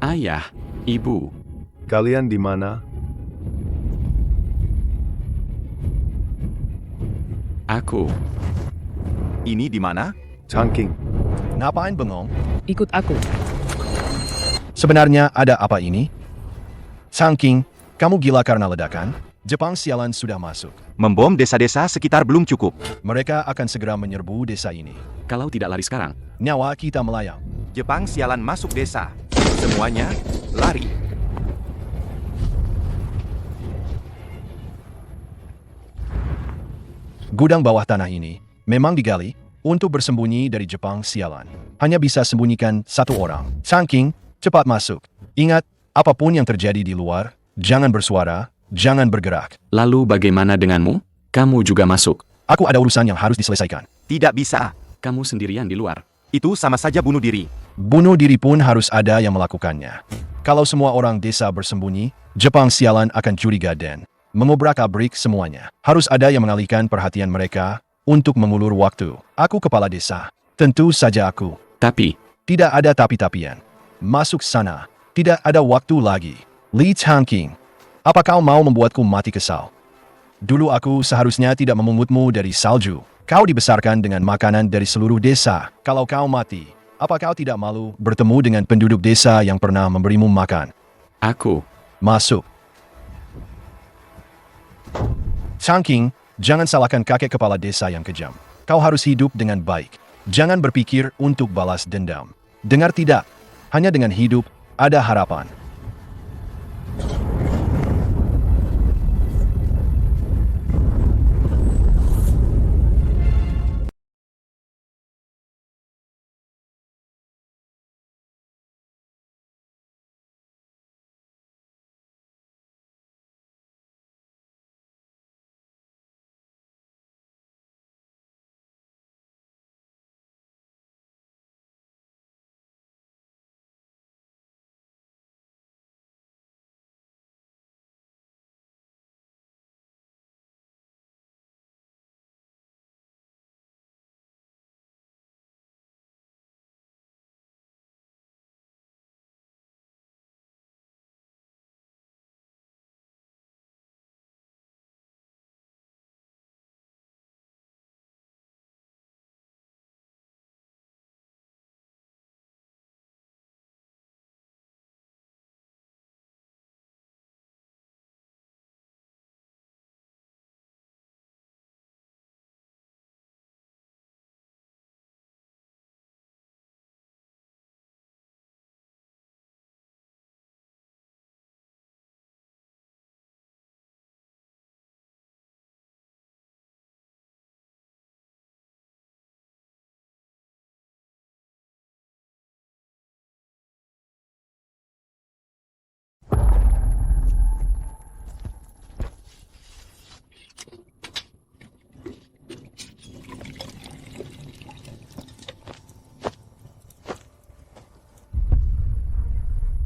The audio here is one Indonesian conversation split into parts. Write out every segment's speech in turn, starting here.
Ayah, Ibu, Kalian di mana? aku. Ini di mana? Changking. Ngapain bengong? Ikut aku. Sebenarnya ada apa ini? Changking, kamu gila karena ledakan? Jepang sialan sudah masuk. Membom desa-desa sekitar belum cukup. Mereka akan segera menyerbu desa ini. Kalau tidak lari sekarang, Nyawa kita melayang. Jepang sialan masuk desa. Semuanya lari. Gudang bawah tanah ini memang digali untuk bersembunyi dari Jepang sialan. Hanya bisa sembunyikan satu orang. Changking, cepat masuk. Ingat, apapun yang terjadi di luar, jangan bersuara, jangan bergerak. lalu bagaimana denganmu? Kamu juga masuk. Aku ada urusan yang harus diselesaikan. Tidak bisa. Kamu sendirian di luar. Itu sama saja bunuh diri. Bunuh diri pun harus ada yang melakukannya. Kalau semua orang desa bersembunyi, Jepang sialan akan curiga dan mengobrak-abrik semuanya. Harus ada yang mengalihkan perhatian mereka untuk mengulur waktu. Aku kepala desa. Tentu saja aku. Tapi, Tidak ada tapi-tapian. Masuk sana. Tidak ada waktu lagi. Li Changking, apa kau mau membuatku mati kesal? Dulu aku seharusnya tidak memungutmu dari salju. Kau dibesarkan dengan makanan dari seluruh desa. Kalau kau mati, apa kau tidak malu bertemu dengan penduduk desa yang pernah memberimu makan? aku. Masuk. Changking, jangan salahkan kakek kepala desa yang kejam. Kau harus hidup dengan baik. Jangan berpikir untuk balas dendam. Dengar tidak? Hanya dengan hidup ada harapan.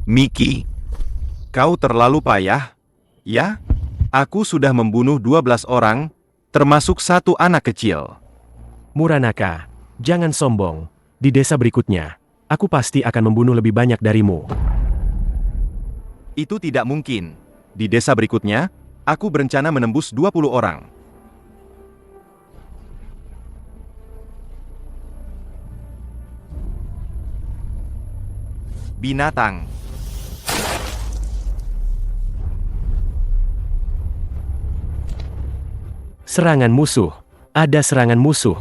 Miki, kau terlalu payah, ya? Aku sudah membunuh 12 orang, termasuk satu anak kecil. Muranaka, jangan sombong. Di desa berikutnya, aku pasti akan membunuh lebih banyak darimu. Itu tidak mungkin. Di desa berikutnya, aku berencana menembus 20 orang. Binatang. Serangan musuh. Ada serangan musuh.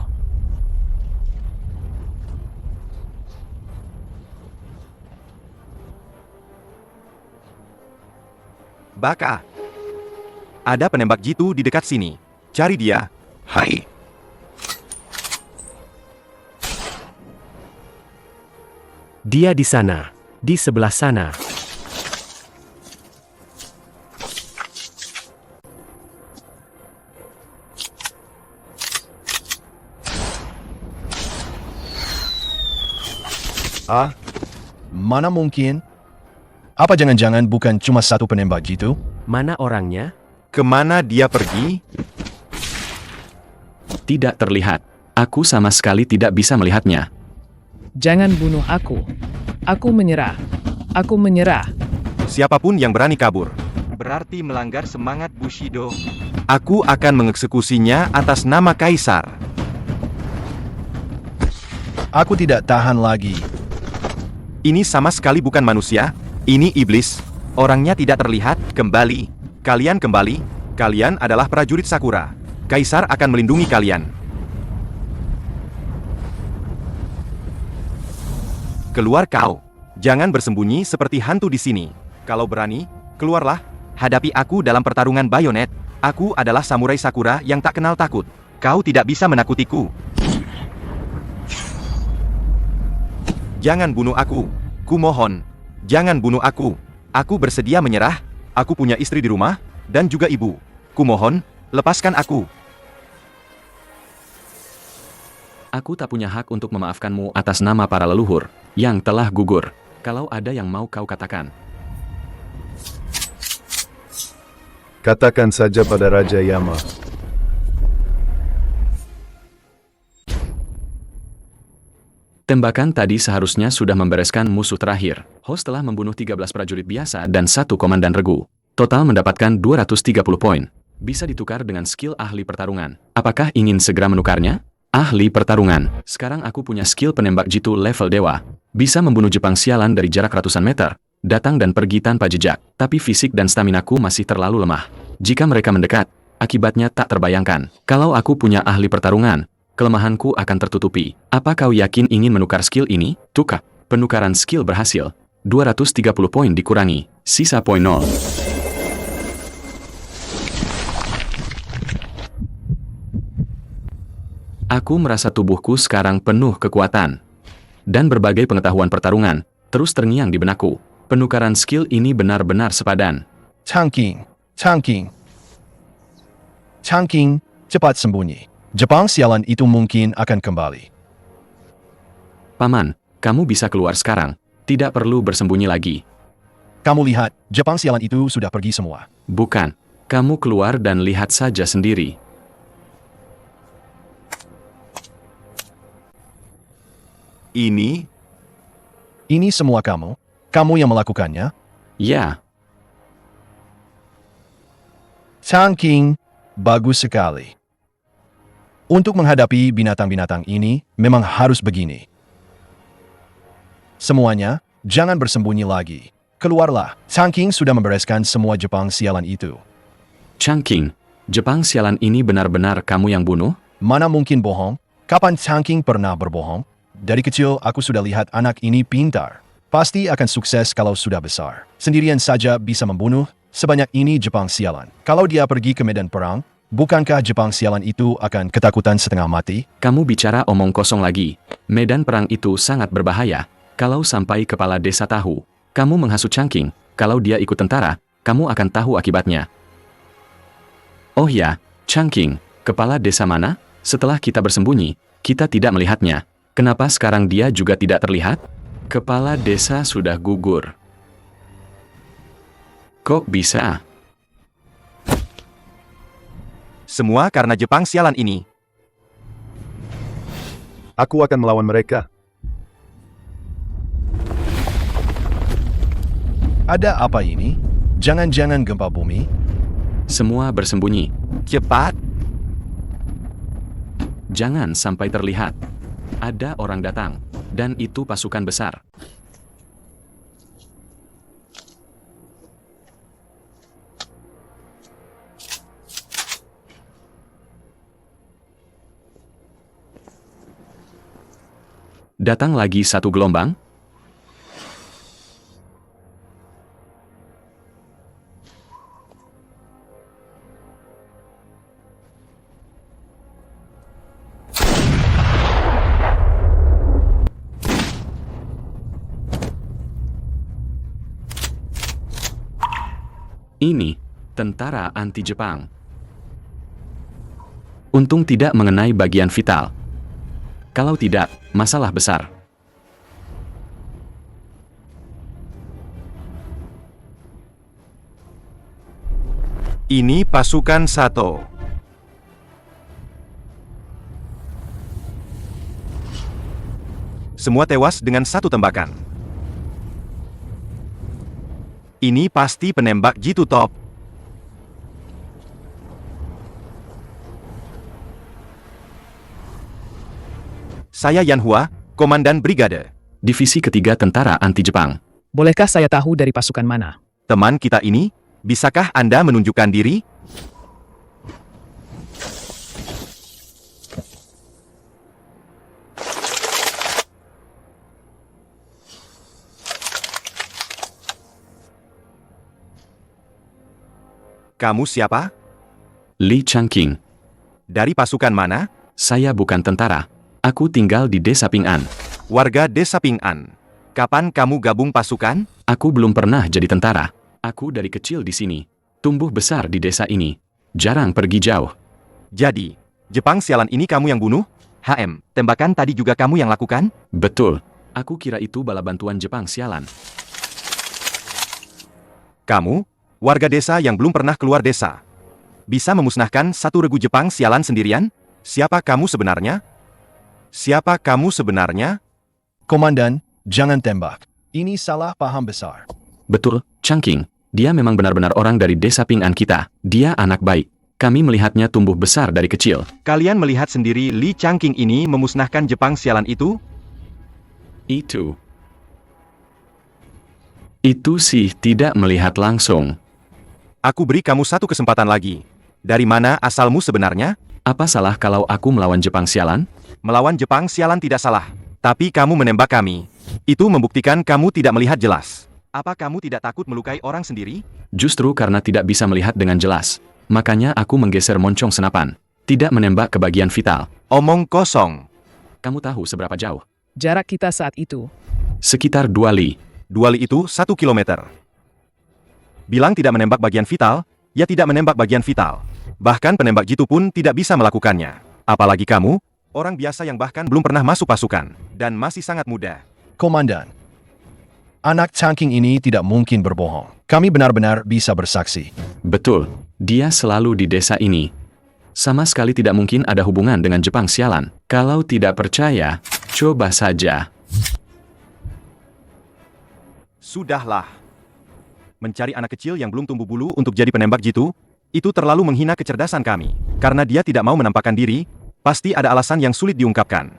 Baka. Ada penembak jitu di dekat sini. Cari dia. Hai. Dia di sana. Di sebelah sana. Ah, mana mungkin? Apa jangan-jangan bukan cuma satu penembak jitu? Mana orangnya? Kemana dia pergi? Tidak terlihat. Aku sama sekali tidak bisa melihatnya. Jangan bunuh aku. Aku menyerah. Aku menyerah. Siapapun yang berani kabur, berarti melanggar semangat Bushido. Aku akan mengeksekusinya atas nama Kaisar. Aku tidak tahan lagi. Ini sama sekali bukan manusia, ini iblis. Orangnya tidak terlihat, kembali. Kalian kembali, kalian adalah prajurit Sakura. Kaisar akan melindungi kalian. Keluar kau. Jangan bersembunyi seperti hantu di sini. Kalau berani, keluarlah. Hadapi aku dalam pertarungan bayonet. Aku adalah samurai Sakura yang tak kenal takut. Kau tidak bisa menakutiku. Jangan bunuh aku. Kumohon. Jangan bunuh aku. Aku bersedia menyerah. Aku punya istri di rumah, dan juga ibu. Kumohon, lepaskan aku. Aku tak punya hak untuk memaafkanmu atas nama para leluhur yang telah gugur. Kalau ada yang mau kau katakan. Katakan saja pada Raja Yama. Tembakan tadi seharusnya sudah membereskan musuh terakhir. Host telah membunuh 13 prajurit biasa dan 1 komandan regu. Total mendapatkan 230 poin. Bisa ditukar dengan skill ahli pertarungan. Apakah ingin segera menukarnya? Ahli pertarungan. Sekarang aku punya skill penembak jitu level dewa. Bisa membunuh Jepang sialan dari jarak ratusan meter. Datang dan pergi tanpa jejak. Tapi fisik dan staminaku masih terlalu lemah. Jika mereka mendekat, akibatnya tak terbayangkan. Kalau aku punya ahli pertarungan, kelemahanku akan tertutupi. Apa kau yakin ingin menukar skill ini? Tukar. Penukaran skill berhasil. 230 poin dikurangi. Sisa poin 0. Aku merasa tubuhku sekarang penuh kekuatan. Dan berbagai pengetahuan pertarungan terus terngiang di benakku. Penukaran skill ini benar-benar sepadan. Changqing. Changqing. Changqing, cepat sembunyi. Jepang sialan itu mungkin akan kembali. Paman, kamu bisa keluar sekarang. Tidak perlu bersembunyi lagi. Kamu lihat, Jepang sialan itu sudah pergi semua. Bukan. Kamu keluar dan lihat saja sendiri. Ini semua kamu? Kamu yang melakukannya? Ya, Changqing, bagus sekali. Untuk menghadapi binatang-binatang ini, memang harus begini. Semuanya, jangan bersembunyi lagi. Keluarlah, Changqing sudah membereskan semua Jepang sialan itu. Changqing, Jepang sialan ini benar-benar kamu yang bunuh? Mana mungkin bohong? Kapan Changqing pernah berbohong? Dari kecil aku sudah lihat anak ini pintar. Pasti akan sukses kalau sudah besar. Sendirian saja bisa membunuh sebanyak ini Jepang sialan. Kalau dia pergi ke medan perang, bukankah Jepang sialan itu akan ketakutan setengah mati? Kamu bicara omong kosong lagi. Medan perang itu sangat berbahaya. Kalau sampai kepala desa tahu, kamu menghasut Changqing. Kalau dia ikut tentara, kamu akan tahu akibatnya. Oh ya, Changqing, kepala desa mana? Setelah kita bersembunyi, kita tidak melihatnya. Kenapa sekarang dia juga tidak terlihat? Kepala desa sudah gugur. Kok bisa? Semua karena Jepang sialan ini. Aku akan melawan mereka. Ada apa ini? Jangan-jangan gempa bumi? Semua bersembunyi. Cepat. Jangan sampai terlihat. Ada orang datang. Dan itu pasukan besar. Datang lagi satu gelombang. Ini tentara anti-Jepang. Untung tidak mengenai bagian vital. Kalau tidak, masalah besar. Ini pasukan Sato. Semua tewas dengan satu tembakan. Ini pasti penembak jitu top. Saya Yan Hua, Komandan Brigade. Divisi ketiga Tentara Anti Jepang. Bolehkah saya tahu dari pasukan mana? Teman kita ini, bisakah Anda menunjukkan diri? Kamu siapa? Lee Changqing. Dari pasukan mana? Saya bukan tentara. Aku tinggal di Desa Ping'an. Warga Desa Ping'an. Kapan kamu gabung pasukan? Aku belum pernah jadi tentara. Aku dari kecil di sini. Tumbuh besar di desa ini. Jarang pergi jauh. Jadi, Jepang sialan ini kamu yang bunuh? Tembakan tadi juga kamu yang lakukan? Betul. Aku kira itu bala bantuan Jepang sialan. Kamu, warga desa yang belum pernah keluar desa, bisa memusnahkan satu regu Jepang sialan sendirian? Siapa kamu sebenarnya? Siapa kamu sebenarnya? Komandan, jangan tembak. Ini salah paham besar. Betul, Changqing. Dia memang benar-benar orang dari Desa Ping'an kita. Dia anak baik. Kami melihatnya tumbuh besar dari kecil. Kalian melihat sendiri Lee Changqing ini memusnahkan Jepang sialan itu? Itu sih tidak melihat langsung. Aku beri kamu satu kesempatan lagi. Dari mana asalmu sebenarnya? Apa salah kalau aku melawan Jepang sialan? Melawan Jepang sialan tidak salah. Tapi kamu menembak kami. Itu membuktikan kamu tidak melihat jelas. Apa kamu tidak takut melukai orang sendiri? Justru karena tidak bisa melihat dengan jelas. Makanya aku menggeser moncong senapan. Tidak menembak ke bagian vital. Omong kosong. Kamu tahu seberapa jauh? Jarak kita saat itu. Sekitar 2 li. 2 li itu 1 kilometer. Bilang tidak menembak bagian vital, ya tidak menembak bagian vital. Bahkan penembak jitu pun tidak bisa melakukannya. Apalagi kamu, orang biasa yang bahkan belum pernah masuk pasukan, dan masih sangat muda. Komandan, anak Changqing ini tidak mungkin berbohong. Kami benar-benar bisa bersaksi. Betul. Dia selalu di desa ini. Sama sekali tidak mungkin ada hubungan dengan Jepang sialan. Kalau tidak percaya, coba saja. Sudahlah. Mencari anak kecil yang belum tumbuh bulu untuk jadi penembak jitu, itu terlalu menghina kecerdasan kami. Karena dia tidak mau menampakkan diri, pasti ada alasan yang sulit diungkapkan.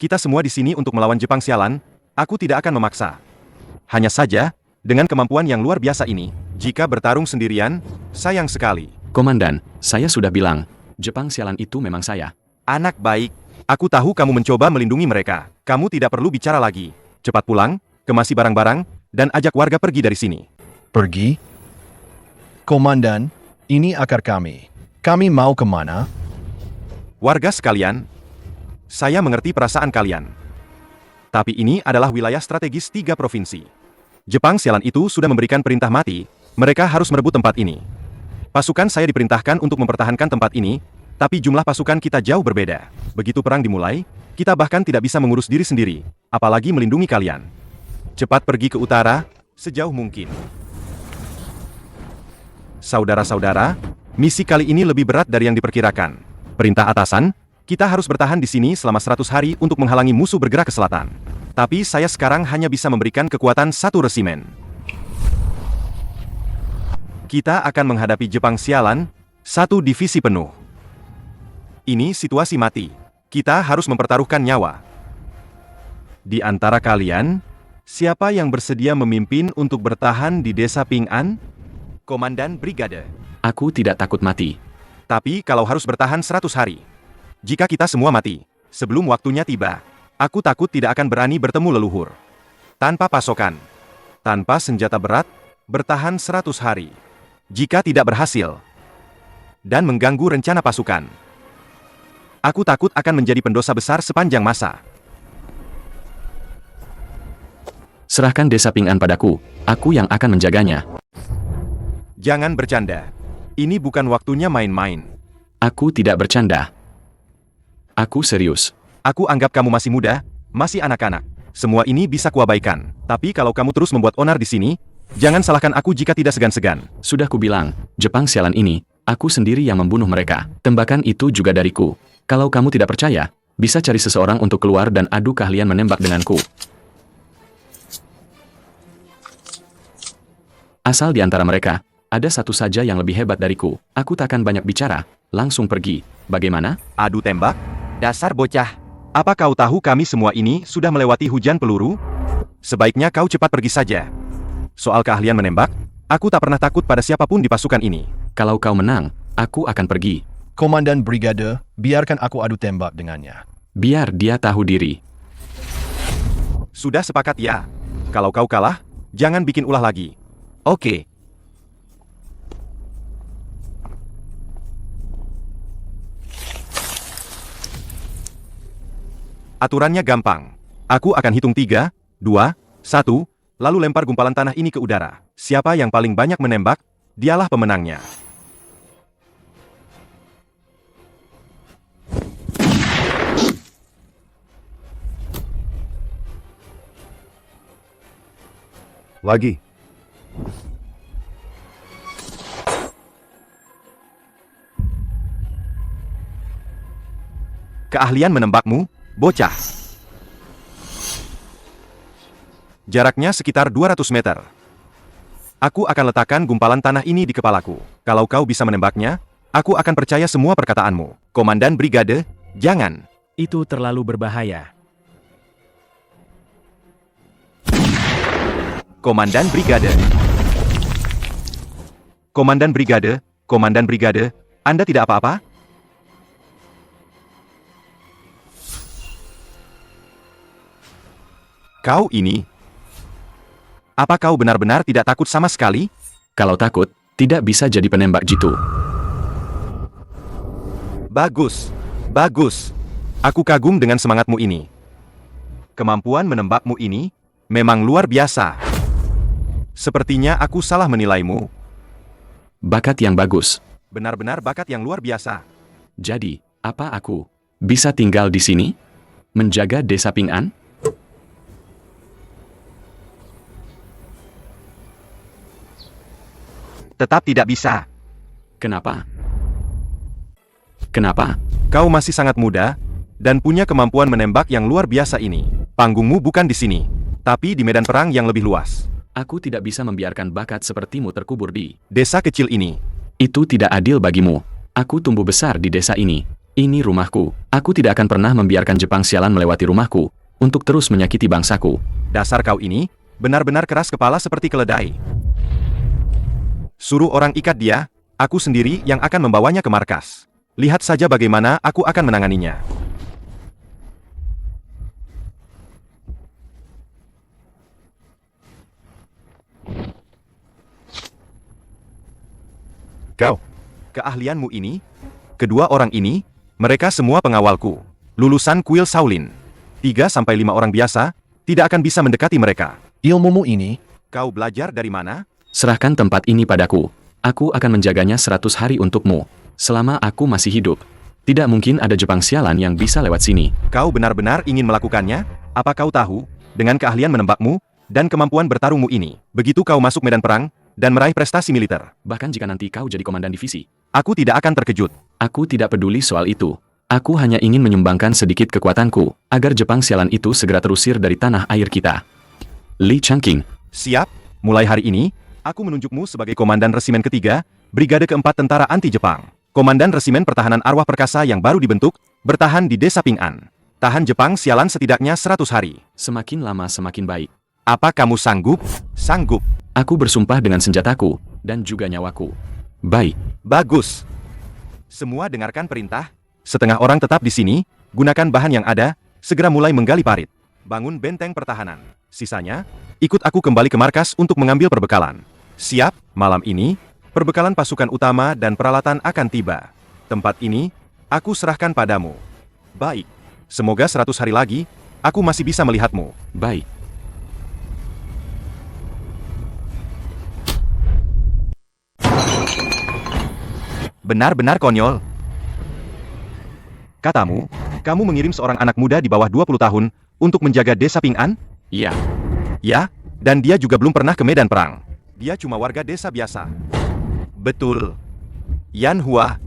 Kita semua di sini untuk melawan Jepang sialan, aku tidak akan memaksa. Hanya saja, dengan kemampuan yang luar biasa ini, jika bertarung sendirian, sayang sekali. Komandan, saya sudah bilang, Jepang sialan itu memang saya. Anak baik, aku tahu kamu mencoba melindungi mereka. Kamu tidak perlu bicara lagi. Cepat pulang, kemasi barang-barang, dan ajak warga pergi dari sini. Pergi? Komandan, ini akar kami. Kami mau kemana? Warga sekalian, saya mengerti perasaan kalian. Tapi ini adalah wilayah strategis 3 provinsi. Jepang sialan itu sudah memberikan perintah mati, mereka harus merebut tempat ini. Pasukan saya diperintahkan untuk mempertahankan tempat ini, tapi jumlah pasukan kita jauh berbeda. Begitu perang dimulai, kita bahkan tidak bisa mengurus diri sendiri, apalagi melindungi kalian. Cepat pergi ke utara, sejauh mungkin. Saudara-saudara, misi kali ini lebih berat dari yang diperkirakan. Perintah atasan, kita harus bertahan di sini selama 100 hari untuk menghalangi musuh bergerak ke selatan. Tapi saya sekarang hanya bisa memberikan kekuatan 1 resimen. Kita akan menghadapi Jepang sialan, 1 divisi penuh. Ini situasi mati. Kita harus mempertaruhkan nyawa. Di antara kalian, siapa yang bersedia memimpin untuk bertahan di Desa Ping'an? Komandan Brigade. Aku tidak takut mati. Tapi kalau harus bertahan 100 hari. Jika kita semua mati, sebelum waktunya tiba, aku takut tidak akan berani bertemu leluhur. Tanpa pasokan, tanpa senjata berat, bertahan 100 hari. Jika tidak berhasil, dan mengganggu rencana pasukan, aku takut akan menjadi pendosa besar sepanjang masa. Serahkan Desa Ping'an padaku, aku yang akan menjaganya. Jangan bercanda. Ini bukan waktunya main-main. Aku tidak bercanda. Aku serius. Aku anggap kamu masih muda, masih anak-anak. Semua ini bisa kuabaikan. Tapi kalau kamu terus membuat onar di sini, jangan salahkan aku jika tidak segan-segan. Sudah kubilang, Jepang sialan ini, aku sendiri yang membunuh mereka. Tembakan itu juga dariku. Kalau kamu tidak percaya, bisa cari seseorang untuk keluar dan adu keahlian menembak denganku. Asal di antara mereka, ada satu saja yang lebih hebat dariku. Aku takkan banyak bicara, langsung pergi. Bagaimana? Adu tembak? Dasar bocah. Apa kau tahu kami semua ini sudah melewati hujan peluru? Sebaiknya kau cepat pergi saja. Soal keahlian menembak, aku tak pernah takut pada siapapun di pasukan ini. Kalau kau menang, aku akan pergi. Komandan Brigade, biarkan aku adu tembak dengannya. Biar dia tahu diri. Sudah sepakat ya? Kalau kau kalah, jangan bikin ulah lagi. Oke. Aturannya gampang. Aku akan hitung 3, 2, 1, lalu lempar gumpalan tanah ini ke udara. Siapa yang paling banyak menembak, dialah pemenangnya. Lagi. Keahlian menembakmu, bocah. Jaraknya sekitar 200 meter. Aku akan letakkan gumpalan tanah ini di kepalaku. Kalau kau bisa menembaknya, aku akan percaya semua perkataanmu. Komandan Brigade, jangan. Itu terlalu berbahaya. Komandan Brigade. Komandan Brigade, Komandan Brigade, Anda tidak apa-apa? Kau ini... Apa kau benar-benar tidak takut sama sekali? Kalau takut, tidak bisa jadi penembak jitu. Bagus, bagus. Aku kagum dengan semangatmu ini. Kemampuan menembakmu ini memang luar biasa. Sepertinya aku salah menilaimu. Bakat yang bagus. Benar-benar bakat yang luar biasa. Jadi, apa aku bisa tinggal di sini? Menjaga desa Ping An? Tetap tidak bisa. Kenapa? Kenapa? Kau masih sangat muda, dan punya kemampuan menembak yang luar biasa ini. Panggungmu bukan di sini, tapi di medan perang yang lebih luas. Aku tidak bisa membiarkan bakat sepertimu terkubur di Desa kecil ini. Itu tidak adil bagimu. Aku tumbuh besar di desa ini. Ini rumahku. Aku tidak akan pernah membiarkan Jepang sialan melewati rumahku untuk terus menyakiti bangsaku. Dasar kau ini, benar-benar keras kepala seperti keledai. Suruh orang ikat dia, aku sendiri yang akan membawanya ke markas. Lihat saja bagaimana aku akan menanganinya. Kau. Keahlianmu ini, kedua orang ini, mereka semua pengawalku. Lulusan kuil Shaolin. 3-5 orang biasa, tidak akan bisa mendekati mereka. Ilmumu ini, Kau belajar dari mana? Serahkan tempat ini padaku. Aku akan menjaganya 100 hari untukmu. Selama aku masih hidup. Tidak mungkin ada Jepang sialan yang bisa lewat sini. Kau benar-benar ingin melakukannya? Apa kau tahu, dengan keahlian menembakmu, dan kemampuan bertarungmu ini, begitu kau masuk medan perang, dan meraih prestasi militer, Bahkan jika nanti kau jadi komandan divisi. aku tidak akan terkejut. Aku tidak peduli soal itu. Aku hanya ingin menyumbangkan sedikit kekuatanku, agar Jepang sialan itu segera terusir dari tanah air kita. Li Changqing. Siap, mulai hari ini, aku menunjukmu sebagai komandan resimen ketiga, Brigade keempat Tentara Anti Jepang. Komandan Resimen Pertahanan Arwah Perkasa yang baru dibentuk, bertahan di desa Ping An. Tahan Jepang sialan setidaknya 100 hari. Semakin lama semakin baik. Apa kamu sanggup? Sanggup. Aku bersumpah dengan senjataku, dan juga nyawaku. Baik. Bagus. Semua dengarkan perintah. Setengah orang tetap di sini, gunakan bahan yang ada, segera mulai menggali parit. Bangun benteng pertahanan. Sisanya, ikut aku kembali ke markas untuk mengambil perbekalan. Siap, malam ini, perbekalan pasukan utama dan peralatan akan tiba. Tempat ini, aku serahkan padamu. Baik. Semoga 100 hari lagi, aku masih bisa melihatmu. Baik. Benar-benar konyol. Katamu, kamu mengirim seorang anak muda di bawah 20 tahun untuk menjaga desa Ping An? Iya. Ya, dan dia juga belum pernah ke medan perang. Dia cuma warga desa biasa. Betul. Yan Hua.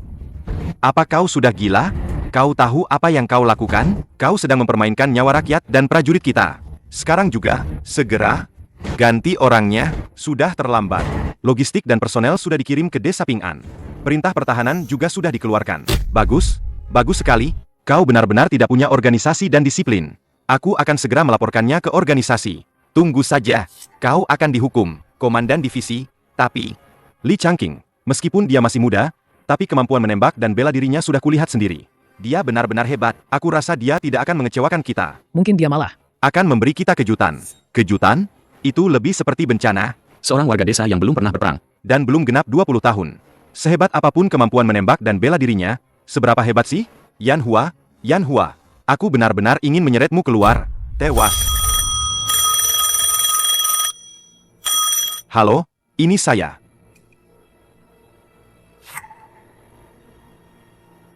Apa kau sudah gila? Kau tahu apa yang kau lakukan? Kau sedang mempermainkan nyawa rakyat dan prajurit kita. Sekarang juga, segera, ganti orangnya, sudah terlambat. Logistik dan personel sudah dikirim ke desa Ping'an. Perintah pertahanan juga sudah dikeluarkan. Bagus, bagus sekali. Kau benar-benar tidak punya organisasi dan disiplin. Aku akan segera melaporkannya ke organisasi. Tunggu saja. Kau akan dihukum, Komandan Divisi. Tapi, Li Changqing, meskipun dia masih muda, tapi kemampuan menembak dan bela dirinya sudah kulihat sendiri. Dia benar-benar hebat. Aku rasa dia tidak akan mengecewakan kita. Mungkin dia malah. Akan memberi kita kejutan. Kejutan? Itu lebih seperti bencana. Seorang warga desa yang belum pernah berperang. Dan belum genap 20 tahun. Sehebat apapun kemampuan menembak dan bela dirinya, seberapa hebat sih? Yan Hua, aku benar-benar ingin menyeretmu keluar. Tewas. Halo, ini saya.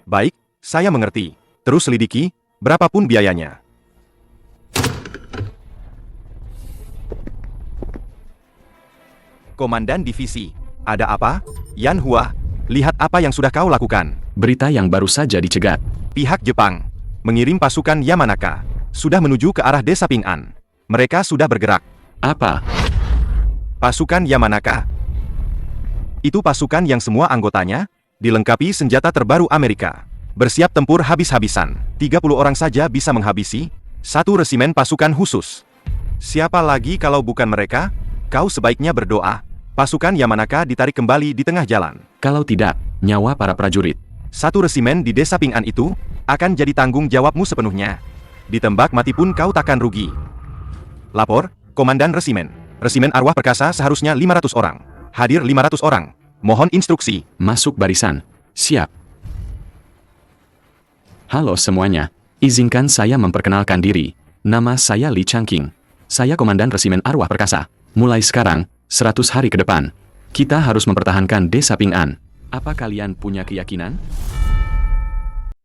Baik, saya mengerti. Terus selidiki, berapapun biayanya. Komandan Divisi, ada apa? Yan Hua, lihat apa yang sudah kau lakukan. Berita yang baru saja dicegat. Pihak Jepang mengirim pasukan Yamanaka. Sudah menuju ke arah desa Ping'an. Mereka sudah bergerak. Apa? Pasukan Yamanaka. Itu pasukan yang semua anggotanya dilengkapi senjata terbaru Amerika. Bersiap tempur habis-habisan. 30 orang saja bisa menghabisi satu resimen pasukan khusus. Siapa lagi kalau bukan mereka? Kau sebaiknya berdoa. Pasukan Yamanaka ditarik kembali di tengah jalan. Kalau tidak, nyawa para prajurit. Satu resimen di desa Ping'an itu akan jadi tanggung jawabmu sepenuhnya. Ditembak mati pun kau takkan rugi. Lapor, Komandan Resimen. Resimen Arwah Perkasa seharusnya 500 orang. Hadir 500 orang. Mohon instruksi. Masuk barisan. Siap. Halo semuanya. Izinkan saya memperkenalkan diri. Nama saya Li Changqing. Saya Komandan Resimen Arwah Perkasa. Mulai sekarang, 100 hari ke depan, kita harus mempertahankan desa Ping'an. Apa kalian punya keyakinan?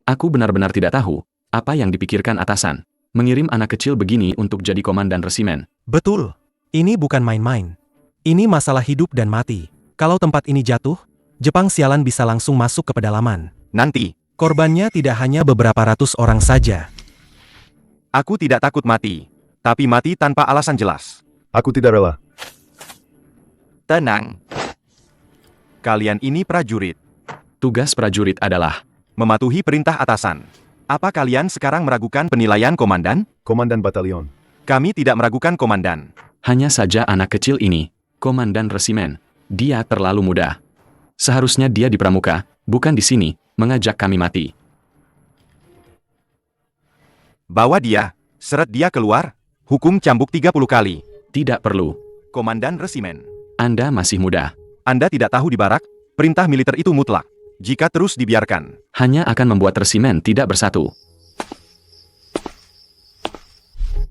Aku benar-benar tidak tahu apa yang dipikirkan atasan. Mengirim anak kecil begini untuk jadi komandan resimen. Betul. Ini bukan main-main. Ini masalah hidup dan mati. Kalau tempat ini jatuh, Jepang sialan bisa langsung masuk ke pedalaman. Nanti, Korbannya tidak hanya beberapa ratus orang saja. aku tidak takut mati. Tapi mati tanpa alasan jelas. Aku tidak rela. Tenang. Kalian ini prajurit. Tugas prajurit adalah Mematuhi perintah atasan. Apa kalian sekarang meragukan penilaian komandan? Komandan batalion. Kami tidak meragukan komandan. hanya saja anak kecil ini, komandan resimen. Dia terlalu muda. Seharusnya dia di pramuka, bukan di sini, mengajak kami mati. Bawa dia. Seret dia keluar. Hukum cambuk 30 kali. Tidak perlu. Komandan resimen. Anda masih muda. Anda tidak tahu di barak, perintah militer itu mutlak. Jika terus dibiarkan, Hanya akan membuat resimen tidak bersatu.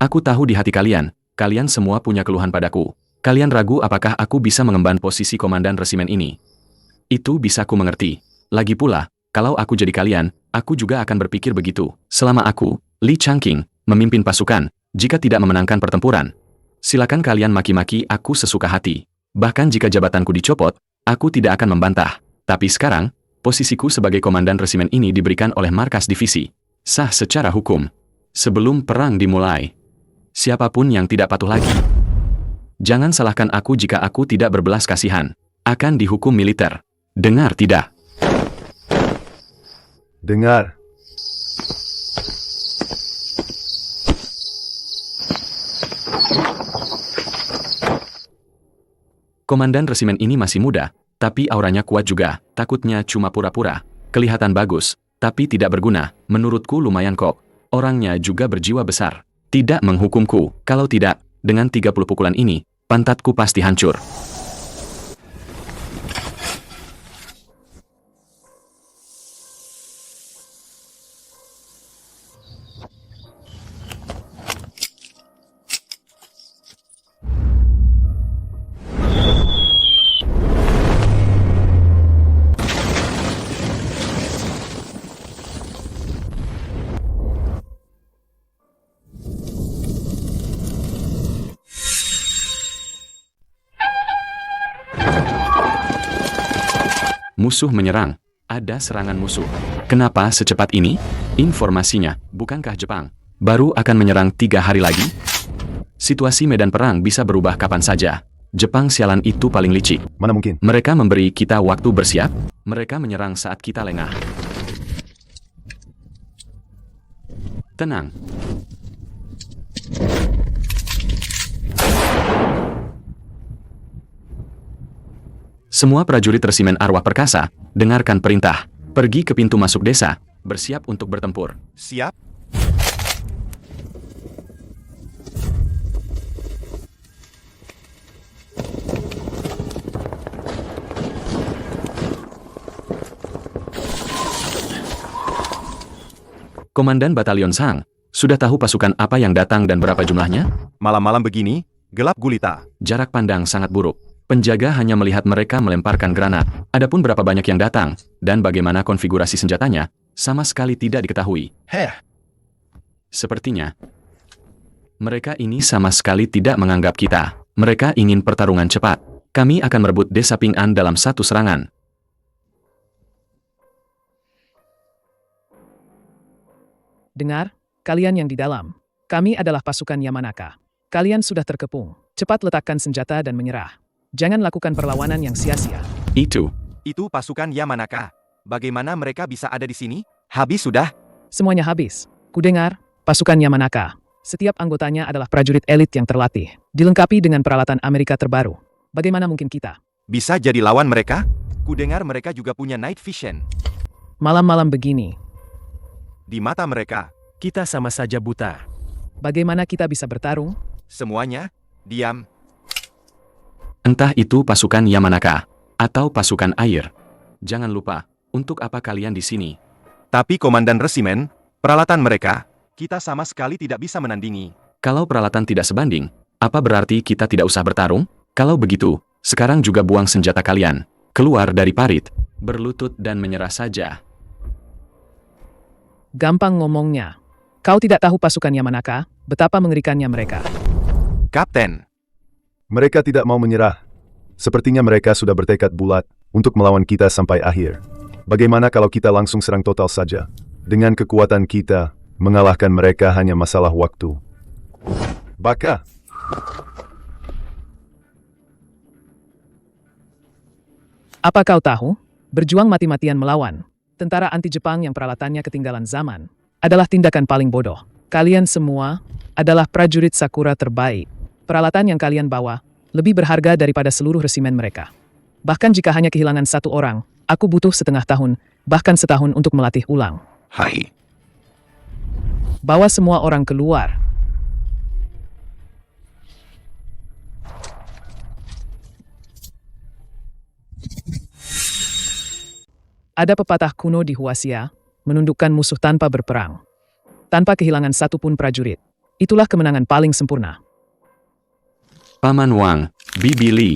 Aku tahu di hati kalian, kalian semua punya keluhan padaku. Kalian ragu apakah aku bisa mengemban posisi komandan resimen ini. Itu bisa ku mengerti. Lagi pula, kalau aku jadi kalian, aku juga akan berpikir begitu. Selama aku, Li Changqing, memimpin pasukan, jika tidak memenangkan pertempuran, silakan kalian maki-maki aku sesuka hati. Bahkan jika jabatanku dicopot, aku tidak akan membantah. Tapi sekarang, posisiku sebagai komandan resimen ini diberikan oleh markas divisi. Sah secara hukum. Sebelum perang dimulai. Siapapun yang tidak patuh lagi. Jangan salahkan aku jika aku tidak berbelas kasihan. Akan dihukum militer. Dengar tidak? Dengar. Komandan resimen ini masih muda, tapi auranya kuat juga. Takutnya cuma pura-pura. Kelihatan bagus, tapi tidak berguna. Menurutku lumayan kok. Orangnya juga berjiwa besar. Tidak menghukumku. Kalau tidak, dengan 30 pukulan ini, pantatku pasti hancur. Musuh menyerang. Ada serangan musuh. Kenapa secepat ini? Informasinya, bukankah Jepang baru akan menyerang 3 hari lagi? Situasi medan perang bisa berubah kapan saja. Jepang sialan itu paling licik. Mana mungkin? Mereka memberi kita waktu bersiap. Mereka menyerang saat kita lengah. Tenang. Semua prajurit resimen arwah perkasa, dengarkan perintah. Pergi ke pintu masuk desa, bersiap untuk bertempur. Siap? Komandan Batalion Sang, sudah tahu pasukan apa yang datang dan berapa jumlahnya? Malam-malam begini, gelap gulita. Jarak pandang sangat buruk. Penjaga hanya melihat mereka melemparkan granat. Adapun berapa banyak yang datang, dan bagaimana konfigurasi senjatanya, sama sekali tidak diketahui. Sepertinya, mereka ini sama sekali tidak menganggap kita. Mereka ingin pertarungan cepat. Kami akan merebut desa Ping An dalam satu serangan. Dengar, kalian yang di dalam. Kami adalah pasukan Yamanaka. Kalian sudah terkepung. Cepat letakkan senjata dan menyerah. Jangan lakukan perlawanan yang sia-sia. Itu Pasukan Yamanaka. Bagaimana mereka bisa ada di sini? Habis sudah. Semuanya habis. Kudengar, pasukan Yamanaka. Setiap anggotanya adalah prajurit elit yang terlatih. Dilengkapi dengan peralatan Amerika terbaru. Bagaimana mungkin kita? Bisa jadi lawan mereka? Kudengar mereka juga punya night vision. Malam-malam begini, Di mata mereka, Kita sama saja buta. bagaimana kita bisa bertarung? semuanya, diam. entah itu pasukan Yamanaka atau pasukan air. Jangan lupa, untuk apa kalian di sini? Tapi komandan resimen, peralatan mereka, kita sama sekali tidak bisa menandingi. Kalau peralatan tidak sebanding, apa berarti kita tidak usah bertarung? Kalau begitu, sekarang juga buang senjata kalian. Keluar dari parit, berlutut dan menyerah saja. Gampang ngomongnya. Kau tidak tahu pasukan Yamanaka, betapa mengerikannya mereka. Kapten, Mereka tidak mau menyerah. Sepertinya mereka sudah bertekad bulat untuk melawan kita sampai akhir. Bagaimana kalau kita langsung serang total saja? Dengan kekuatan kita, mengalahkan mereka hanya masalah waktu. Baka! Apa kau tahu? Berjuang mati-matian melawan tentara anti-Jepang yang peralatannya ketinggalan zaman adalah tindakan paling bodoh. Kalian semua adalah prajurit Sakura terbaik. Peralatan yang kalian bawa lebih berharga daripada seluruh resimen mereka. Bahkan jika hanya kehilangan satu orang, aku butuh setengah tahun, bahkan setahun untuk melatih ulang. hai. Bawa semua orang keluar. Ada pepatah kuno di Huaxia, menundukkan musuh tanpa berperang. Tanpa kehilangan satupun prajurit. Itulah kemenangan paling sempurna. Paman Wang, Bibi Li.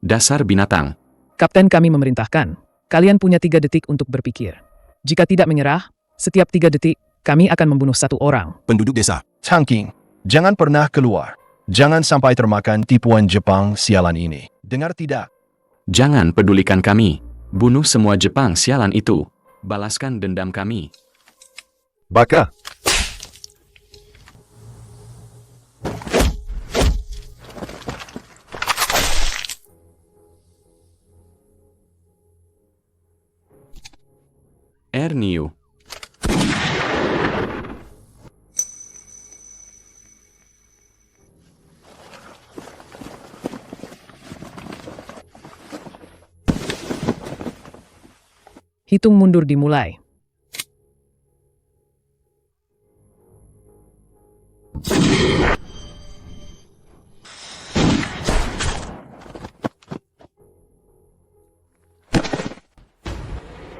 Dasar binatang. Kapten kami memerintahkan, kalian punya 3 detik untuk berpikir. Jika tidak menyerah, setiap 3 detik, kami akan membunuh 1 orang. Penduduk desa. Tangking, jangan pernah keluar. Jangan sampai termakan tipuan Jepang sialan ini. Dengar tidak? Jangan pedulikan kami. Bunuh semua Jepang sialan itu. Balaskan dendam kami. Baka! Erniu. Hitung mundur dimulai.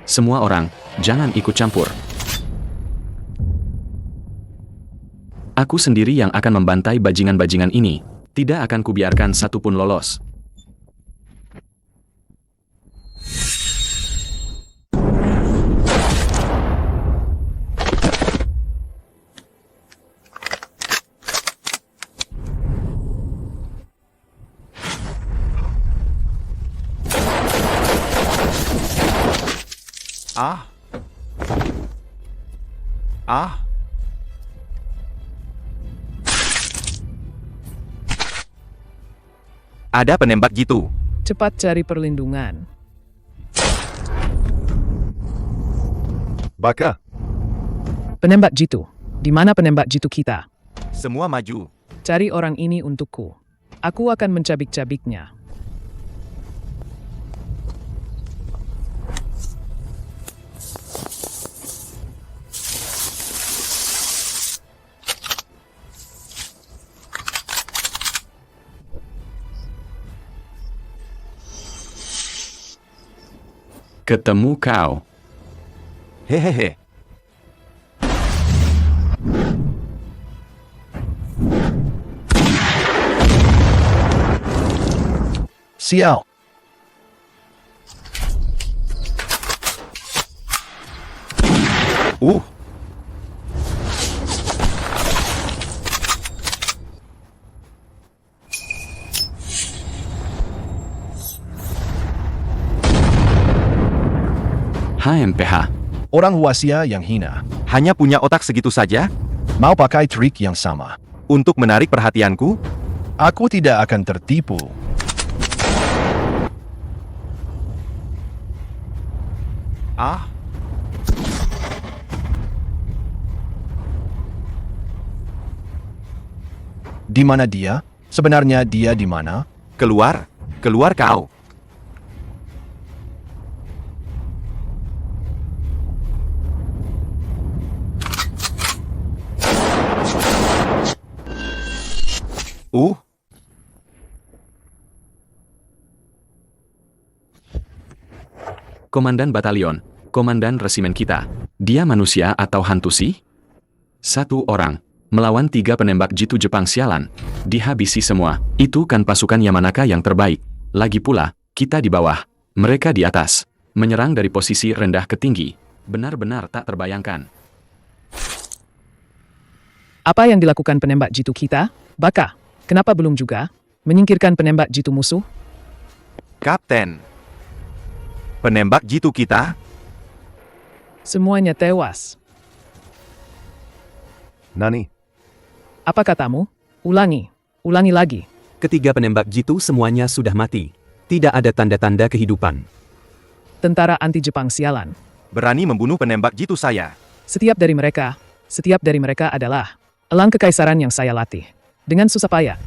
Semua orang, jangan ikut campur. Aku sendiri yang akan membantai bajingan-bajingan ini. Tidak akan kubiarkan satupun lolos. Ah. Ah. Ada penembak jitu. Cepat cari perlindungan. Baka, Penembak jitu. Di mana penembak jitu kita? Semua maju. Cari orang ini untukku. Aku akan mencabik-cabiknya. Ketemu kau. Hehehe. Sial. Uh, HMPH. Orang Huasia yang hina. hanya punya otak segitu saja? Mau pakai trik yang sama. Untuk menarik perhatianku? Aku tidak akan tertipu. Ah, Di mana dia? Sebenarnya dia di mana? keluar. Keluar kau. Uh, Komandan batalion. Komandan resimen kita. Dia manusia atau hantu sih? 1 orang. Melawan 3 penembak jitu Jepang sialan. Dihabisi semua. Itu kan pasukan Yamanaka yang terbaik. Lagi pula, kita di bawah. Mereka di atas. Menyerang dari posisi rendah ke tinggi. Benar-benar tak terbayangkan. Apa yang dilakukan penembak jitu kita? Baka, kenapa belum juga menyingkirkan penembak jitu musuh? Kapten. Penembak jitu kita? Semuanya tewas. Nani, Apa katamu? Ulangi. Ulangi lagi. Ketiga penembak jitu semuanya sudah mati. Tidak ada tanda-tanda kehidupan. Tentara anti Jepang sialan. Berani membunuh penembak jitu saya. Setiap dari mereka adalah elang kekaisaran yang saya latih. Dengan susah payah.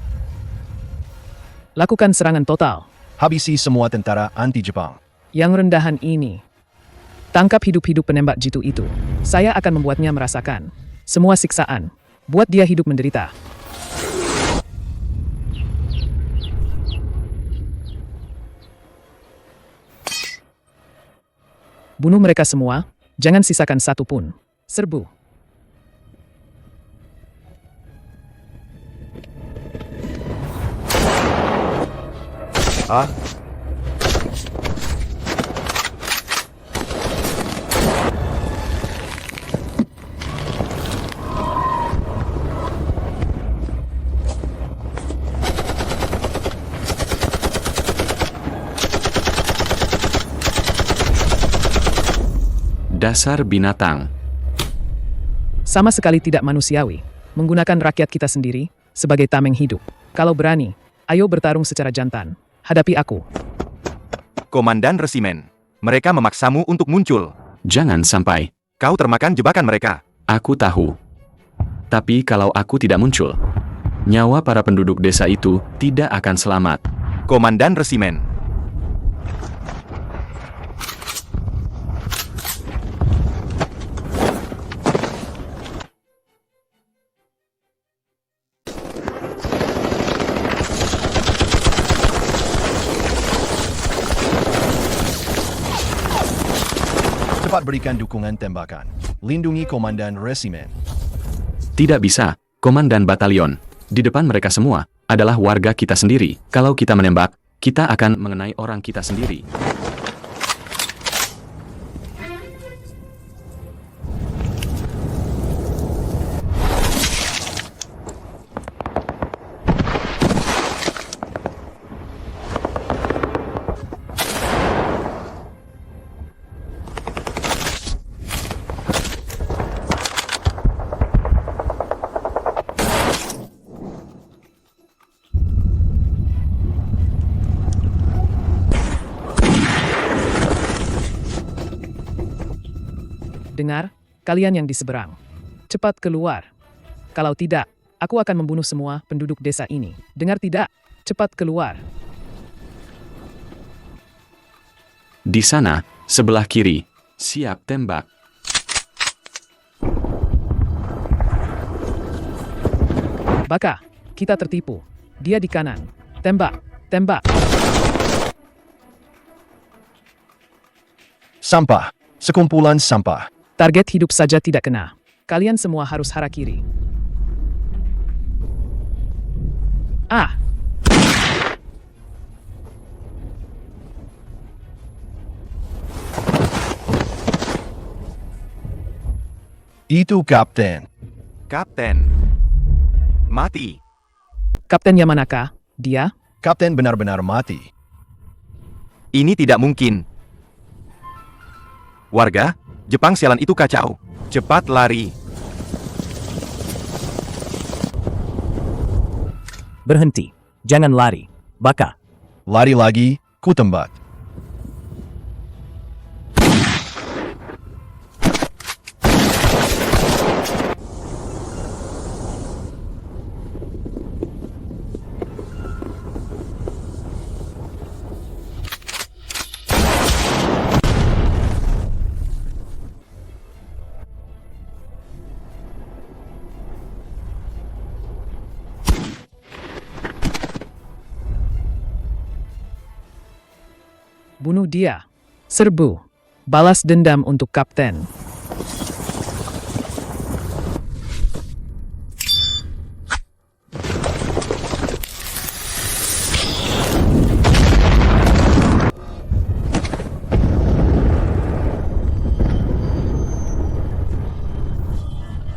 Lakukan serangan total. Habisi semua tentara anti-Jepang. Yang rendahan ini. Tangkap hidup-hidup penembak jitu itu. Saya akan membuatnya merasakan semua siksaan. Buat dia hidup menderita. Bunuh mereka semua, jangan sisakan satu pun. Serbu. ah, Dasar binatang. Sama sekali tidak manusiawi. Menggunakan rakyat kita sendiri sebagai tameng hidup. Kalau berani, ayo bertarung secara jantan. Hadapi aku. Komandan resimen. Mereka memaksamu untuk muncul. Jangan sampai. Kau termakan jebakan mereka. Aku tahu. Tapi kalau aku tidak muncul, nyawa para penduduk desa itu tidak akan selamat. Komandan resimen. Cepat berikan dukungan tembakan. Lindungi komandan resimen. Tidak bisa, komandan batalion. Di depan mereka semua adalah warga kita sendiri. Kalau kita menembak, kita akan mengenai orang kita sendiri. Dengar, kalian yang di seberang. Cepat keluar. Kalau tidak, aku akan membunuh semua penduduk desa ini. Dengar tidak? Cepat keluar. Di sana, sebelah kiri. Siap tembak. Baka, kita tertipu. Dia di kanan. Tembak, tembak. Sampah. Sekumpulan sampah. Target hidup saja tidak kena. Kalian semua harus harakiri. Ah, Itu Kapten. Kapten. Mati. Kapten Yamanaka, dia? Kapten benar-benar mati. Ini tidak mungkin. Warga, Jepang sialan itu kacau. Cepat lari. Berhenti. Jangan lari. Baka. Lari lagi, ku tembak. Bunuh dia. Serbu. Balas dendam untuk Kapten.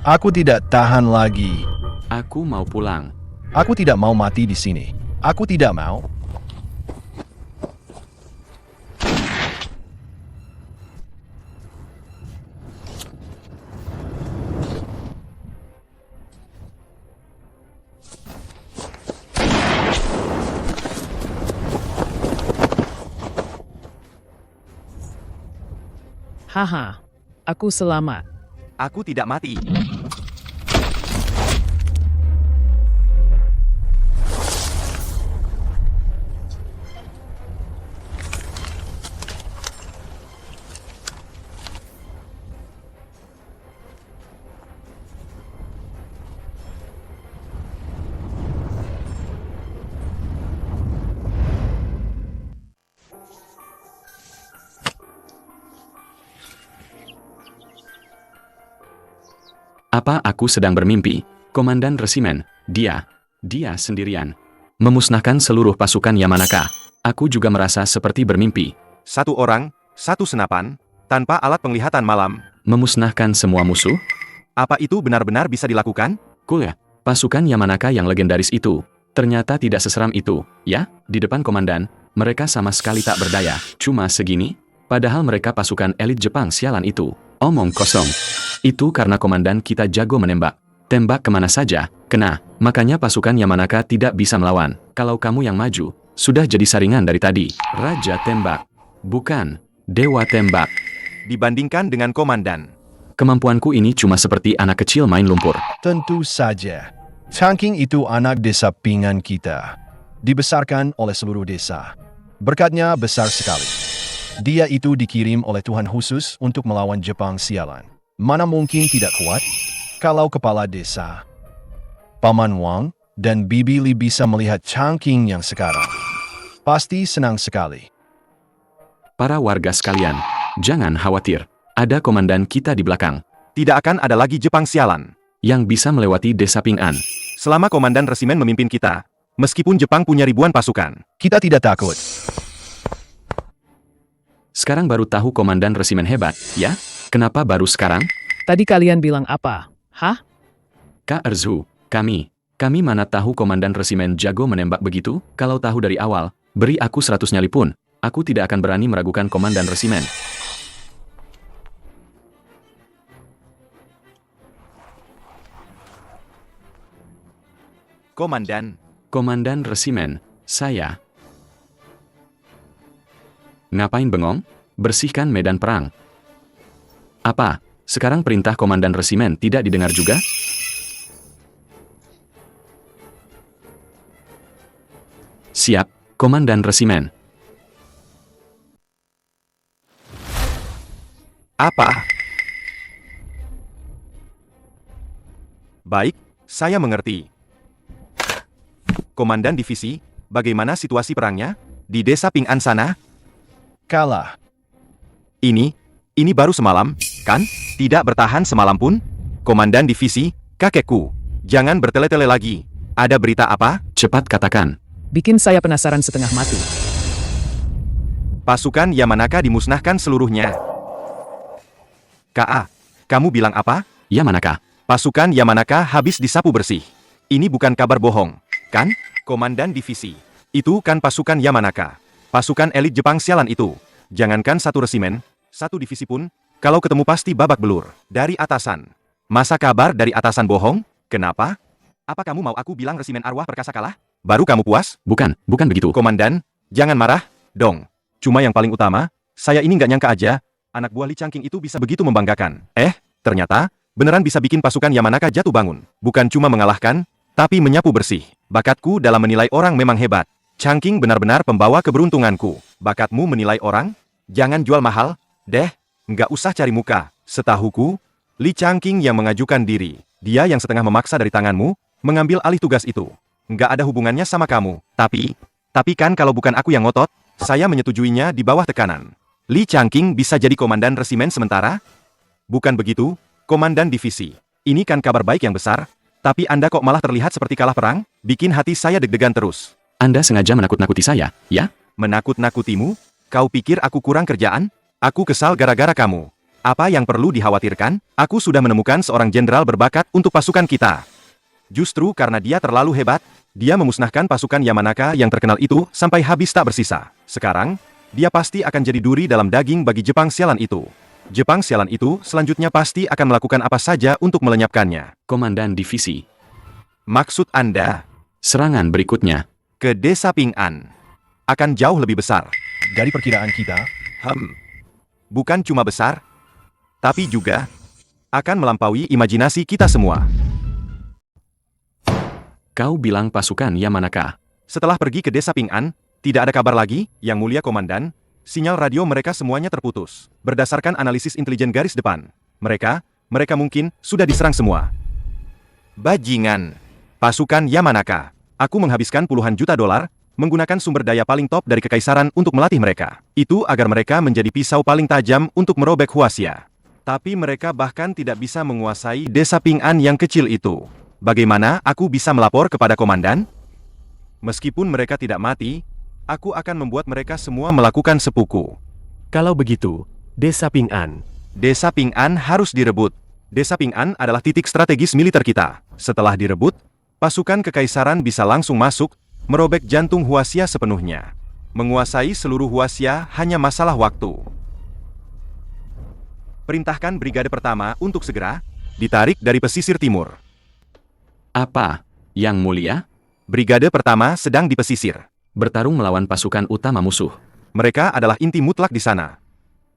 Aku tidak tahan lagi. Aku mau pulang. Aku tidak mau mati di sini. Aku tidak mau. Haha, aku selamat. Aku tidak mati. Apa aku sedang bermimpi? Komandan resimen, dia sendirian. Memusnahkan seluruh pasukan Yamanaka. Aku juga merasa seperti bermimpi. Satu orang, satu senapan, tanpa alat penglihatan malam. Memusnahkan semua musuh? Apa itu benar-benar bisa dilakukan? Cool ya, pasukan Yamanaka yang legendaris itu. Ternyata tidak seseram itu, ya? Di depan komandan, mereka sama sekali tak berdaya. Cuma segini? Padahal mereka pasukan elit Jepang sialan itu. Omong kosong. Itu karena komandan kita jago menembak. Tembak kemana saja, kena. Makanya pasukan Yamanaka tidak bisa melawan. Kalau kamu yang maju, sudah jadi saringan dari tadi. Raja tembak. Bukan. Dewa tembak. Dibandingkan dengan komandan. Kemampuanku ini cuma seperti anak kecil main lumpur. Tentu saja. Changking itu anak desa pinggan kita. Dibesarkan oleh seluruh desa. Berkatnya besar sekali. Dia itu dikirim oleh Tuhan khusus untuk melawan Jepang sialan. Mana mungkin tidak kuat? Kalau kepala desa, Paman Wang, dan Bibi Li bisa melihat Changking yang sekarang, pasti senang sekali. Para warga sekalian, jangan khawatir. Ada komandan kita di belakang, Tidak akan ada lagi Jepang sialan. yang bisa melewati desa Ping'an. Selama komandan resimen memimpin kita, meskipun Jepang punya ribuan pasukan. Kita tidak takut. Sekarang baru tahu komandan resimen hebat, ya? Kenapa baru sekarang? Tadi kalian bilang apa? Hah? Kak Erzu, kami mana tahu komandan resimen jago menembak begitu? Kalau tahu dari awal, beri aku 100 nyali pun. Aku tidak akan berani meragukan komandan resimen. Komandan, Komandan resimen, saya. Ngapain bengong? Bersihkan medan perang. Apa? Sekarang perintah komandan resimen tidak didengar juga? Siap, komandan resimen. Apa? Baik, saya mengerti. Komandan divisi, bagaimana situasi perangnya? Di desa Ping'an sana? Kalah. Ini baru semalam, kan? Tidak bertahan semalam pun? Komandan divisi, kakekku. Jangan bertele-tele lagi. Ada berita apa? Cepat katakan. Bikin saya penasaran setengah mati. Pasukan Yamanaka dimusnahkan seluruhnya. Ka, kamu bilang apa? Yamanaka. Pasukan Yamanaka habis disapu bersih. Ini bukan kabar bohong, kan? Komandan divisi. Itu kan pasukan Yamanaka. Pasukan elit Jepang sialan itu. Jangankan satu resimen, satu divisi pun, kalau ketemu pasti babak belur. Dari atasan. Masa kabar dari atasan bohong? Kenapa? Apa kamu mau aku bilang resimen arwah perkasa kalah? Baru kamu puas? Bukan begitu. Komandan, jangan marah, dong. Cuma yang paling utama, saya ini nggak nyangka aja, anak buah Li Changqing itu bisa begitu membanggakan. Ternyata, beneran bisa bikin pasukan Yamanaka jatuh bangun. Bukan cuma mengalahkan, tapi menyapu bersih. Bakatku dalam menilai orang memang hebat. Changqing benar-benar pembawa keberuntunganku. Bakatmu menilai orang? Jangan jual mahal, deh. Nggak usah cari muka. Setahuku, Li Changqing yang mengajukan diri. Dia yang setengah memaksa dari tanganmu, mengambil alih tugas itu. Nggak ada hubungannya sama kamu. Tapi kan kalau bukan aku yang ngotot, saya menyetujuinya di bawah tekanan. Li Changqing bisa jadi komandan resimen sementara? Bukan begitu, komandan divisi. Ini kan kabar baik yang besar, tapi Anda kok malah terlihat seperti kalah perang? Bikin hati saya deg-degan terus. Anda sengaja menakut-nakuti saya, ya? Menakut-nakutimu? Kau pikir aku kurang kerjaan? Aku kesal gara-gara kamu. Apa yang perlu dikhawatirkan? Aku sudah menemukan seorang jenderal berbakat untuk pasukan kita. Justru karena dia terlalu hebat, dia memusnahkan pasukan Yamanaka yang terkenal itu sampai habis tak bersisa. Sekarang, dia pasti akan jadi duri dalam daging bagi Jepang sialan itu. Jepang sialan itu selanjutnya pasti akan melakukan apa saja untuk melenyapkannya. Komandan divisi. Maksud Anda, Serangan berikutnya. ke desa Ping'an akan jauh lebih besar. Dari perkiraan kita, Bukan cuma besar, tapi juga akan melampaui imajinasi kita semua. Kau bilang pasukan Yamanaka. Setelah pergi ke desa Ping'an, tidak ada kabar lagi, Yang Mulia Komandan. Sinyal radio mereka semuanya terputus. Berdasarkan analisis intelijen garis depan, mereka mungkin sudah diserang semua. Bajingan. Pasukan Yamanaka. Aku menghabiskan puluhan juta dolar, menggunakan sumber daya paling top dari kekaisaran untuk melatih mereka. Itu agar mereka menjadi pisau paling tajam untuk merobek Huaxia. Tapi mereka bahkan tidak bisa menguasai desa Ping'an yang kecil itu. Bagaimana aku bisa melapor kepada komandan? Meskipun mereka tidak mati, aku akan membuat mereka semua melakukan sepuku. Kalau begitu, desa Ping'an. Desa Ping'an harus direbut. Desa Ping'an adalah titik strategis militer kita. Setelah direbut, pasukan kekaisaran bisa langsung masuk, merobek jantung Huaxia sepenuhnya. Menguasai seluruh Huaxia hanya masalah waktu. Perintahkan brigade pertama untuk segera ditarik dari pesisir timur. Apa, Yang Mulia? Brigade pertama sedang di pesisir. Bertarung melawan pasukan utama musuh. Mereka adalah inti mutlak di sana.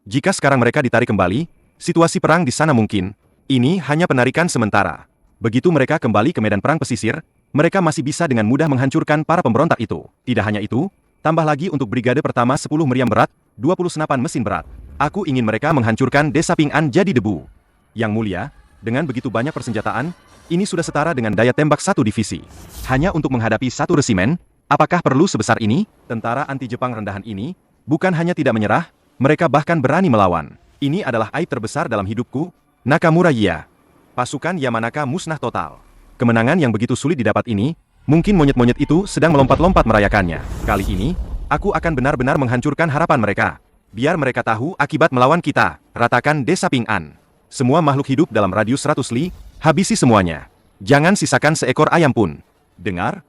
Jika sekarang mereka ditarik kembali, situasi perang di sana mungkin. Ini hanya penarikan sementara. Begitu mereka kembali ke medan perang pesisir, mereka masih bisa dengan mudah menghancurkan para pemberontak itu. Tidak hanya itu, tambah lagi untuk brigade pertama 10 meriam berat, 20 senapan mesin berat. Aku ingin mereka menghancurkan desa Ping'an jadi debu. Yang Mulia, dengan begitu banyak persenjataan, ini sudah setara dengan daya tembak satu divisi. Hanya untuk menghadapi satu resimen, apakah perlu sebesar ini? Tentara anti-Jepang rendahan ini, bukan hanya tidak menyerah, mereka bahkan berani melawan. Ini adalah aib terbesar dalam hidupku, Nakamura Iya. Pasukan Yamanaka musnah total. Kemenangan yang begitu sulit didapat ini, mungkin monyet-monyet itu sedang melompat-lompat merayakannya. Kali ini, aku akan benar-benar menghancurkan harapan mereka. Biar mereka tahu akibat melawan kita. Ratakan desa Ping'an. Semua makhluk hidup dalam radius 100 li, habisi semuanya. Jangan sisakan seekor ayam pun. Dengar?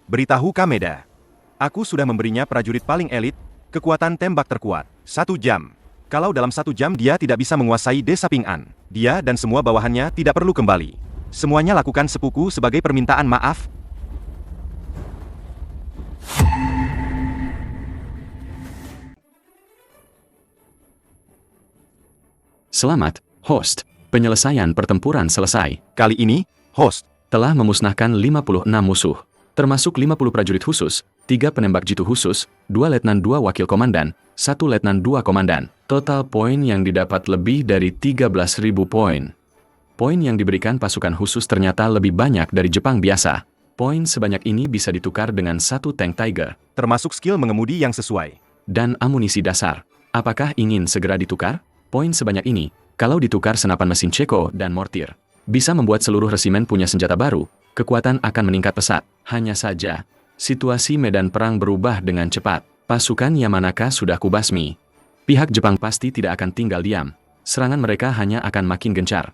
Beritahu Kameda. Aku sudah memberinya prajurit paling elit, kekuatan tembak terkuat. 1 jam. Kalau dalam 1 jam dia tidak bisa menguasai desa Ping'an, dia dan semua bawahannya tidak perlu kembali. Semuanya lakukan sepuku sebagai permintaan maaf. Selamat, host. Penyelesaian pertempuran selesai. Kali ini, host, Telah memusnahkan 56 musuh, termasuk 50 prajurit khusus, 3 penembak jitu khusus, 2 letnan 2 wakil komandan, 1 letnan 2 komandan. Total poin yang didapat lebih dari 13.000 poin. Poin yang diberikan pasukan khusus ternyata lebih banyak dari Jepang biasa. Poin sebanyak ini bisa ditukar dengan 1 tank Tiger termasuk skill mengemudi yang sesuai. dan amunisi dasar. Apakah ingin segera ditukar? Poin sebanyak ini, kalau ditukar senapan mesin Ceko dan mortir, bisa membuat seluruh resimen punya senjata baru, kekuatan akan meningkat pesat. Hanya saja, situasi medan perang berubah dengan cepat. Pasukan Yamanaka sudah kubasmi. Pihak Jepang pasti tidak akan tinggal diam. Serangan mereka hanya akan makin gencar.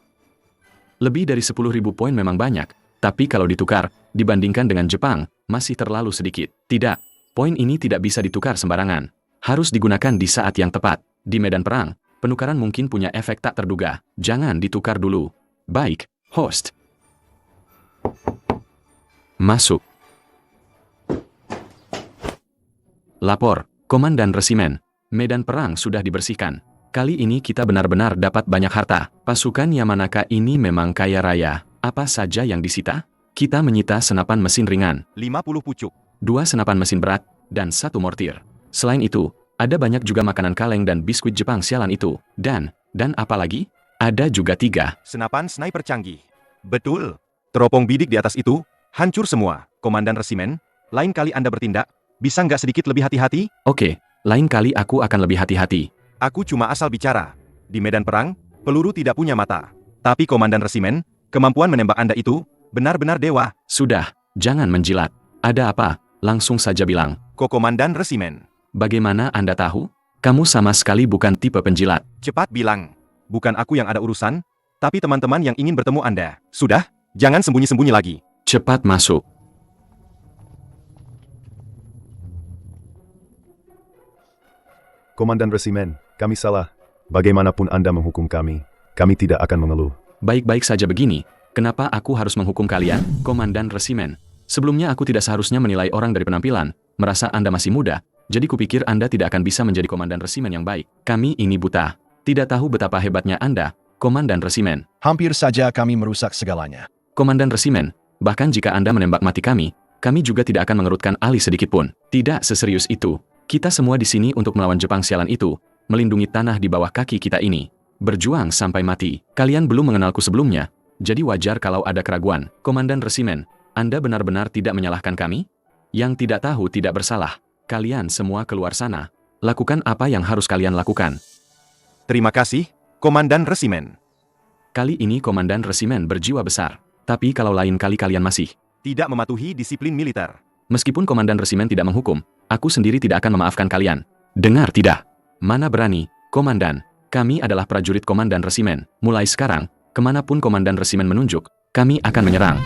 Lebih dari 10.000 poin memang banyak, tapi kalau ditukar, dibandingkan dengan Jepang, masih terlalu sedikit. Tidak, poin ini tidak bisa ditukar sembarangan. Harus digunakan di saat yang tepat. Di medan perang, penukaran mungkin punya efek tak terduga. Jangan ditukar dulu. Baik, host. Masuk. Lapor, Komandan Resimen. Medan perang sudah dibersihkan. Kali ini kita benar-benar dapat banyak harta. Pasukan Yamanaka ini memang kaya raya. Apa saja yang disita? Kita menyita senapan mesin ringan, 50 pucuk. 2 senapan mesin berat, dan 1 mortir. Selain itu, ada banyak juga makanan kaleng dan biskuit Jepang sialan itu. Dan apa lagi? Ada juga 3 Senapan sniper canggih. Betul. Teropong bidik di atas itu, hancur semua. Komandan Resimen, lain kali Anda bertindak, bisa nggak sedikit lebih hati-hati? Oke, lain kali aku akan lebih hati-hati. Aku cuma asal bicara. Di medan perang, peluru tidak punya mata. Tapi Komandan Resimen, kemampuan menembak Anda itu, benar-benar dewa. Sudah, jangan menjilat. Ada apa? Langsung saja bilang. Komandan Resimen. Bagaimana Anda tahu? Kamu sama sekali bukan tipe penjilat. Cepat bilang. Bukan aku yang ada urusan, tapi teman-teman yang ingin bertemu Anda. Sudah, jangan sembunyi-sembunyi lagi. Cepat masuk. Komandan Resimen, kami salah. Bagaimanapun Anda menghukum kami tidak akan mengeluh. Baik-baik saja begini. Kenapa aku harus menghukum kalian, Komandan Resimen? Sebelumnya aku tidak seharusnya menilai orang dari penampilan, merasa Anda masih muda, jadi kupikir Anda tidak akan bisa menjadi Komandan Resimen yang baik. Kami ini buta. Tidak tahu betapa hebatnya Anda, Komandan Resimen. Hampir saja kami merusak segalanya. Komandan Resimen, bahkan jika Anda menembak mati kami juga tidak akan mengerutkan alis sedikitpun. Tidak seserius itu. Kita semua di sini untuk melawan Jepang sialan itu, melindungi tanah di bawah kaki kita ini. Berjuang sampai mati. Kalian belum mengenalku sebelumnya, jadi wajar kalau ada keraguan. Komandan Resimen, Anda benar-benar tidak menyalahkan kami? Yang tidak tahu tidak bersalah. Kalian semua keluar sana. Lakukan apa yang harus kalian lakukan. Terima kasih, Komandan Resimen. Kali ini Komandan Resimen berjiwa besar. Tapi kalau lain kali kalian masih Tidak mematuhi disiplin militer. meskipun Komandan Resimen tidak menghukum, aku sendiri tidak akan memaafkan kalian. Dengar tidak? Mana berani, Komandan. Kami adalah prajurit Komandan Resimen. Mulai sekarang, kemanapun Komandan Resimen menunjuk, kami akan menyerang.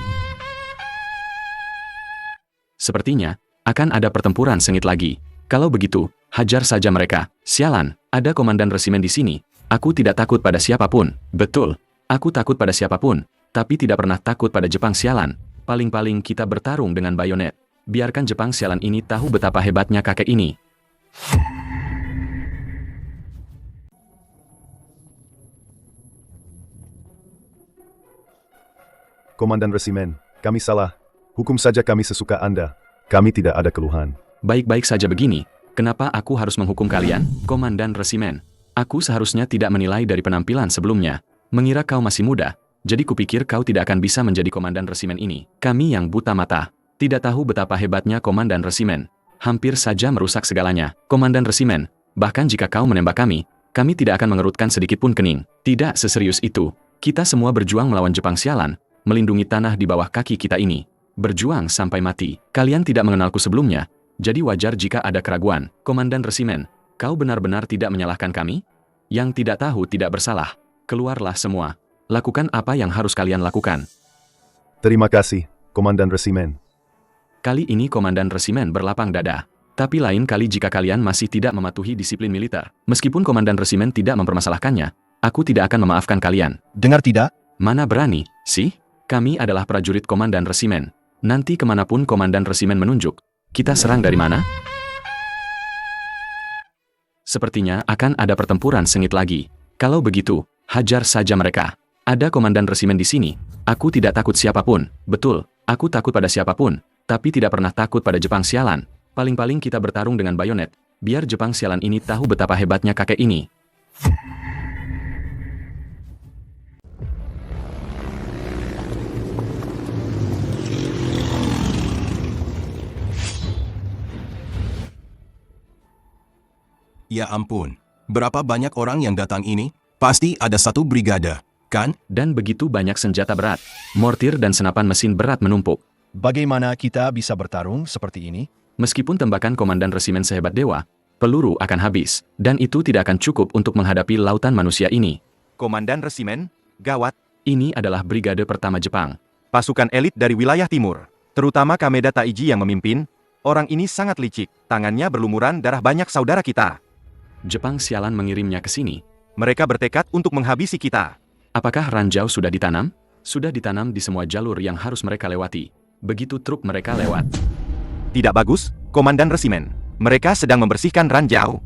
Sepertinya, akan ada pertempuran sengit lagi. Kalau begitu, hajar saja mereka. Sialan, ada Komandan Resimen di sini. Aku tidak takut pada siapapun. Betul, aku takut pada siapapun, tapi tidak pernah takut pada Jepang sialan. Paling-paling kita bertarung dengan bayonet. Biarkan Jepang sialan ini tahu betapa hebatnya kakek ini. Komandan Resimen, kami salah. Hukum saja kami sesuka Anda. Kami tidak ada keluhan. Baik-baik saja begini, kenapa aku harus menghukum kalian, Komandan Resimen? Aku seharusnya tidak menilai dari penampilan sebelumnya. Mengira kau masih muda, jadi kupikir kau tidak akan bisa menjadi Komandan Resimen ini. Kami yang buta mata, tidak tahu betapa hebatnya Komandan Resimen. Hampir saja merusak segalanya. Komandan Resimen, bahkan jika kau menembak kami tidak akan mengerutkan sedikit pun kening. Tidak seserius itu. Kita semua berjuang melawan Jepang sialan, melindungi tanah di bawah kaki kita ini. Berjuang sampai mati. Kalian tidak mengenalku sebelumnya, jadi wajar jika ada keraguan. Komandan Resimen, kau benar-benar tidak menyalahkan kami? Yang tidak tahu tidak bersalah. Keluarlah semua. Lakukan apa yang harus kalian lakukan. Terima kasih, Komandan Resimen. Kali ini Komandan Resimen berlapang dada. Tapi lain kali jika kalian masih tidak mematuhi disiplin militer. Meskipun Komandan Resimen tidak mempermasalahkannya, aku tidak akan memaafkan kalian. Dengar tidak? Mana berani, sih? Kami adalah prajurit Komandan Resimen. Nanti kemanapun Komandan Resimen menunjuk, kita serang dari mana? Sepertinya akan ada pertempuran sengit lagi. Kalau begitu, Hajar saja mereka. Ada komandan resimen di sini. Aku tidak takut siapapun. Betul, aku takut pada siapapun, tapi tidak pernah takut pada Jepang sialan. Paling-paling kita bertarung dengan bayonet. Biar Jepang sialan ini tahu betapa hebatnya kakek ini. Ya ampun, berapa banyak orang yang datang ini? Pasti ada satu brigade, kan? Dan begitu banyak senjata berat. Mortir dan senapan mesin berat menumpuk. Bagaimana kita bisa bertarung seperti ini? Meskipun tembakan komandan resimen sehebat dewa, peluru akan habis, dan itu tidak akan cukup untuk menghadapi lautan manusia ini. Komandan resimen, gawat. Ini adalah brigade pertama Jepang. Pasukan elit dari wilayah timur, terutama Kameda Taiji yang memimpin. Orang ini sangat licik, tangannya berlumuran darah banyak saudara kita. Jepang sialan mengirimnya ke sini. Mereka bertekad untuk menghabisi kita. Apakah ranjau sudah ditanam? Sudah ditanam di semua jalur yang harus mereka lewati. Begitu truk mereka lewat. Tidak bagus, komandan resimen. Mereka sedang membersihkan ranjau.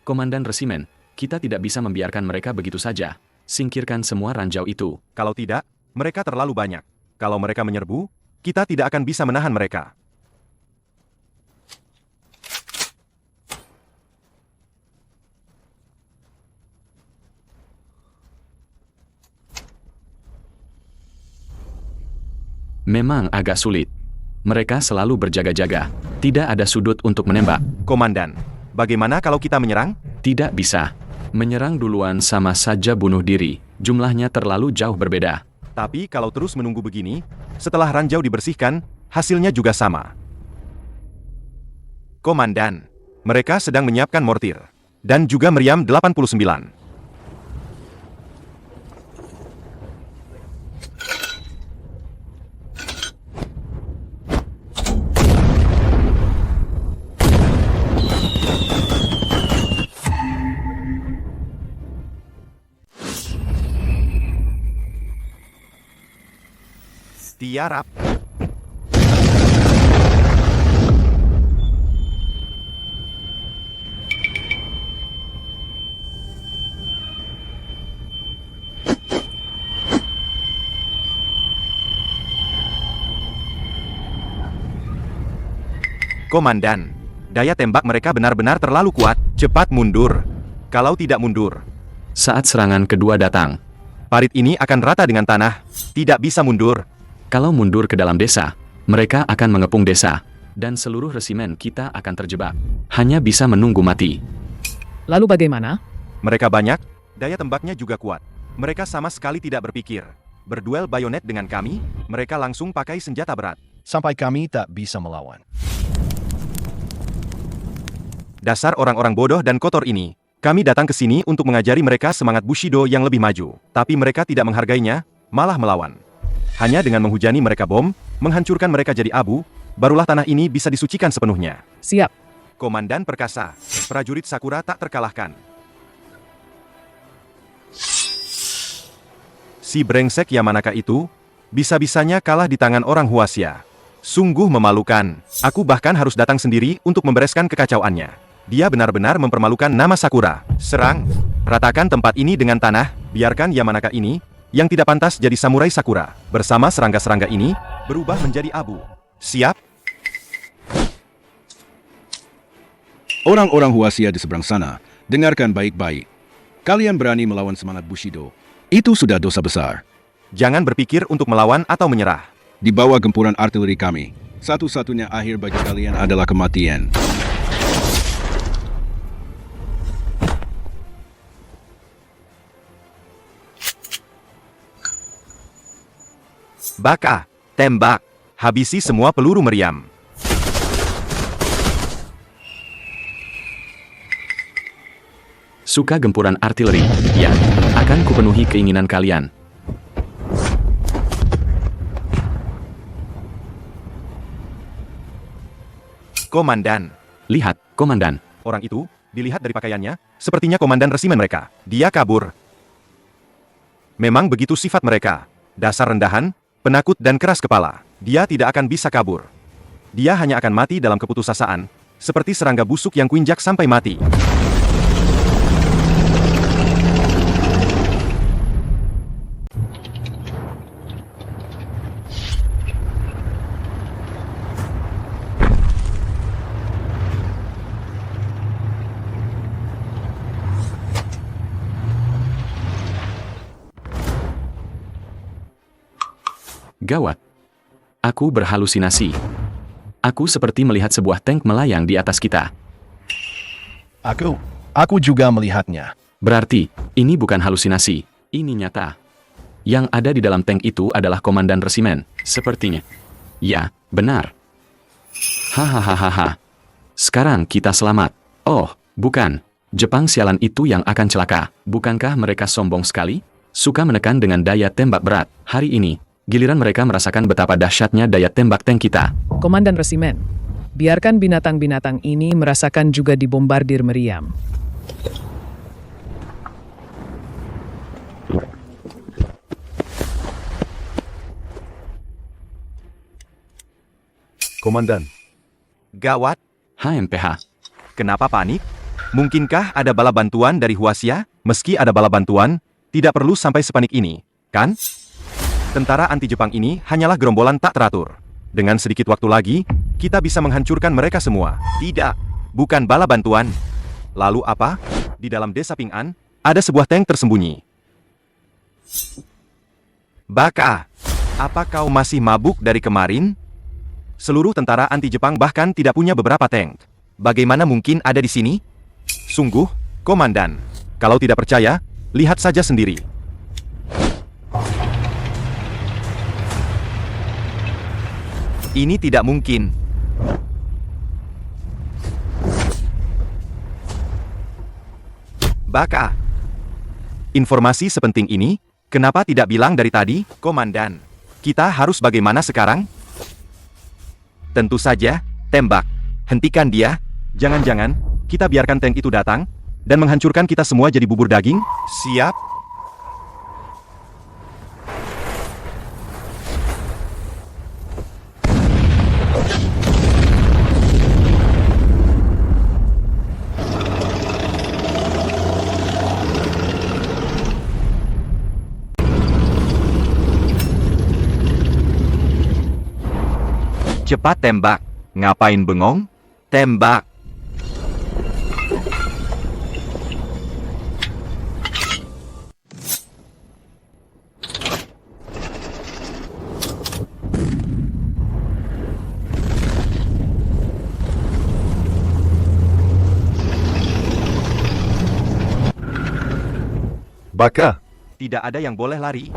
Komandan resimen, kita tidak bisa membiarkan mereka begitu saja. Singkirkan semua ranjau itu. Kalau tidak, mereka terlalu banyak. Kalau mereka menyerbu, kita tidak akan bisa menahan mereka. Memang agak sulit. Mereka selalu berjaga-jaga. Tidak ada sudut untuk menembak. Komandan, bagaimana kalau kita menyerang? Tidak bisa. Menyerang duluan sama saja bunuh diri. Jumlahnya terlalu jauh berbeda. Tapi kalau terus menunggu begini, setelah ranjau dibersihkan, hasilnya juga sama. Komandan, mereka sedang menyiapkan mortir. Dan juga meriam 89. Tiarap. Komandan, daya tembak mereka benar-benar terlalu kuat. Cepat mundur. Kalau tidak mundur, Saat serangan kedua datang, parit ini akan rata dengan tanah. Tidak bisa mundur. kalau mundur ke dalam desa, mereka akan mengepung desa. Dan seluruh resimen kita akan terjebak. Hanya bisa menunggu mati. Lalu bagaimana? Mereka banyak, daya tembaknya juga kuat. Mereka sama sekali tidak berpikir. Berduel bayonet dengan kami, mereka langsung pakai senjata berat. Sampai kami tak bisa melawan. Dasar orang-orang bodoh dan kotor ini. Kami datang ke sini untuk mengajari mereka semangat Bushido yang lebih maju. Tapi mereka tidak menghargainya, malah melawan. Hanya dengan menghujani mereka bom, menghancurkan mereka jadi abu, barulah tanah ini bisa disucikan sepenuhnya. Siap. Komandan perkasa, prajurit Sakura tak terkalahkan. Si brengsek Yamanaka itu, bisa-bisanya kalah di tangan orang Huasia. Sungguh memalukan. Aku bahkan harus datang sendiri untuk membereskan kekacauannya. Dia benar-benar mempermalukan nama Sakura. Serang, ratakan tempat ini dengan tanah, biarkan Yamanaka ini, yang tidak pantas jadi samurai Sakura, bersama serangga-serangga ini, berubah menjadi abu. Siap? Orang-orang Huasia di seberang sana, dengarkan baik-baik. Kalian berani melawan semangat Bushido. Itu sudah dosa besar. Jangan berpikir untuk melawan atau menyerah. Di bawah gempuran artileri kami, satu-satunya akhir bagi kalian adalah kematian. Baka, tembak, habisi semua peluru meriam. Suka gempuran artileri? Ya, akan kupenuhi keinginan kalian. Komandan. Lihat, komandan. Orang itu, dilihat dari pakaiannya, sepertinya komandan resimen mereka. Dia kabur. Memang begitu sifat mereka. Dasar rendahan, penakut dan keras kepala. Dia tidak akan bisa kabur. Dia hanya akan mati dalam keputusasaan, seperti serangga busuk yang kuinjak sampai mati. Gawat. Aku berhalusinasi. Aku seperti melihat sebuah tank melayang di atas kita. Aku juga melihatnya. Berarti, ini bukan halusinasi. Ini nyata. Yang ada di dalam tank itu adalah komandan resimen, sepertinya. Ya, benar. Hahaha. Sekarang kita selamat. Oh, bukan. Jepang sialan itu yang akan celaka. Bukankah mereka sombong sekali? Suka menekan dengan daya tembak berat. Hari ini, giliran mereka merasakan betapa dahsyatnya daya tembak tank kita. Komandan resimen, biarkan binatang-binatang ini merasakan juga dibombardir meriam. Komandan. Gawat. HMPH. Kenapa panik? Mungkinkah ada bala bantuan dari Huaxia? Meski ada bala bantuan, tidak perlu sampai sepanik ini, kan? Tentara anti-Jepang ini hanyalah gerombolan tak teratur. Dengan sedikit waktu lagi, kita bisa menghancurkan mereka semua. Tidak, bukan bala bantuan. Lalu apa? Di dalam desa Ping'an, ada sebuah tank tersembunyi. Baka, apa kau masih mabuk dari kemarin? Seluruh tentara anti-Jepang bahkan tidak punya beberapa tank. Bagaimana mungkin ada di sini? Sungguh, Komandan. Kalau tidak percaya, lihat saja sendiri. Ini tidak mungkin. Baka. Informasi sepenting ini, kenapa tidak bilang dari tadi, Komandan? Kita harus bagaimana sekarang? Tentu saja, tembak. Hentikan dia. Jangan-jangan, kita biarkan tank itu datang, dan menghancurkan kita semua jadi bubur daging? Siap. Cepat tembak. Ngapain bengong? Tembak. Baka. Tidak ada yang boleh lari.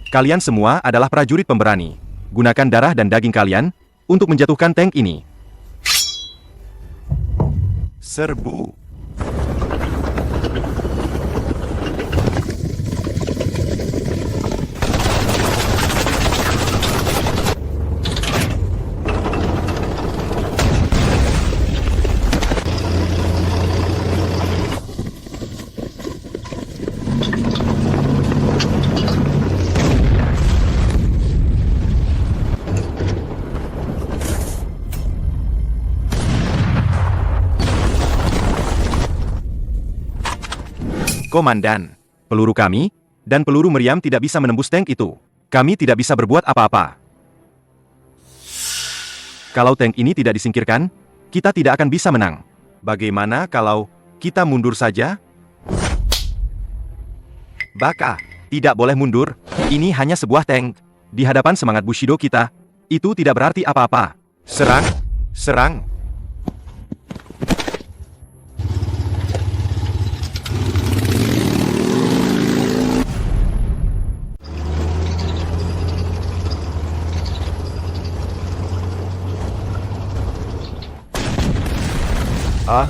Kalian semua adalah prajurit pemberani. Gunakan darah dan daging kalian untuk menjatuhkan tank ini. Serbu. Komandan, peluru kami, dan peluru meriam tidak bisa menembus tank itu. Kami tidak bisa berbuat apa-apa. Kalau tank ini tidak disingkirkan, kita tidak akan bisa menang. Bagaimana kalau kita mundur saja? Baka, tidak boleh mundur. Ini hanya sebuah tank. Di hadapan semangat Bushido kita, itu tidak berarti apa-apa. Serang, serang. Ah?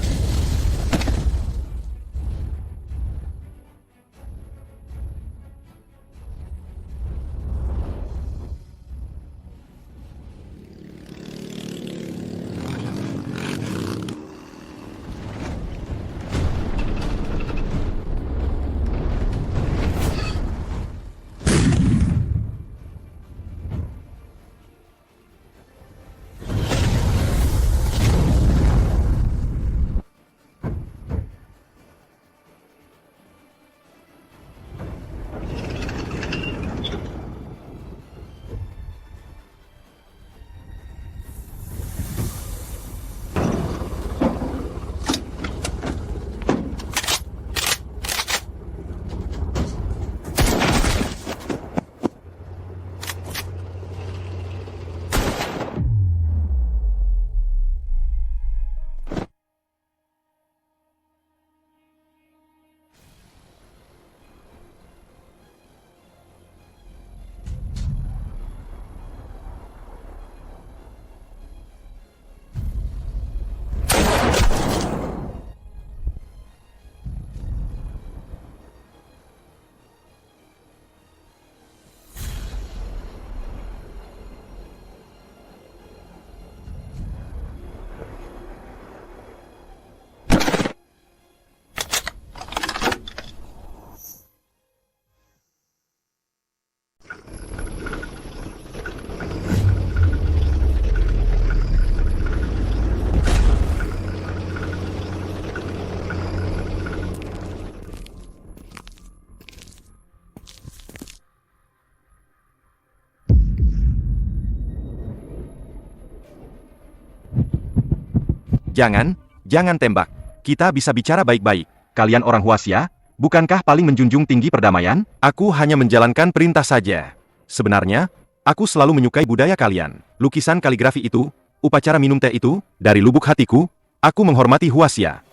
Jangan tembak. Kita bisa bicara baik-baik. Kalian orang Huaxia, bukankah paling menjunjung tinggi perdamaian? Aku hanya menjalankan perintah saja. Sebenarnya, aku selalu menyukai budaya kalian. Lukisan kaligrafi itu, upacara minum teh itu, dari lubuk hatiku, aku menghormati Huaxia.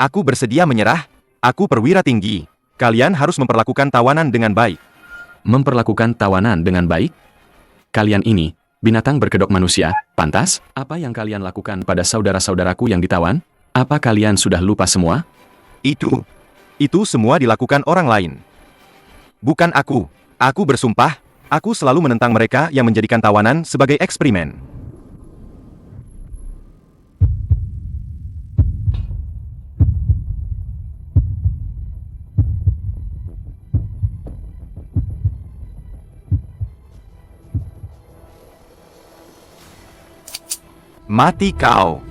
Aku bersedia menyerah. Aku perwira tinggi. Kalian harus memperlakukan tawanan dengan baik. Memperlakukan tawanan dengan baik? Kalian ini, binatang berkedok manusia, pantas? Apa yang kalian lakukan pada saudara-saudaraku yang ditawan? Apa kalian sudah lupa semua? Itu semua dilakukan orang lain. Bukan aku. Aku bersumpah, aku selalu menentang mereka yang menjadikan tawanan sebagai eksperimen. Mati kau!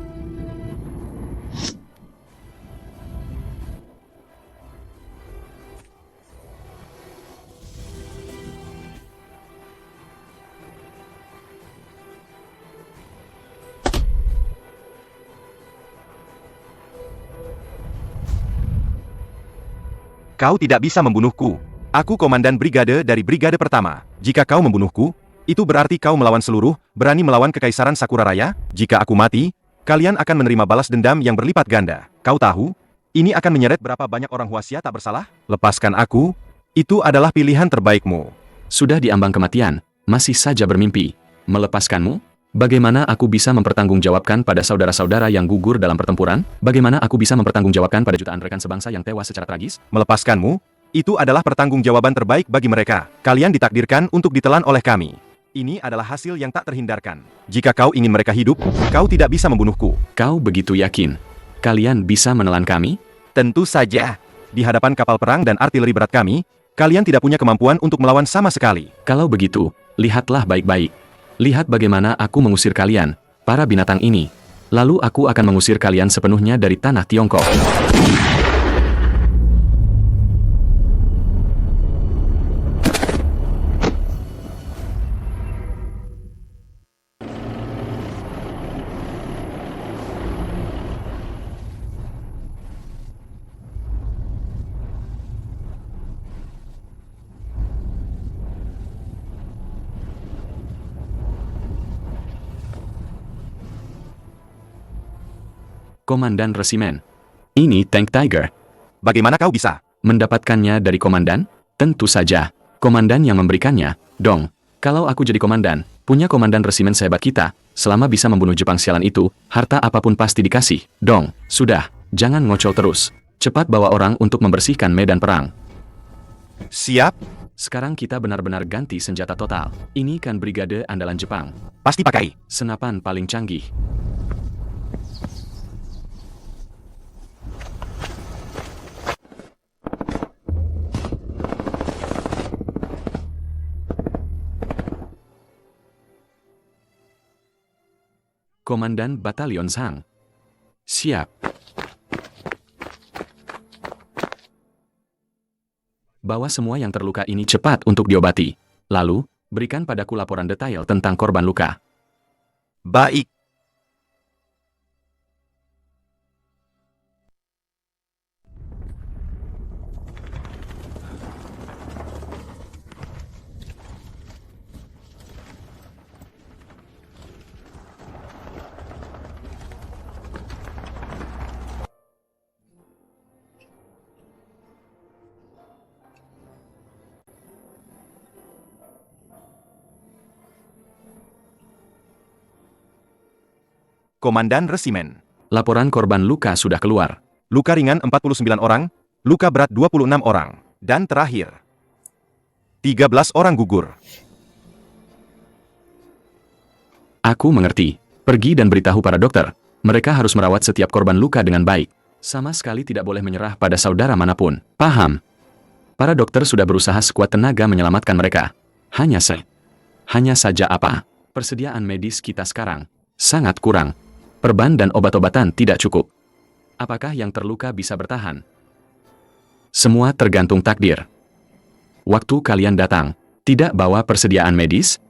Kau tidak bisa membunuhku. Aku komandan brigade dari brigade pertama. Jika kau membunuhku, itu berarti kau melawan seluruh, berani melawan Kekaisaran Sakura Raya. Jika aku mati, kalian akan menerima balas dendam yang berlipat ganda. Kau tahu, ini akan menyeret berapa banyak orang Huaxia tak bersalah? Lepaskan aku, itu adalah pilihan terbaikmu. Sudah diambang kematian, masih saja bermimpi. Melepaskanmu? Bagaimana aku bisa mempertanggungjawabkan pada saudara-saudara yang gugur dalam pertempuran? Bagaimana aku bisa mempertanggungjawabkan pada jutaan rekan sebangsa yang tewas secara tragis? Melepaskanmu? Itu adalah pertanggungjawaban terbaik bagi mereka. Kalian ditakdirkan untuk ditelan oleh kami. Ini adalah hasil yang tak terhindarkan. Jika kau ingin mereka hidup, kau tidak bisa membunuhku. Kau begitu yakin? Kalian bisa menelan kami? Tentu saja. Di hadapan kapal perang dan artileri berat kami, kalian tidak punya kemampuan untuk melawan sama sekali. Kalau begitu, lihatlah baik-baik. Lihat bagaimana aku mengusir kalian, para binatang ini. Lalu aku akan mengusir kalian sepenuhnya dari tanah Tiongkok. Komandan Resimen. Ini Tank Tiger. Bagaimana kau bisa mendapatkannya dari komandan? Tentu saja. Komandan yang memberikannya. Dong. Kalau aku jadi komandan, punya komandan resimen sehebat kita, selama bisa membunuh Jepang sialan itu, harta apapun pasti dikasih. Dong. Sudah. Jangan ngocol terus. Cepat bawa orang untuk membersihkan medan perang. Siap. Sekarang kita benar-benar ganti senjata total. Ini kan brigade andalan Jepang. Pasti pakai senapan paling canggih. Komandan Batalion Zhang. Siap. Bawa semua yang terluka ini cepat untuk diobati. Lalu, berikan padaku laporan detail tentang korban luka. Baik. Komandan Resimen. Laporan korban luka sudah keluar. Luka ringan 49 orang, luka berat 26 orang, dan terakhir 13 orang gugur. Aku mengerti. Pergi dan beritahu para dokter. Mereka harus merawat setiap korban luka dengan baik. Sama sekali tidak boleh menyerah pada saudara manapun. Paham? Para dokter sudah berusaha sekuat tenaga menyelamatkan mereka. Hanya saja apa? Persediaan medis kita sekarang sangat kurang. Perban dan obat-obatan tidak cukup. Apakah yang terluka bisa bertahan? Semua tergantung takdir. Waktu kalian datang, tidak bawa persediaan medis?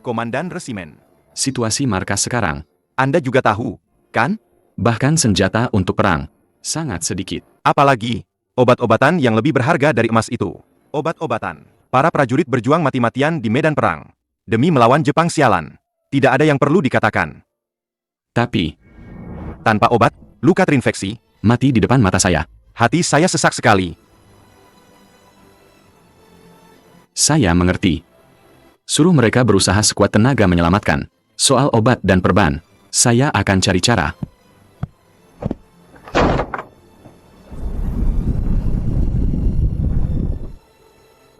Komandan Resimen. Situasi markas sekarang. Anda juga tahu, kan? Bahkan senjata untuk perang. Sangat sedikit. Apalagi, obat-obatan yang lebih berharga dari emas itu. Obat-obatan. Para prajurit berjuang mati-matian di medan perang. Demi melawan Jepang sialan. Tidak ada yang perlu dikatakan. Tapi, Tanpa obat, luka terinfeksi. mati di depan mata saya. Hati saya sesak sekali. Saya mengerti. Suruh mereka berusaha sekuat tenaga menyelamatkan. Soal obat dan perban, saya akan cari cara.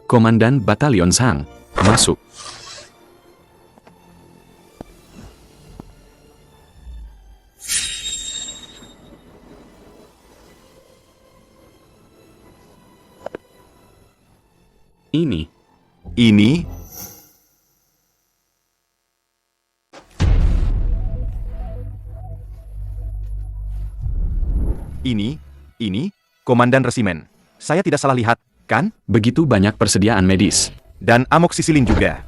Komandan Batalion Zhang, masuk. Ini Ini, Komandan Resimen. Saya tidak salah lihat, kan? begitu banyak persediaan medis. Dan amoksisilin juga.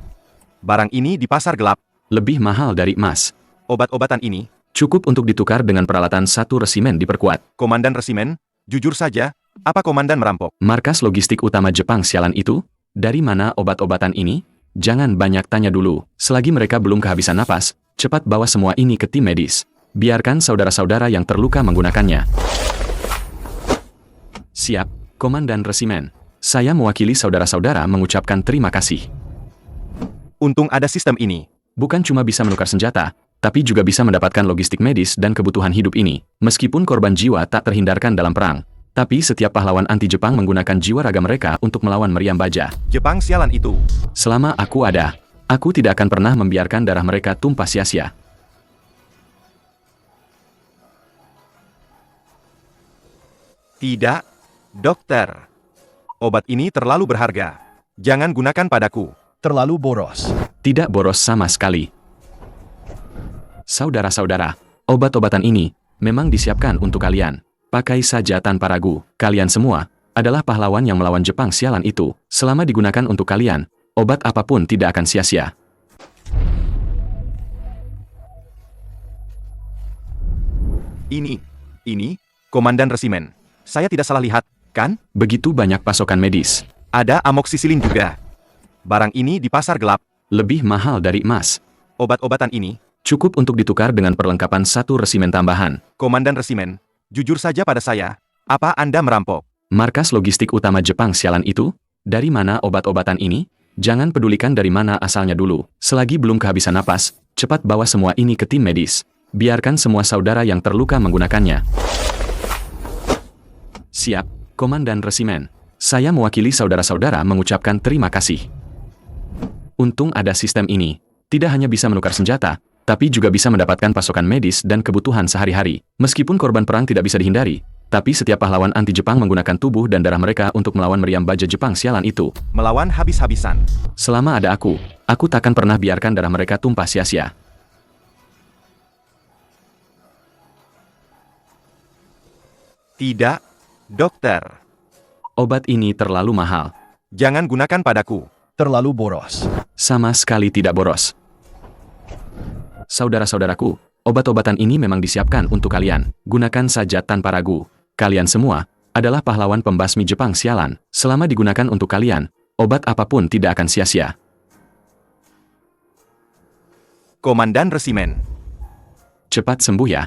Barang ini di pasar gelap. Lebih mahal dari emas. Obat-obatan ini, Cukup untuk ditukar dengan peralatan satu resimen diperkuat. Komandan Resimen, jujur saja, apa Komandan merampok? Markas logistik utama Jepang sialan itu? Dari mana obat-obatan ini? Jangan banyak tanya dulu. Selagi mereka belum kehabisan napas, cepat bawa semua ini ke tim medis. Biarkan saudara-saudara yang terluka menggunakannya. Siap, Komandan Resimen. Saya mewakili saudara-saudara mengucapkan terima kasih. Untung ada sistem ini. Bukan cuma bisa menukar senjata, tapi juga bisa mendapatkan logistik medis dan kebutuhan hidup ini. Meskipun korban jiwa tak terhindarkan dalam perang, tapi setiap pahlawan anti-Jepang menggunakan jiwa raga mereka untuk melawan meriam baja. Jepang sialan itu. Selama aku ada, aku tidak akan pernah membiarkan darah mereka tumpah sia-sia. Tidak, dokter. Obat ini terlalu berharga. Jangan gunakan padaku. Terlalu boros. Tidak boros sama sekali. Saudara-saudara, obat-obatan ini memang disiapkan untuk kalian. Pakai saja tanpa ragu. Kalian semua adalah pahlawan yang melawan Jepang sialan itu. Selama digunakan untuk kalian, obat apapun tidak akan sia-sia. Ini, Komandan Resimen. Saya tidak salah lihat, kan? Begitu banyak pasokan medis. Ada amoksisilin juga. Barang ini di pasar gelap. Lebih mahal dari emas. Obat-obatan ini, Cukup untuk ditukar dengan perlengkapan satu resimen tambahan. Komandan Resimen, jujur saja pada saya, apa Anda merampok? Markas logistik utama Jepang sialan itu? Dari mana obat-obatan ini? Jangan pedulikan dari mana asalnya dulu. Selagi belum kehabisan napas, cepat bawa semua ini ke tim medis. Biarkan semua saudara yang terluka menggunakannya. Siap, Komandan Resimen. Saya mewakili saudara-saudara mengucapkan terima kasih. Untung ada sistem ini. Tidak hanya bisa menukar senjata, tapi juga bisa mendapatkan pasokan medis dan kebutuhan sehari-hari. Meskipun korban perang tidak bisa dihindari, tapi setiap pahlawan anti-Jepang menggunakan tubuh dan darah mereka untuk melawan meriam baja Jepang sialan itu. Melawan habis-habisan. Selama ada aku takkan pernah biarkan darah mereka tumpah sia-sia. Tidak, dokter. Obat ini terlalu mahal. Jangan gunakan padaku. Terlalu boros. Sama sekali tidak boros. Saudara-saudaraku, obat-obatan ini memang disiapkan untuk kalian. Gunakan saja tanpa ragu. Kalian semua adalah pahlawan pembasmi Jepang sialan. Selama digunakan untuk kalian, obat apapun tidak akan sia-sia. Komandan Resimen. Cepat sembuh ya.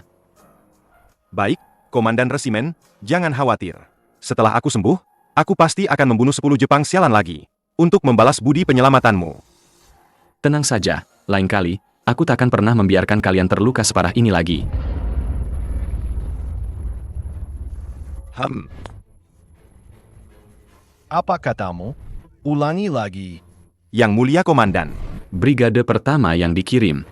Baik, Komandan Resimen, jangan khawatir. Setelah aku sembuh, aku pasti akan membunuh 10 Jepang sialan lagi. Untuk membalas budi penyelamatanmu. Tenang saja, lain kali, aku takkan pernah membiarkan kalian terluka separah ini lagi. Apa katamu? Ulangi lagi. Yang mulia Komandan. Brigade pertama yang dikirim.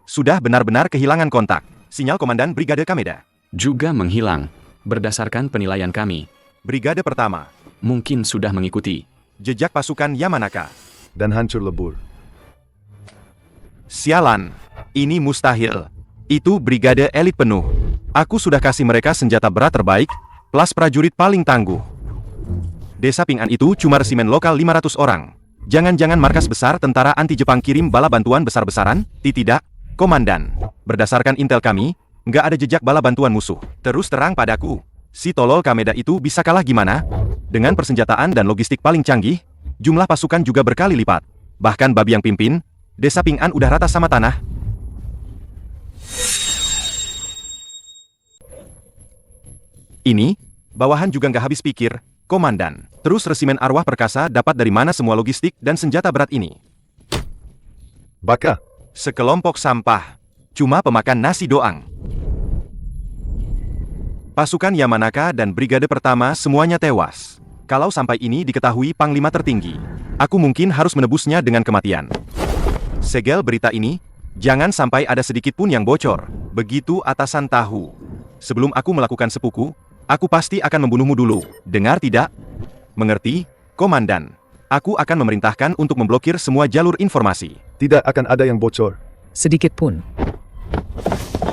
Sudah benar-benar kehilangan kontak. Sinyal Komandan Brigade Kameda. Juga menghilang. Berdasarkan penilaian kami. Brigade pertama. Mungkin sudah mengikuti. Jejak pasukan Yamanaka. Dan hancur lebur. Sialan. Ini mustahil. Itu brigade elit penuh. Aku sudah kasih mereka senjata berat terbaik, plus prajurit paling tangguh. Desa Ping'an itu cuma resimen lokal 500 orang. Jangan-jangan markas besar tentara anti-Jepang kirim bala bantuan besar-besaran? Tidak. Komandan, berdasarkan intel kami, nggak ada jejak bala bantuan musuh. Terus terang padaku, si tolol Kameda itu bisa kalah gimana? Dengan persenjataan dan logistik paling canggih, jumlah pasukan juga berkali lipat. Bahkan babi yang pimpin, desa Ping An udah rata sama tanah. Ini, bawahan juga nggak habis pikir, Komandan. Terus resimen arwah perkasa dapat dari mana semua logistik dan senjata berat ini? Baka, Sekelompok sampah. Cuma pemakan nasi doang. Pasukan Yamanaka dan Brigade Pertama semuanya tewas. Kalau sampai ini diketahui Panglima tertinggi, aku mungkin harus menebusnya dengan kematian. Segel berita ini, jangan sampai ada sedikit pun yang bocor. Begitu atasan tahu. Sebelum aku melakukan sepuku, aku pasti akan membunuhmu dulu. Dengar tidak? Mengerti, Komandan? Aku akan memerintahkan untuk memblokir semua jalur informasi. tidak akan ada yang bocor. Sedikit pun.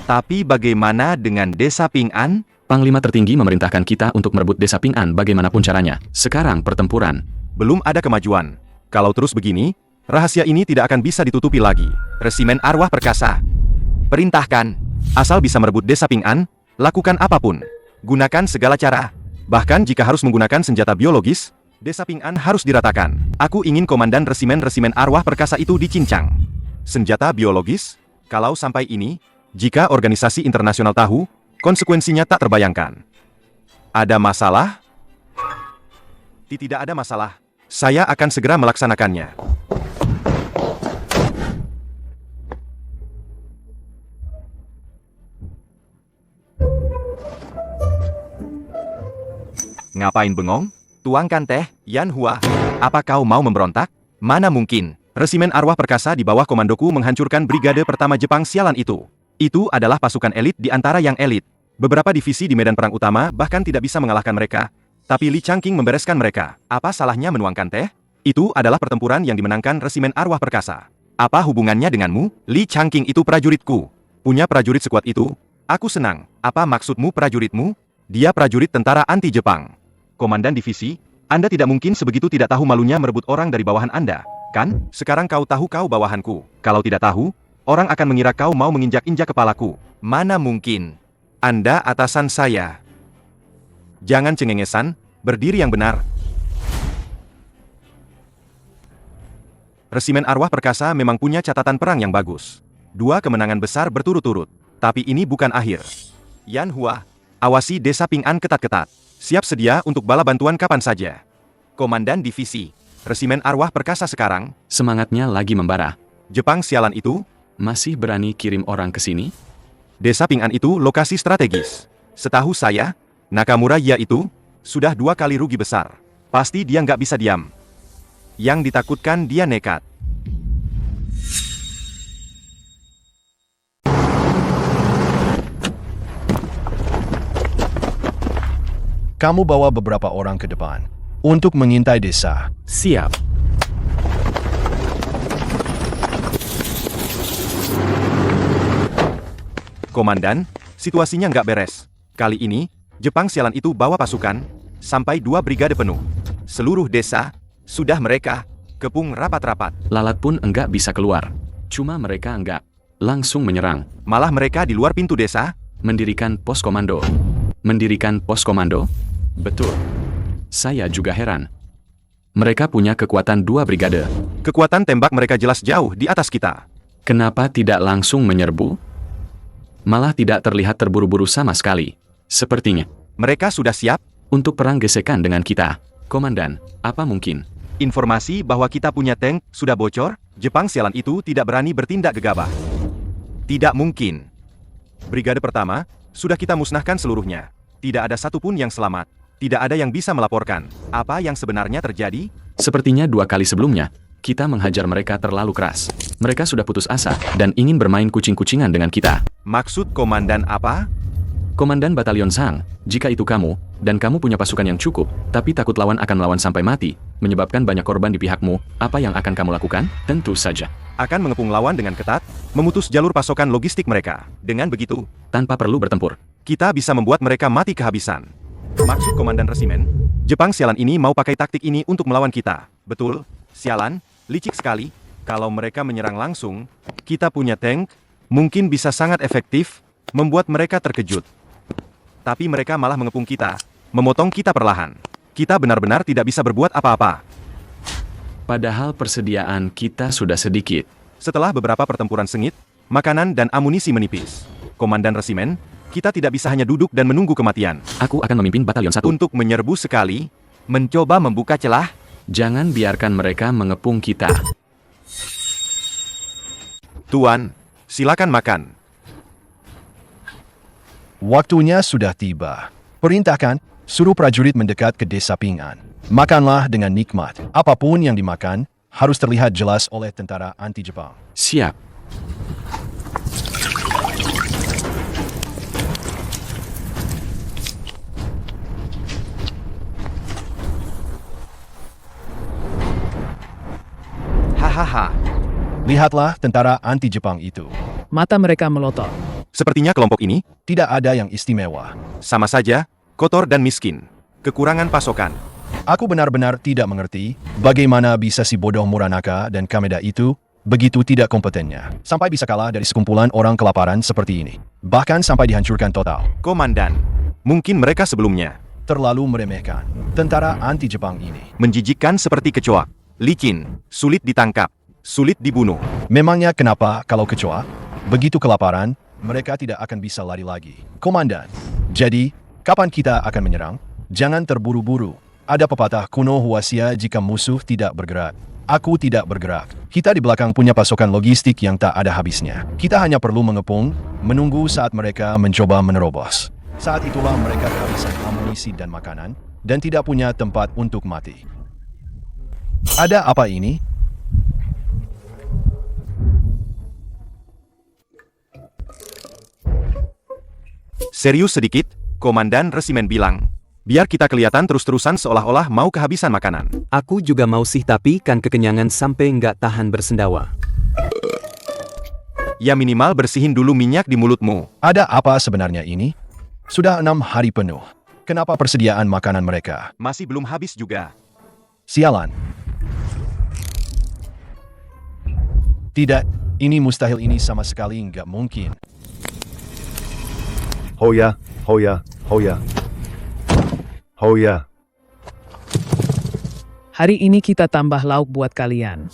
Tapi bagaimana dengan desa Ping An? Panglima tertinggi memerintahkan kita untuk merebut desa Ping An bagaimanapun caranya. Sekarang pertempuran. Belum ada kemajuan. Kalau terus begini, rahasia ini tidak akan bisa ditutupi lagi. Resimen arwah perkasa. Perintahkan. Asal bisa merebut desa Ping An, lakukan apapun. Gunakan segala cara. Bahkan jika harus menggunakan senjata biologis, desa Ping An harus diratakan. Aku ingin komandan resimen arwah perkasa itu dicincang. Senjata biologis? Kalau sampai ini, jika organisasi internasional tahu, konsekuensinya tak terbayangkan. Ada masalah? Tidak ada masalah. Saya akan segera melaksanakannya. Ngapain bengong? Tuangkan teh, Yan Hua. Apa kau mau memberontak? Mana mungkin. Resimen arwah perkasa di bawah komandoku menghancurkan Brigade Pertama Jepang sialan itu. Itu adalah pasukan elit di antara yang elit. Beberapa divisi di medan perang utama bahkan tidak bisa mengalahkan mereka. Tapi Li Changqing membereskan mereka. Apa salahnya menuangkan teh? Itu adalah pertempuran yang dimenangkan resimen arwah perkasa. Apa hubungannya denganmu? Li Changqing itu prajuritku. Punya prajurit sekuat itu. Aku senang. Apa maksudmu prajuritmu? Dia prajurit tentara anti-Jepang. Komandan divisi, Anda tidak mungkin sebegitu tidak tahu malunya merebut orang dari bawahan Anda, kan? Sekarang kau tahu kau bawahanku. Kalau tidak tahu, orang akan mengira kau mau menginjak-injak kepalaku. Mana mungkin? Anda atasan saya. Jangan cengengesan, berdiri yang benar. Resimen arwah perkasa memang punya catatan perang yang bagus. 2 kemenangan besar berturut-turut. Tapi ini bukan akhir. Yan Hua, awasi desa Ping An ketat-ketat. Siap sedia untuk bala bantuan kapan saja. Komandan divisi, resimen arwah perkasa sekarang. Semangatnya lagi membara. Jepang sialan itu Masih berani kirim orang ke sini? Desa Ping An itu lokasi strategis. Setahu saya, Nakamura ya itu sudah 2 kali rugi besar. Pasti dia nggak bisa diam. Yang ditakutkan dia nekat. Kamu bawa beberapa orang ke depan untuk mengintai desa. Siap. Komandan, situasinya nggak beres. Kali ini, Jepang sialan itu bawa pasukan, sampai 2 brigade penuh. Seluruh desa, sudah mereka kepung rapat-rapat. Lalat pun enggak bisa keluar. Cuma mereka enggak langsung menyerang. Malah mereka di luar pintu desa, Mendirikan pos komando. Mendirikan pos komando? Betul. Saya juga heran. Mereka punya kekuatan 2 brigade. kekuatan tembak mereka jelas jauh di atas kita. Kenapa tidak langsung menyerbu? Malah tidak terlihat terburu-buru sama sekali. Sepertinya Mereka sudah siap. untuk perang gesekan dengan kita. Komandan, apa mungkin? Informasi bahwa kita punya tank sudah bocor. Jepang sialan itu tidak berani bertindak gegabah. Tidak mungkin. Brigade pertama, sudah kita musnahkan seluruhnya. Tidak ada satupun yang selamat. Tidak ada yang bisa melaporkan. Apa yang sebenarnya terjadi? Sepertinya 2 kali sebelumnya, kita menghajar mereka terlalu keras. Mereka sudah putus asa dan ingin bermain kucing-kucingan dengan kita. Maksud komandan apa? Komandan Batalion Sang, jika itu kamu, dan kamu punya pasukan yang cukup, tapi takut lawan akan melawan sampai mati, menyebabkan banyak korban di pihakmu, apa yang akan kamu lakukan? Tentu saja. Akan mengepung lawan dengan ketat, memutus jalur pasokan logistik mereka. Dengan begitu, Tanpa perlu bertempur. kita bisa membuat mereka mati kehabisan. Maksud komandan resimen, Jepang sialan ini mau pakai taktik ini untuk melawan kita. Betul, sialan, licik sekali. Kalau mereka menyerang langsung, kita punya tank, Mungkin bisa sangat efektif, membuat mereka terkejut. Tapi mereka malah mengepung kita, memotong kita perlahan. Kita benar-benar tidak bisa berbuat apa-apa. Padahal persediaan kita sudah sedikit. Setelah beberapa pertempuran sengit, makanan dan amunisi menipis. Komandan resimen, kita tidak bisa hanya duduk dan menunggu kematian. Aku akan memimpin batalion 1. Untuk menyerbu sekali, mencoba membuka celah. Jangan biarkan mereka mengepung kita. Tuan, silakan makan. Waktunya sudah tiba. Perintahkan, suruh prajurit mendekat ke desa Pingan. Makanlah dengan nikmat. Apapun yang dimakan, harus terlihat jelas oleh tentara anti-Jepang. Siap. Hahaha. Lihatlah tentara anti-Jepang itu. Mata mereka melotot. Sepertinya kelompok ini Tidak ada yang istimewa. sama saja kotor dan miskin. Kekurangan pasokan. Aku benar-benar tidak mengerti bagaimana bisa si bodoh Muranaka dan Kameda itu begitu tidak kompetennya. Sampai bisa kalah dari sekumpulan orang kelaparan seperti ini. Bahkan sampai dihancurkan total. Komandan, mungkin mereka sebelumnya Terlalu meremehkan. Tentara anti-Jepang ini. menjijikkan seperti kecoak, licin, sulit ditangkap, sulit dibunuh. Memangnya kenapa kalau kecoa? Begitu kelaparan, mereka tidak akan bisa lari lagi. Komandan, jadi, kapan kita akan menyerang? Jangan terburu-buru. Ada pepatah kuno Huasia jika musuh tidak bergerak. Aku tidak bergerak. Kita di belakang punya pasokan logistik yang tak ada habisnya. Kita hanya perlu mengepung, menunggu saat mereka mencoba menerobos. Saat itulah mereka kehabisan amunisi dan makanan, dan tidak punya tempat untuk mati. Ada apa ini? Serius sedikit, Komandan Resimen bilang. Biar kita kelihatan terus-terusan seolah-olah mau kehabisan makanan. Aku juga mau sih tapi kan kekenyangan sampai nggak tahan bersendawa. Ya minimal bersihin dulu minyak di mulutmu. Ada apa sebenarnya ini? Sudah 6 hari penuh. Kenapa persediaan makanan mereka? Masih belum habis juga. Sialan. Tidak, ini mustahil, ini sama sekali nggak mungkin. Hoya, hoya, hoya. Hoya. Hari ini kita tambah lauk buat kalian.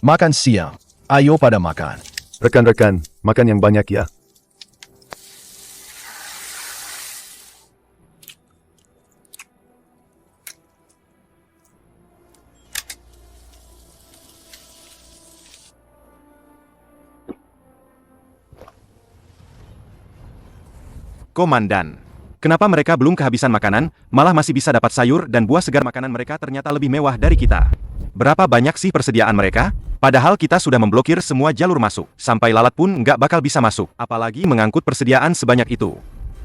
Makan siang. Ayo pada makan. Rekan-rekan, makan yang banyak ya. Komandan, kenapa mereka belum kehabisan makanan, malah masih bisa dapat sayur dan buah segar? Makanan mereka ternyata lebih mewah dari kita. Berapa banyak sih persediaan mereka? Padahal kita sudah memblokir semua jalur masuk. Sampai lalat pun nggak bakal bisa masuk. Apalagi mengangkut persediaan sebanyak itu.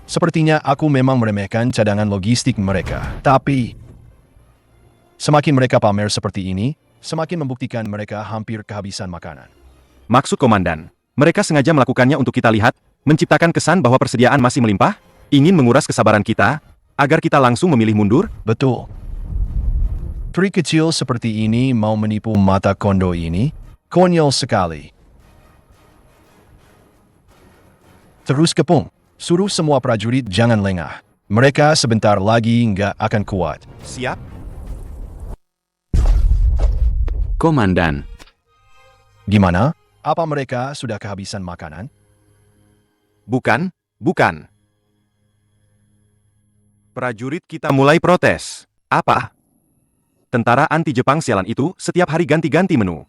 Sepertinya aku memang meremehkan cadangan logistik mereka. Tapi, semakin mereka pamer seperti ini, semakin membuktikan mereka hampir kehabisan makanan. Maksud Komandan, mereka sengaja melakukannya untuk kita lihat, menciptakan kesan bahwa persediaan masih melimpah, ingin menguras kesabaran kita, agar kita langsung memilih mundur? Betul. Trik kecil seperti ini mau menipu mata kondo ini? Konyol sekali. Terus kepung. Suruh semua prajurit jangan lengah. Mereka sebentar lagi nggak akan kuat. Siap? Komandan, Gimana? Apa mereka sudah kehabisan makanan? Bukan, bukan. Prajurit kita mulai protes. Apa? Tentara anti-Jepang sialan itu setiap hari ganti-ganti menu.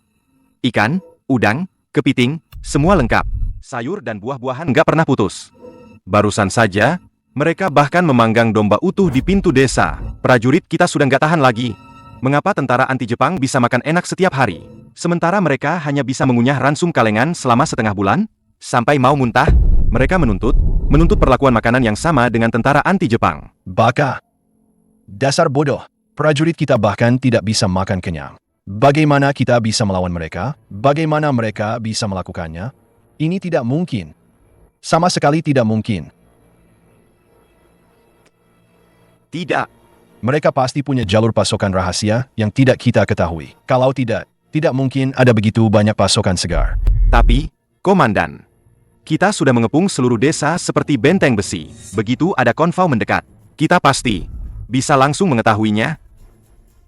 Ikan, udang, kepiting, semua lengkap. Sayur dan buah-buahan nggak pernah putus. Barusan saja, mereka bahkan memanggang domba utuh di pintu desa. Prajurit kita sudah nggak tahan lagi. Mengapa tentara anti-Jepang bisa makan enak setiap hari? Sementara mereka hanya bisa mengunyah ransum kalengan selama setengah bulan? Sampai mau muntah? Mereka menuntut perlakuan makanan yang sama dengan tentara anti-Jepang. Baka. Dasar bodoh. Prajurit kita bahkan tidak bisa makan kenyang. Bagaimana kita bisa melawan mereka? Bagaimana mereka bisa melakukannya? Ini tidak mungkin. Sama sekali tidak mungkin. Tidak. Mereka pasti punya jalur pasokan rahasia yang tidak kita ketahui. Kalau tidak mungkin ada begitu banyak pasokan segar. Tapi, Komandan, kita sudah mengepung seluruh desa seperti benteng besi. Begitu ada konvoi mendekat, kita pasti bisa langsung mengetahuinya.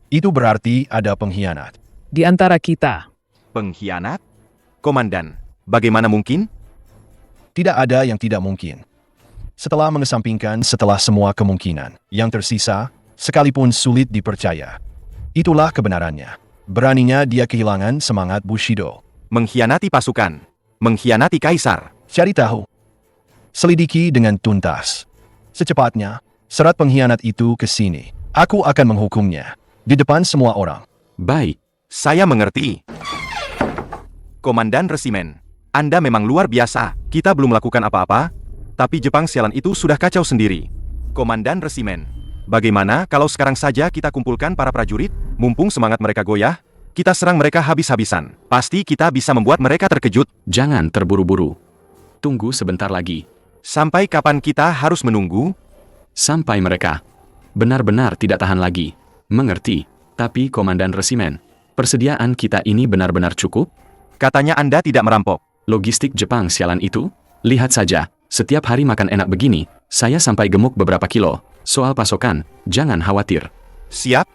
Itu berarti ada pengkhianat. Di antara kita, Pengkhianat? Komandan, bagaimana mungkin? Tidak ada yang tidak mungkin. Setelah mengesampingkan semua kemungkinan, yang tersisa, sekalipun sulit dipercaya. Itulah kebenarannya. Beraninya dia kehilangan semangat Bushido. Mengkhianati pasukan, mengkhianati kaisar. Cari tahu. Selidiki dengan tuntas. Secepatnya, serat pengkhianat itu ke sini. Aku akan menghukumnya. Di depan semua orang. Baik. Saya mengerti. Komandan Resimen, Anda memang luar biasa. Kita belum melakukan apa-apa, tapi Jepang sialan itu sudah kacau sendiri. Komandan Resimen, bagaimana kalau sekarang saja kita kumpulkan para prajurit, mumpung semangat mereka goyah, kita serang mereka habis-habisan. Pasti kita bisa membuat mereka terkejut. Jangan terburu-buru. Tunggu sebentar lagi. Sampai kapan kita harus menunggu? Sampai mereka benar-benar tidak tahan lagi. Mengerti. Tapi Komandan Resimen, persediaan kita ini benar-benar cukup? Katanya Anda tidak merampok. Logistik Jepang sialan itu? Lihat saja, setiap hari makan enak begini, saya sampai gemuk beberapa kilo. Soal pasokan, jangan khawatir. Siap?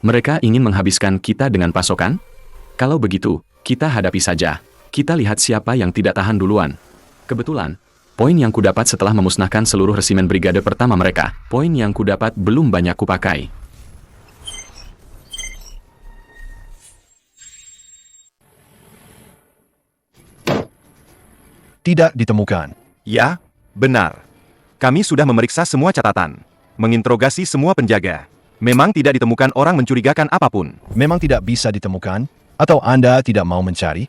Mereka ingin menghabiskan kita dengan pasokan? Kalau begitu, kita hadapi saja. Kita lihat siapa yang tidak tahan duluan. Kebetulan, poin yang kudapat setelah memusnahkan seluruh resimen brigade pertama mereka, poin yang kudapat belum banyak kupakai. Tidak ditemukan. Ya, benar. Kami sudah memeriksa semua catatan, menginterogasi semua penjaga. Memang tidak ditemukan orang mencurigakan apapun. Memang tidak bisa ditemukan? Atau Anda tidak mau mencari?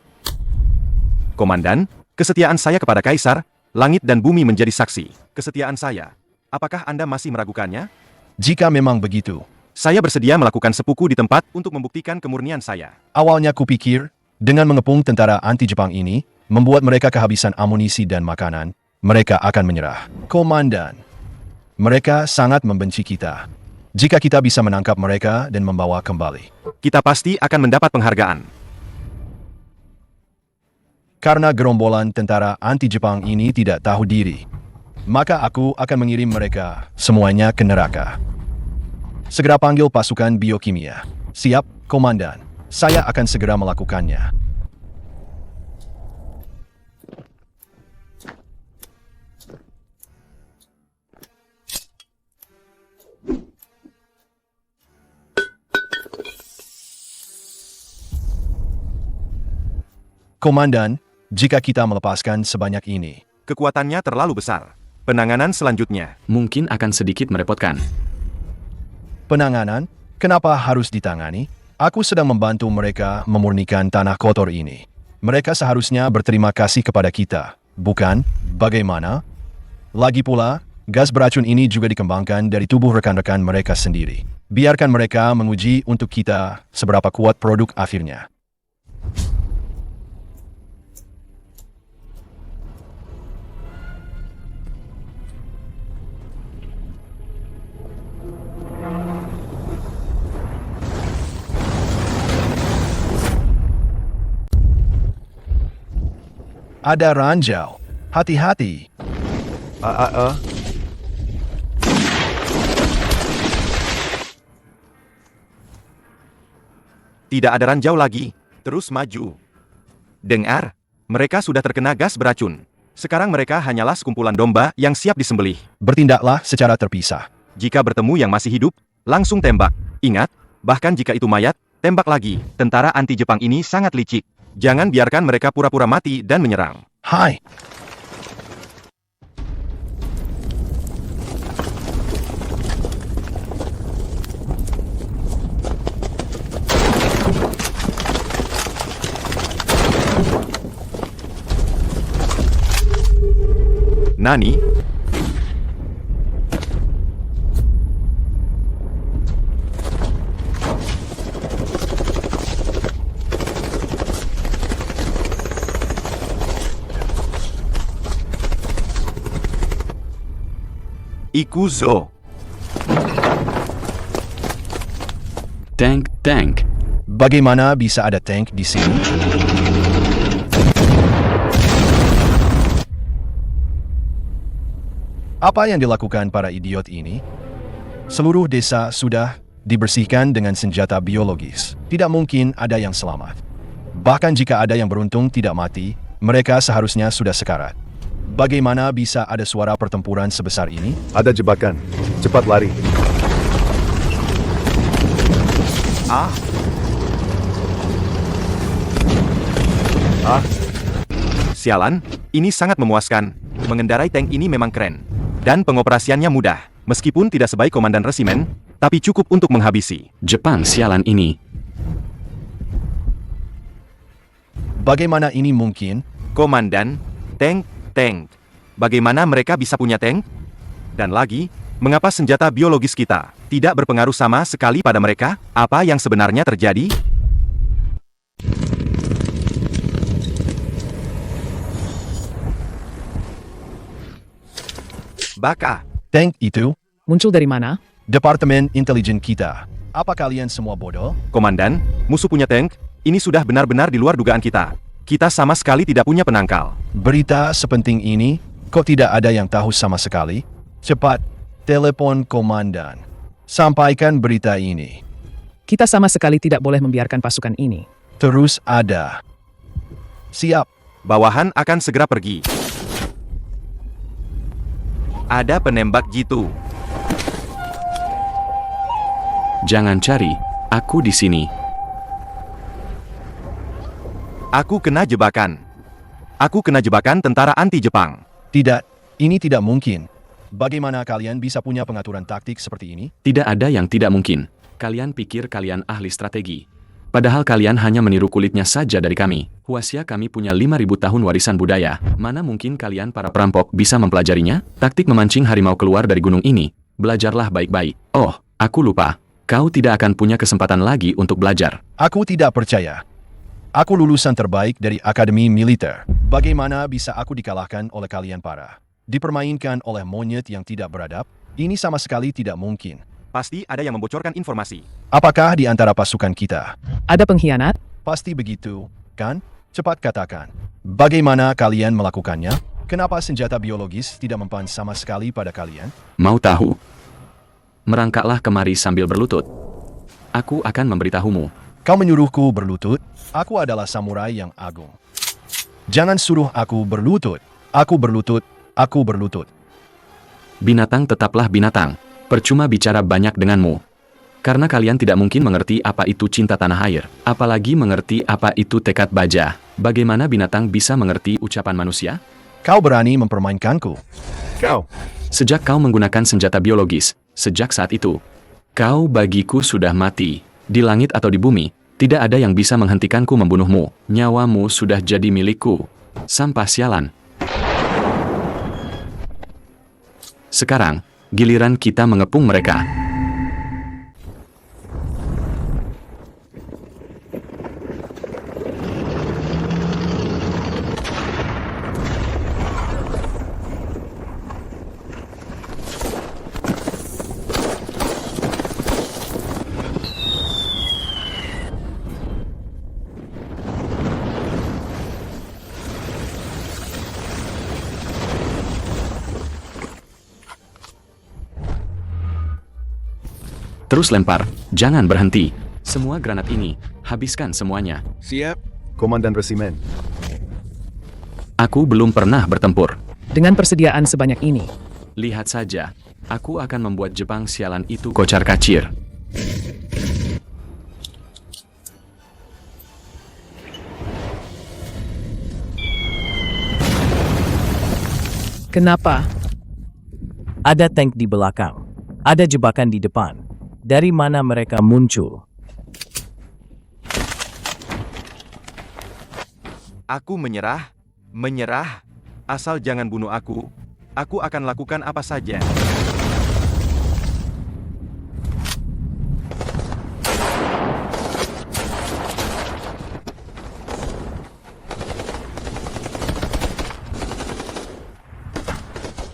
Komandan, kesetiaan saya kepada Kaisar, langit dan bumi menjadi saksi. Kesetiaan saya. Apakah Anda masih meragukannya? Jika memang begitu, saya bersedia melakukan sepuku di tempat untuk membuktikan kemurnian saya. awalnya kupikir, dengan mengepung tentara anti-Jepang ini, membuat mereka kehabisan amunisi dan makanan, mereka akan menyerah. Komandan, mereka sangat membenci kita. Jika kita bisa menangkap mereka dan membawa kembali, Kita pasti akan mendapat penghargaan. karena gerombolan tentara anti-Jepang ini tidak tahu diri, maka aku akan mengirim mereka semuanya ke neraka. Segera panggil pasukan biokimia. Siap, Komandan. Saya akan segera melakukannya. Komandan, jika kita melepaskan sebanyak ini, Kekuatannya terlalu besar. Penanganan selanjutnya. Mungkin akan sedikit merepotkan. penanganan, kenapa harus ditangani? Aku sedang membantu mereka memurnikan tanah kotor ini. Mereka seharusnya berterima kasih kepada kita, bukan? Bagaimana? Lagi pula, gas beracun ini juga dikembangkan dari tubuh rekan-rekan mereka sendiri. Biarkan mereka menguji untuk kita seberapa kuat produk akhirnya. Ada ranjau. Hati-hati. Tidak ada ranjau lagi. Terus maju. Dengar, mereka sudah terkena gas beracun. Sekarang mereka hanyalah sekumpulan domba yang siap disembelih. Bertindaklah secara terpisah. Jika bertemu yang masih hidup, langsung tembak. Ingat, bahkan jika itu mayat, tembak lagi. Tentara anti Jepang ini sangat licik. Jangan biarkan mereka pura-pura mati dan menyerang. Hai. Nani? Ikuzo. Tank. Bagaimana bisa ada tank di sini? Apa yang dilakukan para idiot ini? Seluruh desa sudah dibersihkan dengan senjata biologis. Tidak mungkin ada yang selamat. Bahkan jika ada yang beruntung tidak mati, mereka seharusnya sudah sekarat. Bagaimana bisa ada suara pertempuran sebesar ini? Ada jebakan. Cepat lari. Sialan, ini sangat memuaskan. Mengendarai tank ini memang keren. Dan pengoperasiannya mudah. Meskipun tidak sebaik komandan resimen, tapi cukup untuk menghabisi. Jepang sialan ini. Bagaimana ini mungkin? Komandan, tank. Bagaimana mereka bisa punya tank? Dan lagi, mengapa senjata biologis kita tidak berpengaruh sama sekali pada mereka? Apa yang sebenarnya terjadi? Baka. Tank itu? Muncul dari mana? Departemen Intelijen kita. Apa kalian semua bodoh? Komandan, musuh punya tank? Ini sudah benar-benar di luar dugaan kita. Kita sama sekali tidak punya penangkal. Berita sepenting ini, kok tidak ada yang tahu sama sekali? Cepat, telepon komandan. Sampaikan berita ini. Kita sama sekali tidak boleh membiarkan pasukan ini. Terus ada. Siap. Bawahan akan segera pergi. Ada penembak jitu. Jangan cari, aku di sini. Aku kena jebakan. Aku kena jebakan tentara anti Jepang. Tidak, ini tidak mungkin. Bagaimana kalian bisa punya pengaturan taktik seperti ini? Tidak ada yang tidak mungkin. Kalian pikir kalian ahli strategi. Padahal kalian hanya meniru kulitnya saja dari kami. Huasia kami punya 5.000 tahun warisan budaya. Mana mungkin kalian para perampok bisa mempelajarinya? Taktik memancing harimau keluar dari gunung ini. Belajarlah baik-baik. Oh, aku lupa. Kau tidak akan punya kesempatan lagi untuk belajar. Aku tidak percaya. Aku lulusan terbaik dari Akademi Militer. Bagaimana bisa aku dikalahkan oleh kalian para? Dipermainkan oleh monyet yang tidak beradab? Ini sama sekali tidak mungkin. Pasti ada yang membocorkan informasi. Apakah di antara pasukan kita? Ada pengkhianat? Pasti begitu, kan? Cepat katakan. Bagaimana kalian melakukannya? Kenapa senjata biologis tidak mempan sama sekali pada kalian? Mau tahu? Merangkaklah kemari sambil berlutut. Aku akan memberitahumu. Kau menyuruhku berlutut? Aku adalah samurai yang agung. Jangan suruh aku berlutut. Aku berlutut. Aku berlutut. Binatang tetaplah binatang. Percuma bicara banyak denganmu. Karena kalian tidak mungkin mengerti apa itu cinta tanah air. Apalagi mengerti apa itu tekad baja. Bagaimana binatang bisa mengerti ucapan manusia? Kau berani mempermainkanku. Kau. Sejak kau menggunakan senjata biologis, sejak saat itu, kau bagiku sudah mati. Di langit atau di bumi, tidak ada yang bisa menghentikanku membunuhmu. Nyawamu sudah jadi milikku. Sampah sialan. Sekarang, giliran kita mengepung mereka. Terus lempar, jangan berhenti. Semua granat ini, habiskan semuanya. Siap. Komandan resimen. Aku belum pernah bertempur. Dengan persediaan sebanyak ini, Lihat saja, aku akan membuat Jepang sialan itu kocar-kacir. kenapa? Ada tank di belakang. Ada jebakan di depan. Dari mana mereka muncul? Aku menyerah. Asal jangan bunuh aku. Aku akan lakukan apa saja.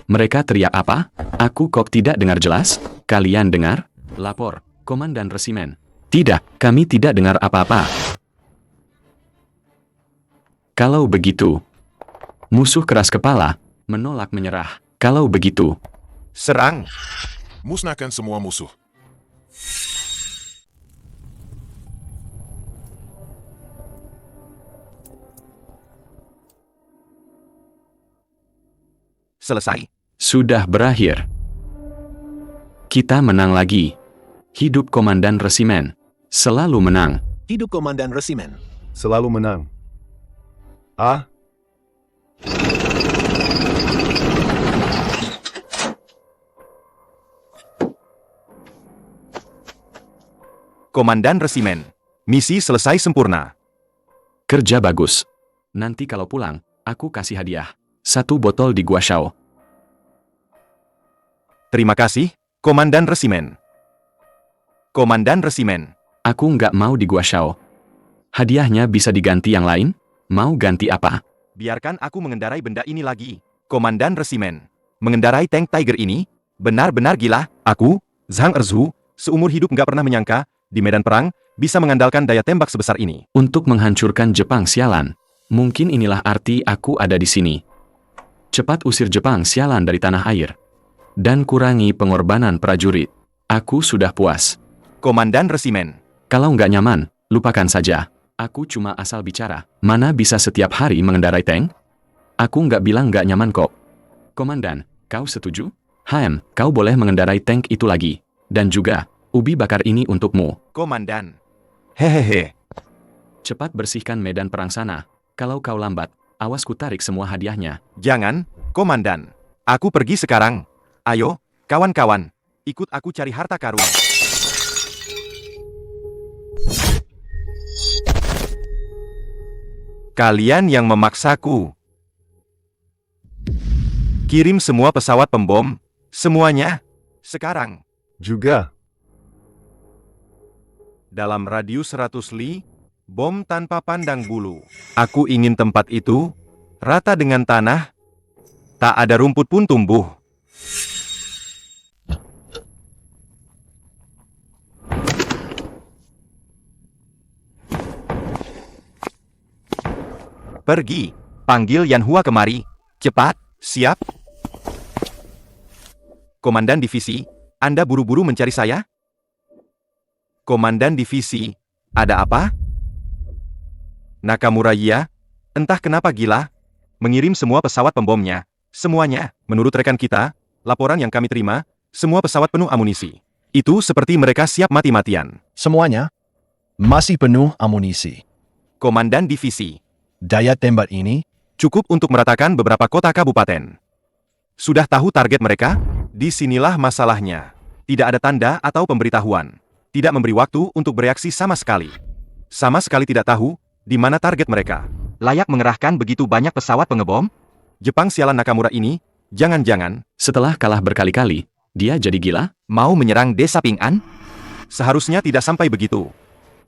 Mereka teriak apa? Aku kok tidak dengar jelas? Kalian dengar? Lapor, Komandan Resimen. Tidak, kami tidak dengar apa-apa. Kalau begitu, musuh keras kepala, menolak menyerah. Kalau begitu, Serang! Musnahkan semua musuh. Selesai. sudah berakhir. Kita menang lagi. Hidup Komandan Resimen. Selalu menang. Hidup Komandan Resimen. Selalu menang. Ah, Komandan Resimen. Misi selesai sempurna. Kerja bagus. Nanti kalau pulang, aku kasih hadiah. 1 botol di Gua Shao. Terima kasih, Komandan Resimen. Komandan Resimen. Aku nggak mau di Gua Shao. Hadiahnya bisa diganti yang lain? Mau ganti apa? Biarkan aku mengendarai benda ini lagi. Komandan Resimen. Mengendarai tank Tiger ini? Benar-benar gila. Aku, Zhang Erzu, seumur hidup nggak pernah menyangka, di medan perang, bisa mengandalkan daya tembak sebesar ini. Untuk menghancurkan Jepang sialan. Mungkin inilah arti aku ada di sini. Cepat usir Jepang sialan dari tanah air. Dan kurangi pengorbanan prajurit. Aku sudah puas. Komandan Resimen. Kalau nggak nyaman, lupakan saja. Aku cuma asal bicara. Mana bisa setiap hari mengendarai tank? Aku nggak bilang nggak nyaman kok. Komandan, kau setuju? Kau boleh mengendarai tank itu lagi. Dan juga, ubi bakar ini untukmu. Komandan. Hehehe. Cepat bersihkan medan perang sana. Kalau kau lambat, awas ku tarik semua hadiahnya. Jangan, Komandan. Aku pergi sekarang. Ayo, kawan-kawan. Ikut aku cari harta karun. Kalian yang memaksaku. Kirim semua pesawat pembom. Semuanya. Sekarang. juga. Dalam radius 100 li, bom tanpa pandang bulu. Aku ingin tempat itu rata dengan tanah. Tak ada rumput pun tumbuh. Pergi, panggil Yanhua kemari. Cepat, siap. Komandan divisi, Anda buru-buru mencari saya? Komandan divisi, ada apa? Nakamura Iya, entah kenapa gila, mengirim semua pesawat pembomnya. Semuanya, menurut rekan kita, laporan yang kami terima, semua pesawat penuh amunisi. Itu seperti mereka siap mati-matian. Semuanya masih penuh amunisi. Komandan divisi, Daya tembak ini cukup untuk meratakan beberapa kota kabupaten. Sudah tahu target mereka? Disinilah masalahnya. Tidak ada tanda atau pemberitahuan. Tidak memberi waktu untuk bereaksi sama sekali. Sama sekali tidak tahu di mana target mereka. Layak mengerahkan begitu banyak pesawat pengebom? Jepang sialan Nakamura ini, jangan-jangan Setelah kalah berkali-kali, dia jadi gila? mau menyerang desa Ping'an? Seharusnya tidak sampai begitu.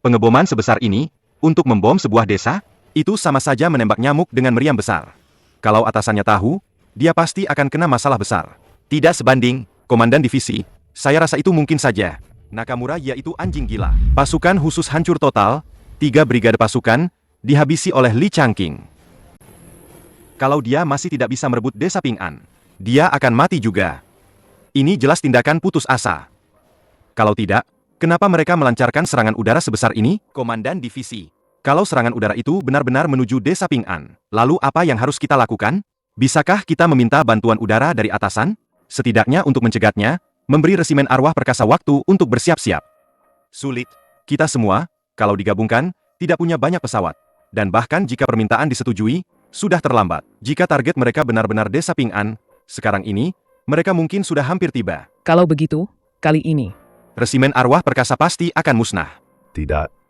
Pengeboman sebesar ini, untuk membom sebuah desa, itu sama saja menembak nyamuk dengan meriam besar. Kalau atasannya tahu, dia pasti akan kena masalah besar. Tidak sebanding, Komandan Divisi, saya rasa itu mungkin saja. Nakamura yaitu anjing gila. Pasukan khusus hancur total, 3 brigade pasukan, dihabisi oleh Li Changqing. Kalau dia masih tidak bisa merebut desa Ping'an, dia akan mati juga. Ini jelas tindakan putus asa. Kalau tidak, kenapa mereka melancarkan serangan udara sebesar ini? Komandan Divisi, kalau serangan udara itu benar-benar menuju desa Ping'an, lalu apa yang harus kita lakukan? Bisakah kita meminta bantuan udara dari atasan? Setidaknya untuk mencegatnya, memberi resimen arwah perkasa waktu untuk bersiap-siap. Sulit. Kita semua, kalau digabungkan, tidak punya banyak pesawat. Dan bahkan jika permintaan disetujui, sudah terlambat. Jika target mereka benar-benar desa Ping'an, sekarang ini, mereka mungkin sudah hampir tiba. Kalau begitu, kali ini, Resimen arwah perkasa pasti akan musnah. Tidak.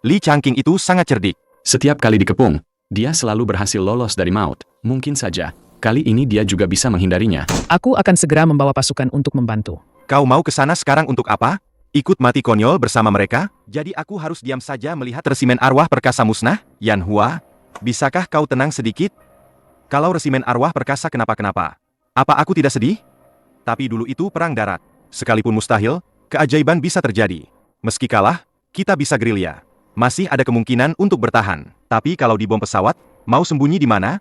Li Changqing itu sangat cerdik. Setiap kali dikepung, dia selalu berhasil lolos dari maut. Mungkin saja, kali ini dia juga bisa menghindarinya. aku akan segera membawa pasukan untuk membantu. Kau mau ke sana sekarang untuk apa? Ikut mati konyol bersama mereka? Jadi aku harus diam saja melihat resimen arwah perkasa musnah? Yanhua, bisakah kau tenang sedikit? Kalau resimen arwah perkasa kenapa-kenapa, Apa aku tidak sedih? Tapi dulu itu perang darat. Sekalipun mustahil, keajaiban bisa terjadi. Meski kalah, kita bisa gerilya. Masih ada kemungkinan untuk bertahan. Tapi kalau dibom pesawat, mau sembunyi di mana?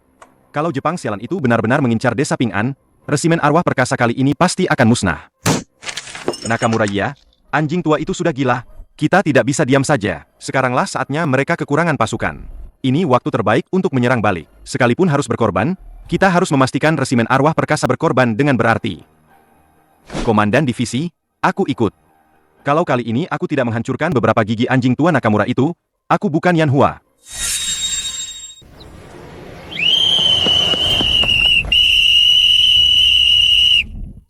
Kalau Jepang sialan itu benar-benar mengincar desa Ping'an, resimen arwah perkasa kali ini pasti akan musnah. Nakamura ya, anjing tua itu sudah gila. Kita tidak bisa diam saja. Sekaranglah saatnya mereka kekurangan pasukan. Ini waktu terbaik untuk menyerang balik. Sekalipun harus berkorban, kita harus memastikan resimen arwah perkasa berkorban dengan berarti. Komandan divisi, aku ikut. Kalau kali ini aku tidak menghancurkan beberapa gigi anjing tua Nakamura itu, aku bukan Yanhua.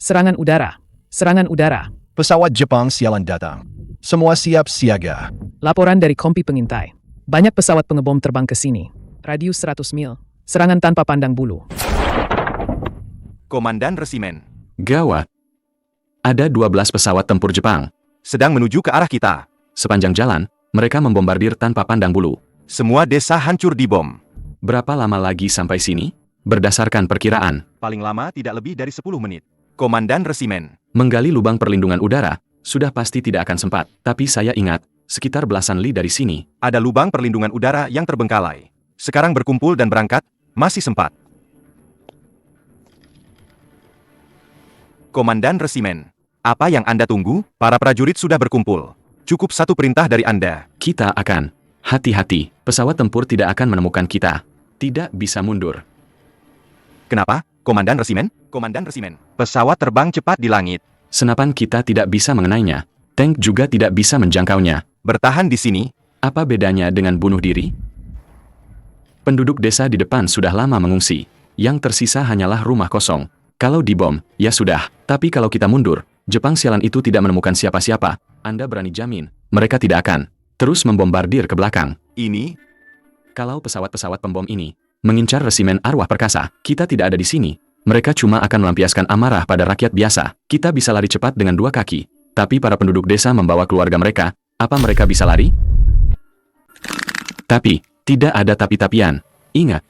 Serangan udara. Serangan udara. Pesawat Jepang sialan datang. Semua siap siaga. Laporan dari kompi pengintai. Banyak pesawat pengebom terbang ke sini. Radius 100 mil. Serangan tanpa pandang bulu. Komandan resimen. Gawat. Ada 12 pesawat tempur Jepang. Sedang menuju ke arah kita. Sepanjang jalan, mereka membombardir tanpa pandang bulu. Semua desa hancur dibom. Berapa lama lagi sampai sini? Berdasarkan perkiraan, Paling lama tidak lebih dari 10 menit. Komandan resimen. menggali lubang perlindungan udara sudah pasti tidak akan sempat. Tapi saya ingat, sekitar belasan li dari sini, Ada lubang perlindungan udara yang terbengkalai. Sekarang berkumpul dan berangkat, masih sempat. Komandan resimen. Apa yang Anda tunggu? Para prajurit sudah berkumpul. Cukup satu perintah dari Anda. kita akan hati-hati. Pesawat tempur tidak akan menemukan kita. Tidak bisa mundur. Kenapa? Komandan resimen? Komandan resimen. Pesawat terbang cepat di langit. Senapan kita tidak bisa mengenainya. Tank juga tidak bisa menjangkaunya. Bertahan di sini. Apa bedanya dengan bunuh diri? Penduduk desa di depan sudah lama mengungsi. Yang tersisa hanyalah rumah kosong. Kalau dibom, ya sudah. Tapi kalau kita mundur, Jepang sialan itu tidak menemukan siapa-siapa. Anda berani jamin, mereka tidak akan terus membombardir ke belakang. Ini, Kalau pesawat-pesawat pembom ini mengincar resimen arwah perkasa, kita tidak ada di sini. Mereka cuma akan melampiaskan amarah pada rakyat biasa. Kita bisa lari cepat dengan 2 kaki. Tapi para penduduk desa membawa keluarga mereka, apa mereka bisa lari? Tapi, tidak ada tapi-tapian. Ingat,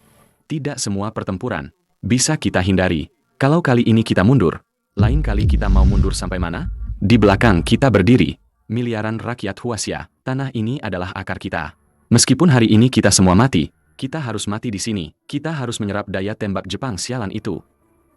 tidak semua pertempuran bisa kita hindari. Kalau kali ini kita mundur, lain kali kita mau mundur sampai mana? Di belakang kita berdiri miliaran rakyat Huaxia. Tanah ini adalah akar kita. Meskipun hari ini kita semua mati, kita harus mati di sini. Kita harus menyerap daya tembak Jepang sialan itu.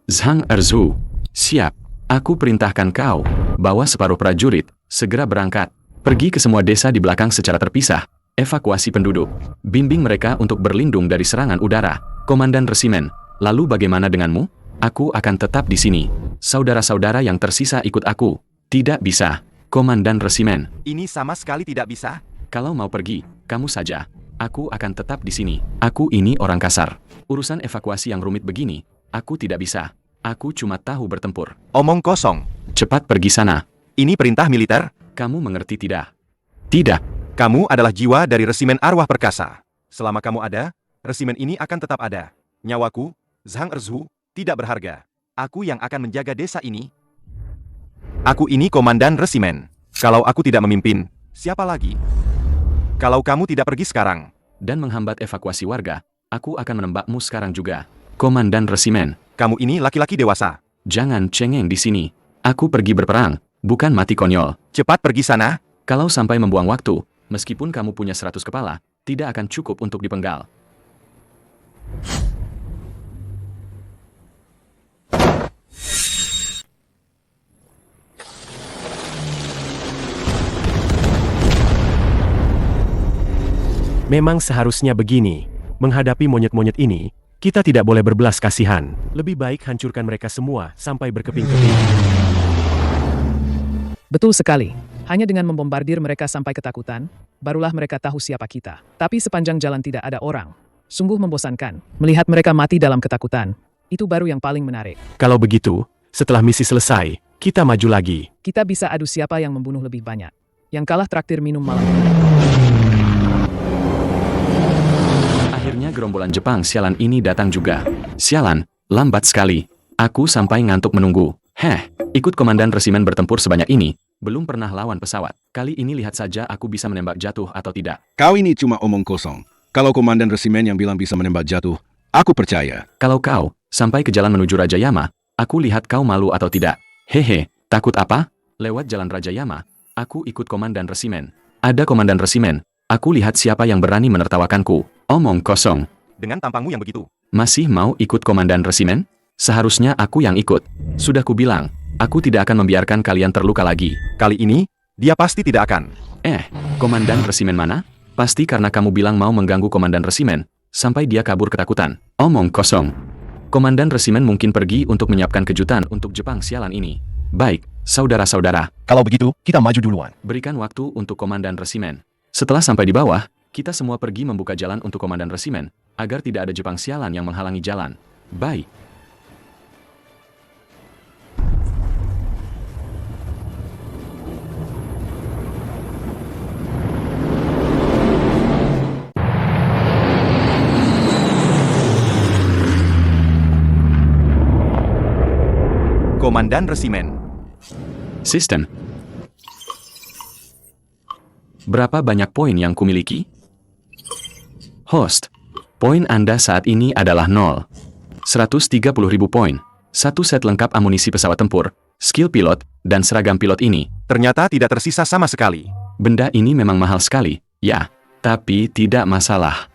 Zhang Erzu, siap. Aku perintahkan kau, bawa separuh prajurit, segera berangkat. Pergi ke semua desa di belakang secara terpisah. Evakuasi penduduk. Bimbing mereka untuk berlindung dari serangan udara. Komandan resimen, lalu bagaimana denganmu? Aku akan tetap di sini. Saudara-saudara yang tersisa ikut aku. Tidak bisa. Komandan resimen, ini sama sekali tidak bisa. kalau mau pergi, kamu saja. Aku akan tetap di sini. Aku ini orang kasar. Urusan evakuasi yang rumit begini, aku tidak bisa. Aku cuma tahu bertempur. Omong kosong. Cepat pergi sana. Ini perintah militer. Kamu mengerti tidak? Tidak. Kamu adalah jiwa dari resimen arwah perkasa. Selama kamu ada, resimen ini akan tetap ada. Nyawaku, Zhang Erzu, tidak berharga. Aku yang akan menjaga desa ini. Aku ini komandan resimen. Kalau aku tidak memimpin, siapa lagi? Kalau kamu tidak pergi sekarang, Dan menghambat evakuasi warga, aku akan menembakmu sekarang juga. Komandan resimen, kamu ini laki-laki dewasa. jangan cengeng di sini. Aku pergi berperang, bukan mati konyol. Cepat pergi sana. Kalau sampai membuang waktu, meskipun kamu punya 100 kepala, tidak akan cukup untuk dipenggal. Memang seharusnya begini. Menghadapi monyet-monyet ini, kita tidak boleh berbelas kasihan. Lebih baik hancurkan mereka semua sampai berkeping-keping. Betul sekali. Hanya dengan membombardir mereka sampai ketakutan, barulah mereka tahu siapa kita. Tapi sepanjang jalan tidak ada orang. Sungguh membosankan. Melihat mereka mati dalam ketakutan, itu baru yang paling menarik. Kalau begitu, setelah misi selesai, kita maju lagi. Kita bisa adu siapa yang membunuh lebih banyak. Yang kalah traktir minum malam. Akhirnya gerombolan Jepang sialan ini datang juga. Sialan, lambat sekali. Aku sampai ngantuk menunggu. Ikut komandan resimen bertempur sebanyak ini, belum pernah lawan pesawat. Kali ini lihat saja aku bisa menembak jatuh atau tidak. Kau ini cuma omong kosong. Kalau komandan resimen yang bilang bisa menembak jatuh, aku percaya. Kalau kau sampai ke jalan menuju Raja Yama, Aku lihat kau malu atau tidak. Hehe, takut apa? Lewat jalan Raja Yama, aku ikut komandan resimen. Ada komandan resimen, aku lihat siapa yang berani menertawakanku. Omong kosong. Dengan tampangmu yang begitu. Masih mau ikut komandan resimen? Seharusnya aku yang ikut. Sudah kubilang, aku tidak akan membiarkan kalian terluka lagi. Kali ini, dia pasti tidak akan. Komandan resimen mana? Pasti karena kamu bilang mau mengganggu komandan resimen, sampai dia kabur ketakutan. Omong kosong. Komandan resimen mungkin pergi untuk menyiapkan kejutan untuk Jepang sialan ini. Baik, saudara-saudara. Kalau begitu, kita maju duluan. Berikan waktu untuk komandan resimen. Setelah sampai di bawah, kita semua pergi membuka jalan untuk komandan resimen, agar tidak ada Jepang sialan yang menghalangi jalan. Baik. Komandan resimen. Sistem. Berapa banyak poin yang kumiliki? Host. Poin Anda saat ini adalah 0. 130.000 poin. Satu set lengkap amunisi pesawat tempur, skill pilot, dan seragam pilot ini. Ternyata tidak tersisa sama sekali. Benda ini memang mahal sekali, ya. Tapi tidak masalah.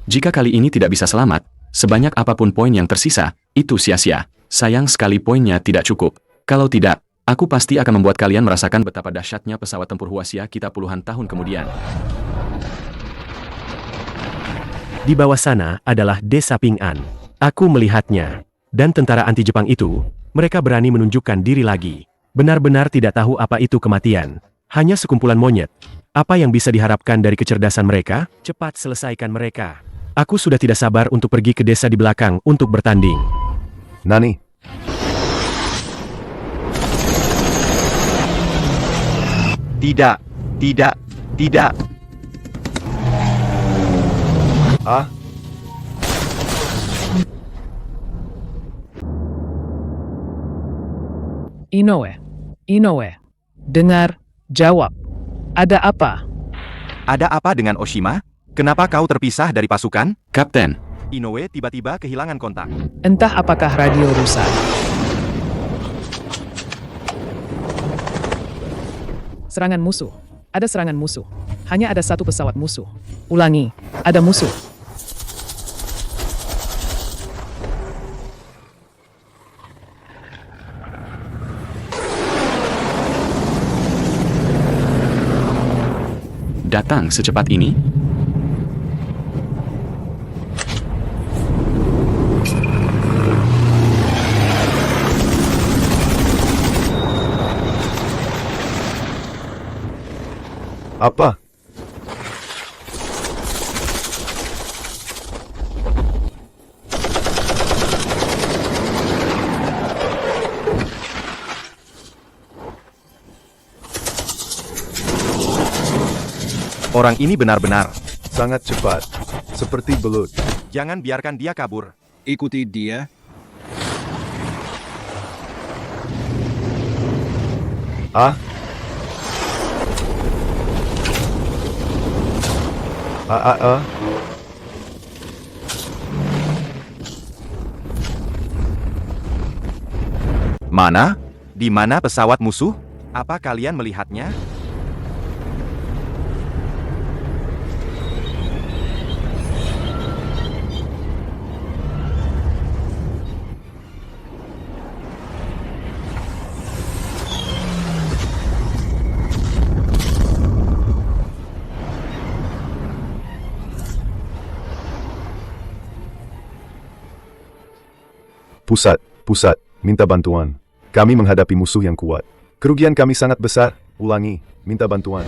Jika kali ini tidak bisa selamat, sebanyak apapun poin yang tersisa, itu sia-sia. Sayang sekali poinnya tidak cukup. Kalau tidak, aku pasti akan membuat kalian merasakan betapa dahsyatnya pesawat tempur Huaxia kita puluhan tahun kemudian. Di bawah sana adalah Desa Ping-an. Aku melihatnya. Dan tentara anti-Jepang itu, mereka berani menunjukkan diri lagi. Benar-benar tidak tahu apa itu kematian. Hanya sekumpulan monyet. Apa yang bisa diharapkan dari kecerdasan mereka? Cepat selesaikan mereka. Aku sudah tidak sabar untuk pergi ke desa di belakang untuk bertanding. Nani? Tidak, tidak, tidak. Inoue. Dengar, jawab. Ada apa? Ada apa dengan Oshima? Kenapa kau terpisah dari pasukan? Kapten. Inoue tiba-tiba kehilangan kontak. Entah apakah radio rusak. Serangan musuh. Ada serangan musuh. Hanya ada satu pesawat musuh. Ulangi, ada musuh. Datang secepat ini? Apa? Orang ini benar-benar sangat cepat, seperti belut. Jangan biarkan dia kabur. Ikuti dia. Mana? Di mana pesawat musuh? Apa kalian melihatnya? Pusat, minta bantuan. Kami menghadapi musuh yang kuat. Kerugian kami sangat besar. Ulangi, minta bantuan.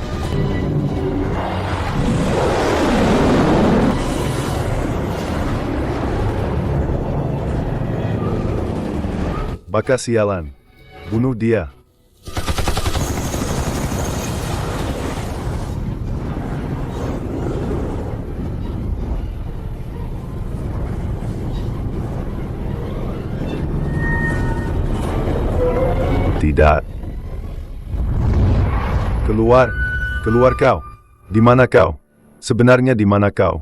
Baka sialan. Bunuh dia. Tidak. Keluar kau. Di mana kau? Sebenarnya di mana kau?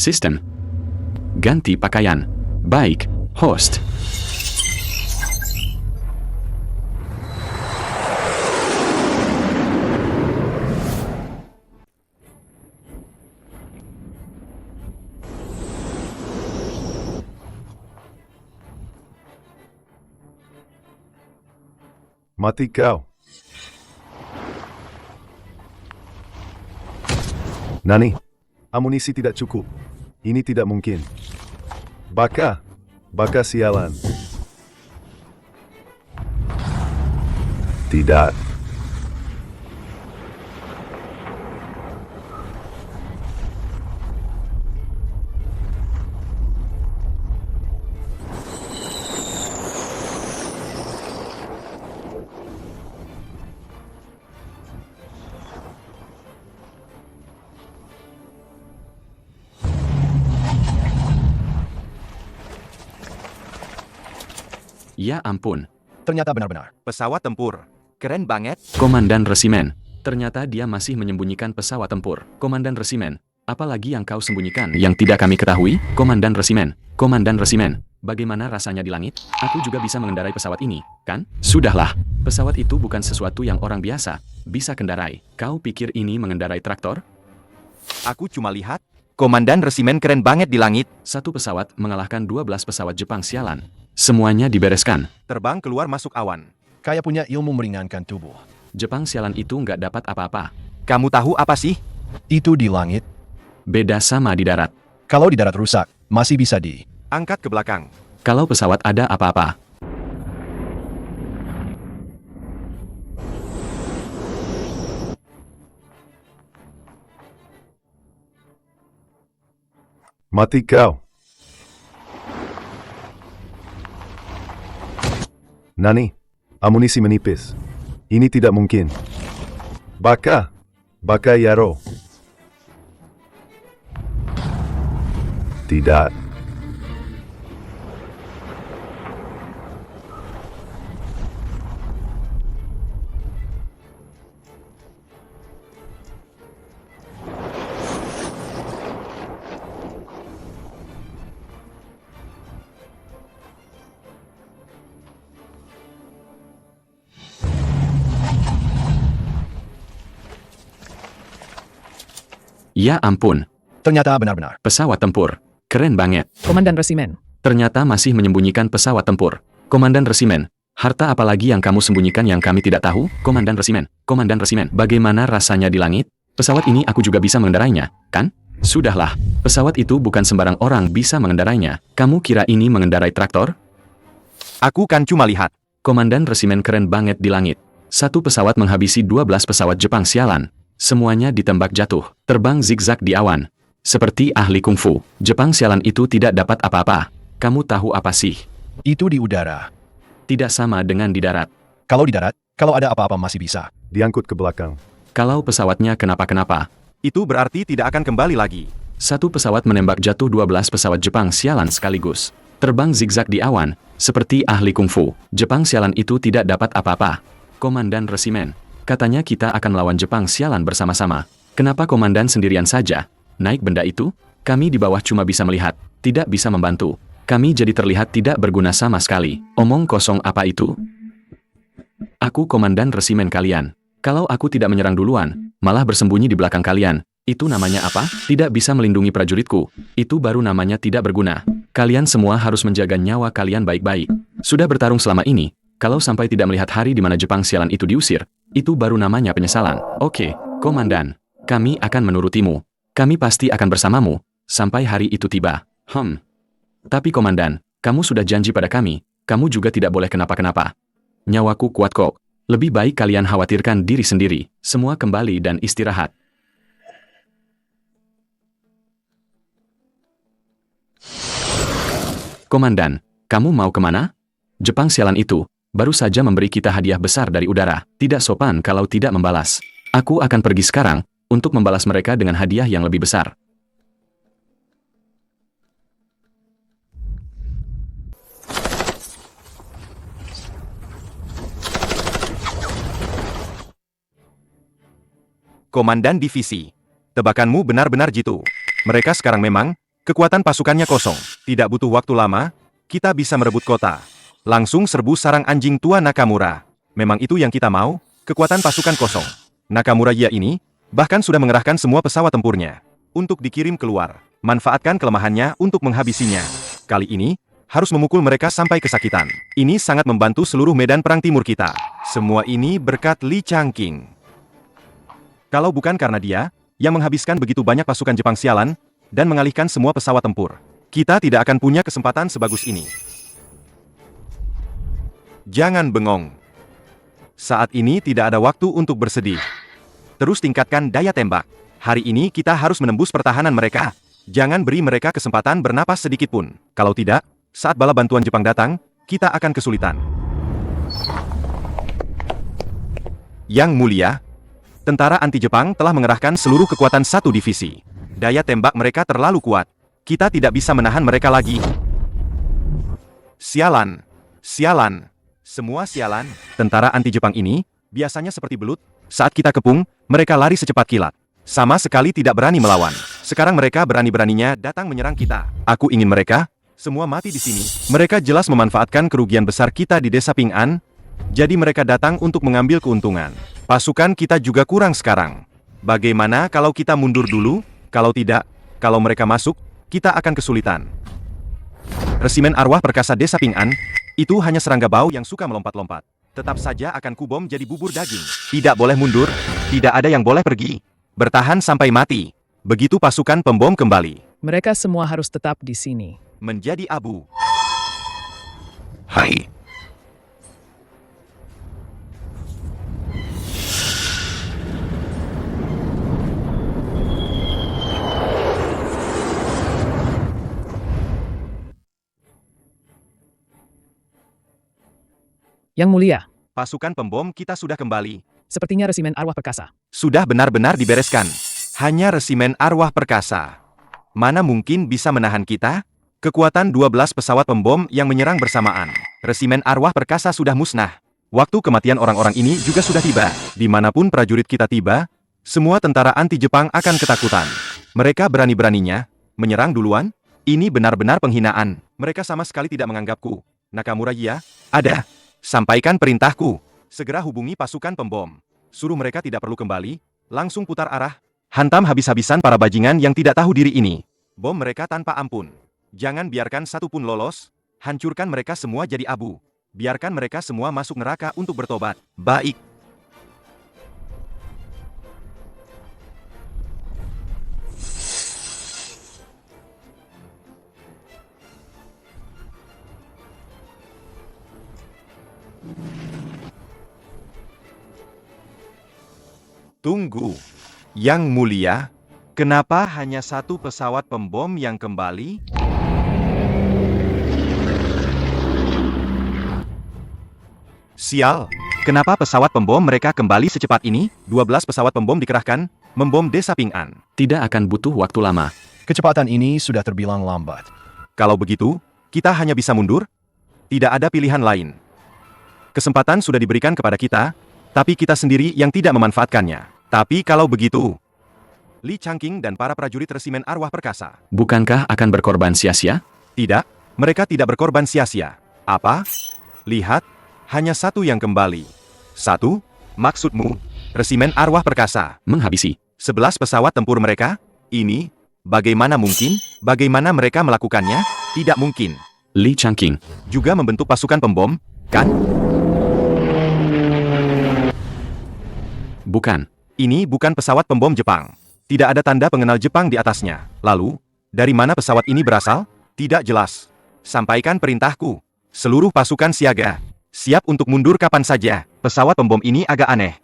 Sistem. Ganti pakaian. Baik, host. Mati kau. Nani, amunisi tidak cukup. Ini tidak mungkin. Baka sialan. Tidak. Ya ampun. Ternyata benar-benar. Pesawat tempur. Keren banget. Komandan Resimen. Ternyata dia masih menyembunyikan pesawat tempur. Komandan Resimen. Apalagi yang kau sembunyikan yang tidak kami ketahui? Komandan Resimen. Komandan Resimen. Bagaimana rasanya di langit? Aku juga bisa mengendarai pesawat ini, kan? Sudahlah. Pesawat itu bukan sesuatu yang orang biasa bisa kendarai. Kau pikir ini mengendarai traktor? Aku cuma lihat. Komandan Resimen keren banget di langit. Satu pesawat mengalahkan 12 pesawat Jepang sialan. Semuanya dibereskan. Terbang keluar masuk awan. Kayak punya ilmu meringankan tubuh. Jepang sialan itu nggak dapat apa-apa. Kamu tahu apa sih? Itu di langit. Beda sama di darat. Kalau di darat rusak, masih bisa di... Angkat ke belakang. Kalau pesawat ada apa-apa. Mati kau. Nani, amunisi menipis. Ini tidak mungkin. Baka Yaro. Tidak. Ya ampun. Ternyata benar-benar. Pesawat tempur. Keren banget. Komandan Resimen. Ternyata masih menyembunyikan pesawat tempur. Komandan Resimen. Harta apalagi yang kamu sembunyikan yang kami tidak tahu? Komandan Resimen. Komandan Resimen. Bagaimana rasanya di langit? Pesawat ini aku juga bisa mengendarainya, kan? Sudahlah. Pesawat itu bukan sembarang orang bisa mengendarainya. Kamu kira ini mengendarai traktor? Aku kan cuma lihat. Komandan Resimen keren banget di langit. Satu pesawat menghabisi 12 pesawat Jepang sialan. Semuanya ditembak jatuh, terbang zigzag di awan. Seperti ahli kungfu, Jepang sialan itu tidak dapat apa-apa. Kamu tahu apa sih? Itu di udara. Tidak sama dengan di darat. Kalau di darat, kalau ada apa-apa masih bisa. Diangkut ke belakang. Kalau pesawatnya kenapa-kenapa, Itu berarti tidak akan kembali lagi. satu pesawat menembak jatuh 12 pesawat Jepang sialan sekaligus. Terbang zigzag di awan, seperti ahli kungfu. Jepang sialan itu tidak dapat apa-apa. Komandan Resimen. Katanya kita akan melawan Jepang sialan bersama-sama. Kenapa komandan sendirian saja? Naik benda itu? Kami di bawah cuma bisa melihat, tidak bisa membantu. Kami jadi terlihat tidak berguna sama sekali. Omong kosong apa itu? Aku komandan Resimen kalian. Kalau aku tidak menyerang duluan, malah bersembunyi di belakang kalian, itu namanya apa? Tidak bisa melindungi prajuritku. Itu baru namanya tidak berguna. Kalian semua harus menjaga nyawa kalian baik-baik. Sudah bertarung selama ini, kalau sampai tidak melihat hari di mana Jepang sialan itu diusir, itu baru namanya penyesalan. Oke, komandan. Kami akan menurutimu. Kami pasti akan bersamamu, sampai hari itu tiba. Tapi komandan, kamu sudah janji pada kami, kamu juga tidak boleh kenapa-kenapa. Nyawaku kuat kok. Lebih baik kalian khawatirkan diri sendiri. Semua kembali dan istirahat. Komandan, kamu mau kemana? Jepang sialan itu baru saja memberi kita hadiah besar dari udara. Tidak sopan kalau tidak membalas. Aku akan pergi sekarang untuk membalas mereka dengan hadiah yang lebih besar. Komandan divisi. Tebakanmu benar-benar jitu. Mereka sekarang memang Kekuatan pasukannya kosong. Tidak butuh waktu lama, kita bisa merebut kota. Langsung serbu sarang anjing tua Nakamura. Memang itu yang kita mau, kekuatan pasukan kosong. Nakamura Iya ini, bahkan sudah mengerahkan semua pesawat tempurnya. Untuk dikirim keluar. Manfaatkan kelemahannya untuk menghabisinya. Kali ini, harus memukul mereka sampai kesakitan. Ini sangat membantu seluruh medan perang timur kita. Semua ini berkat Li Changqing. Kalau bukan karena dia, yang menghabiskan begitu banyak pasukan Jepang sialan, dan mengalihkan semua pesawat tempur, kita tidak akan punya kesempatan sebagus ini. Jangan bengong. Saat ini tidak ada waktu untuk bersedih. Terus tingkatkan daya tembak. Hari ini kita harus menembus pertahanan mereka. Jangan beri mereka kesempatan bernapas sedikit pun. Kalau tidak, saat bala bantuan Jepang datang, kita akan kesulitan. Yang mulia, tentara anti-Jepang telah mengerahkan seluruh kekuatan satu divisi. Daya tembak mereka terlalu kuat. Kita tidak bisa menahan mereka lagi. Sialan. Sialan. Semua sialan. Tentara anti-Jepang ini, biasanya seperti belut. Saat kita kepung, mereka lari secepat kilat. Sama sekali tidak berani melawan. Sekarang mereka berani-beraninya datang menyerang kita. Aku ingin mereka semua mati di sini. Mereka jelas memanfaatkan kerugian besar kita di desa Ping'an. Jadi mereka datang untuk mengambil keuntungan. Pasukan kita juga kurang sekarang. Bagaimana kalau kita mundur dulu? Kalau tidak, kalau mereka masuk, kita akan kesulitan. Resimen Arwah Perkasa Desa Ping'an, itu hanya serangga bau yang suka melompat-lompat. Tetap saja akan kubom jadi bubur daging. Tidak boleh mundur, tidak ada yang boleh pergi. Bertahan sampai mati. Begitu pasukan pembom kembali. Mereka semua harus tetap di sini. Menjadi abu. Hai. Yang mulia, Pasukan pembom kita sudah kembali. sepertinya resimen Arwah Perkasa. Sudah benar-benar dibereskan. Hanya resimen Arwah Perkasa. Mana mungkin bisa menahan kita? Kekuatan 12 pesawat pembom yang menyerang bersamaan. Resimen Arwah Perkasa sudah musnah. Waktu kematian orang-orang ini juga sudah tiba. Dimanapun prajurit kita tiba, semua tentara anti-Jepang akan ketakutan. Mereka berani-beraninya menyerang duluan. Ini benar-benar penghinaan. Mereka sama sekali tidak menganggapku. Nakamura Iya, ada. Sampaikan perintahku. Segera hubungi pasukan pembom. Suruh mereka tidak perlu kembali, langsung putar arah. Hantam habis-habisan para bajingan yang tidak tahu diri ini. Bom mereka tanpa ampun. Jangan biarkan satu pun lolos. Hancurkan mereka semua jadi abu. Biarkan mereka semua masuk neraka untuk bertobat. Baik. Tunggu. Yang mulia, kenapa hanya satu pesawat pembom yang kembali? Sial, kenapa pesawat pembom mereka kembali secepat ini? 12 pesawat pembom dikerahkan, membom desa Ping'an. Tidak akan butuh waktu lama. Kecepatan ini sudah terbilang lambat. Kalau begitu, kita hanya bisa mundur? Tidak ada pilihan lain. Kesempatan sudah diberikan kepada kita, tapi kita sendiri yang tidak memanfaatkannya. Tapi kalau begitu, Li Changqing dan para prajurit resimen Arwah Perkasa. Bukankah akan berkorban sia-sia? Tidak, mereka tidak berkorban sia-sia. Apa? Lihat, hanya satu yang kembali. Satu? Maksudmu, resimen Arwah Perkasa Menghabisi 11 pesawat tempur mereka? Ini, bagaimana mungkin? Bagaimana mereka melakukannya? Tidak mungkin. Li Changqing Juga membentuk pasukan pembom, kan? bukan. Ini bukan pesawat pembom Jepang. Tidak ada tanda pengenal Jepang di atasnya. Lalu, dari mana pesawat ini berasal? Tidak jelas. Sampaikan perintahku. Seluruh pasukan siaga. Siap untuk mundur kapan saja. Pesawat pembom ini agak aneh.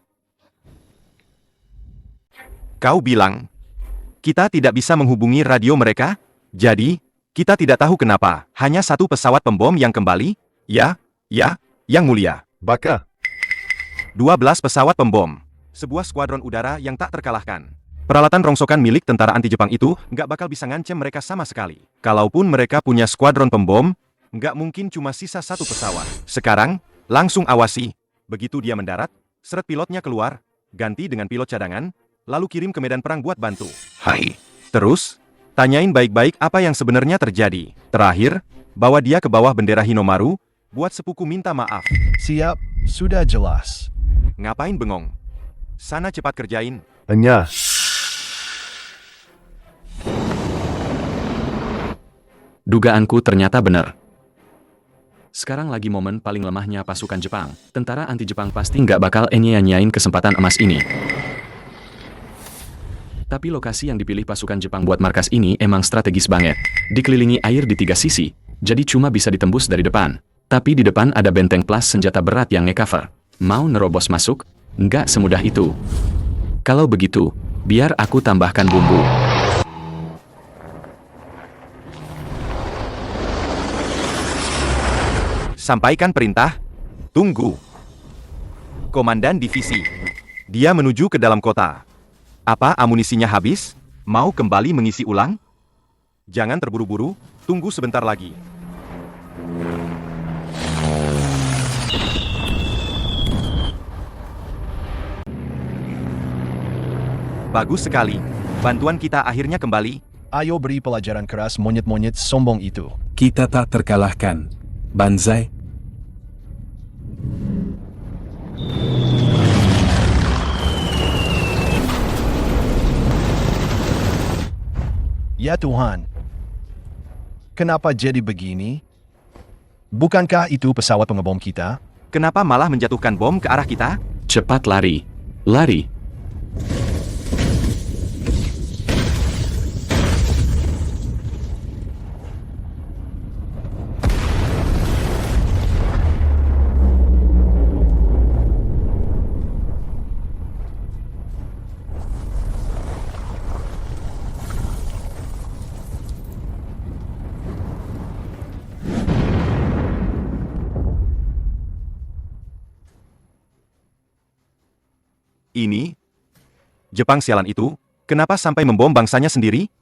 Kau bilang, kita tidak bisa menghubungi radio mereka? Jadi, kita tidak tahu kenapa. Hanya satu pesawat pembom yang kembali? Ya, Yang Mulia. Baka. 12 pesawat pembom. Sebuah skuadron udara yang tak terkalahkan. Peralatan rongsokan milik tentara anti-Jepang itu nggak bakal bisa ngancem mereka sama sekali. Kalaupun mereka punya skuadron pembom, nggak mungkin cuma sisa satu pesawat. Sekarang, langsung awasi. Begitu dia mendarat, seret pilotnya keluar, ganti dengan pilot cadangan, lalu kirim ke medan perang buat bantu. Hai. Terus, Tanyain baik-baik apa yang sebenarnya terjadi. Terakhir, bawa dia ke bawah bendera Hinomaru, buat sepuku minta maaf. Siap, sudah jelas. Ngapain bengong? Sana cepat kerjain. Enya. Dugaanku ternyata benar. Sekarang lagi momen paling lemahnya pasukan Jepang. Tentara anti-Jepang pasti nggak bakal nyanyain kesempatan emas ini. Tapi lokasi yang dipilih pasukan Jepang buat markas ini emang strategis banget. Dikelilingi air di 3 sisi, jadi cuma bisa ditembus dari depan. Tapi di depan ada benteng plus senjata berat yang nge-cover. Mau nerobos masuk? Nggak semudah itu. Kalau begitu, biar aku tambahkan bumbu. Sampaikan perintah. Tunggu. Komandan divisi. Dia menuju ke dalam kota. Apa amunisinya habis? Mau kembali mengisi ulang? Jangan terburu-buru, tunggu sebentar lagi. Bagus sekali. Bantuan kita akhirnya kembali. Ayo beri pelajaran keras monyet-monyet sombong itu. Kita tak terkalahkan. Banzai. Ya Tuhan. Kenapa jadi begini? Bukankah itu pesawat pengebom kita? Kenapa malah menjatuhkan bom ke arah kita? Cepat lari. Lari. Ini? Jepang sialan itu, kenapa sampai membom bangsanya sendiri?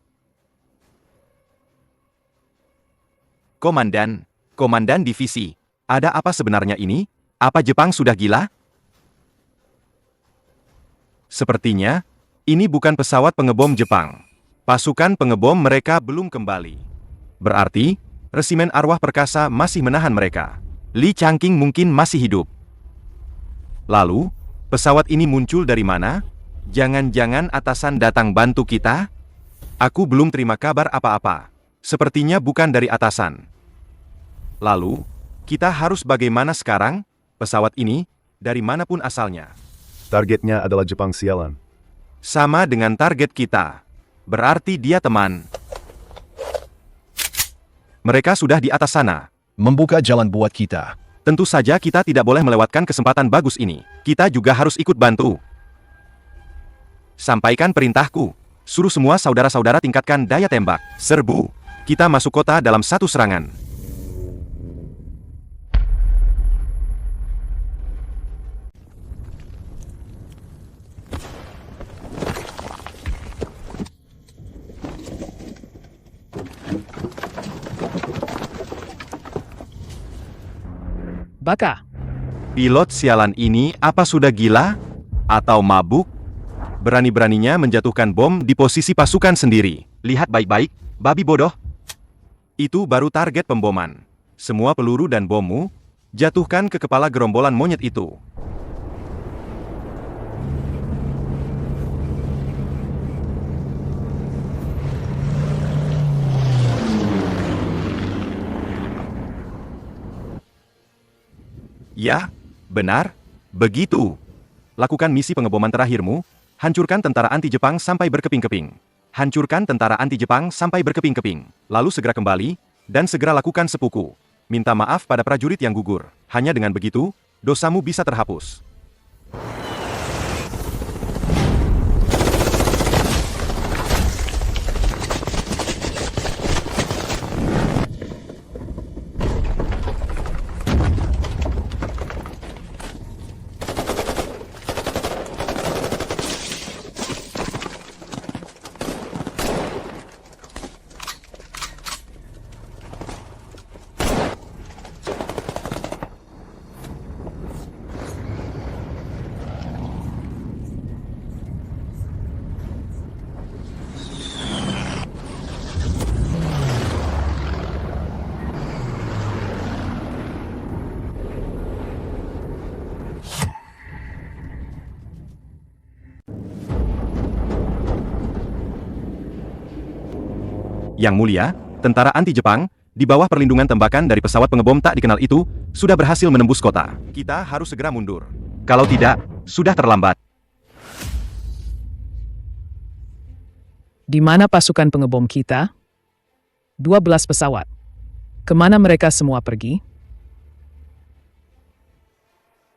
Komandan divisi, ada apa sebenarnya ini? Apa Jepang sudah gila? Sepertinya, ini bukan pesawat pengebom Jepang. Pasukan pengebom mereka belum kembali. Berarti, resimen arwah perkasa masih menahan mereka. Li Changqing mungkin masih hidup. Lalu, pesawat ini muncul dari mana? Jangan-jangan atasan datang bantu kita? Aku belum terima kabar apa-apa. Sepertinya bukan dari atasan. Lalu, kita harus bagaimana sekarang? Pesawat ini, dari manapun asalnya. Targetnya adalah Jepang sialan. Sama dengan target kita. Berarti dia teman. Mereka sudah di atas sana. Membuka jalan buat kita. Tentu saja kita tidak boleh melewatkan kesempatan bagus ini. Kita juga harus ikut bantu. Sampaikan perintahku. Suruh semua saudara-saudara tingkatkan daya tembak. Serbu. Kita masuk kota dalam satu serangan. Baka. Pilot sialan ini apa sudah gila? Atau mabuk? Berani-beraninya menjatuhkan bom di posisi pasukan sendiri. Lihat baik-baik, babi bodoh. Itu baru target pemboman. Semua peluru dan bommu, jatuhkan ke kepala gerombolan monyet itu. Ya, benar, begitu. Lakukan misi pengeboman terakhirmu, hancurkan tentara anti-Jepang sampai berkeping-keping. Hancurkan tentara anti-Jepang sampai berkeping-keping. Lalu segera kembali, dan segera lakukan sepuku. Minta maaf pada prajurit yang gugur. Hanya dengan begitu, dosamu bisa terhapus. Yang Mulia, tentara anti-Jepang, di bawah perlindungan tembakan dari pesawat pengebom tak dikenal itu, sudah berhasil menembus kota. Kita harus segera mundur. Kalau tidak, sudah terlambat. Di mana pasukan pengebom kita? 12 pesawat. Kemana mereka semua pergi?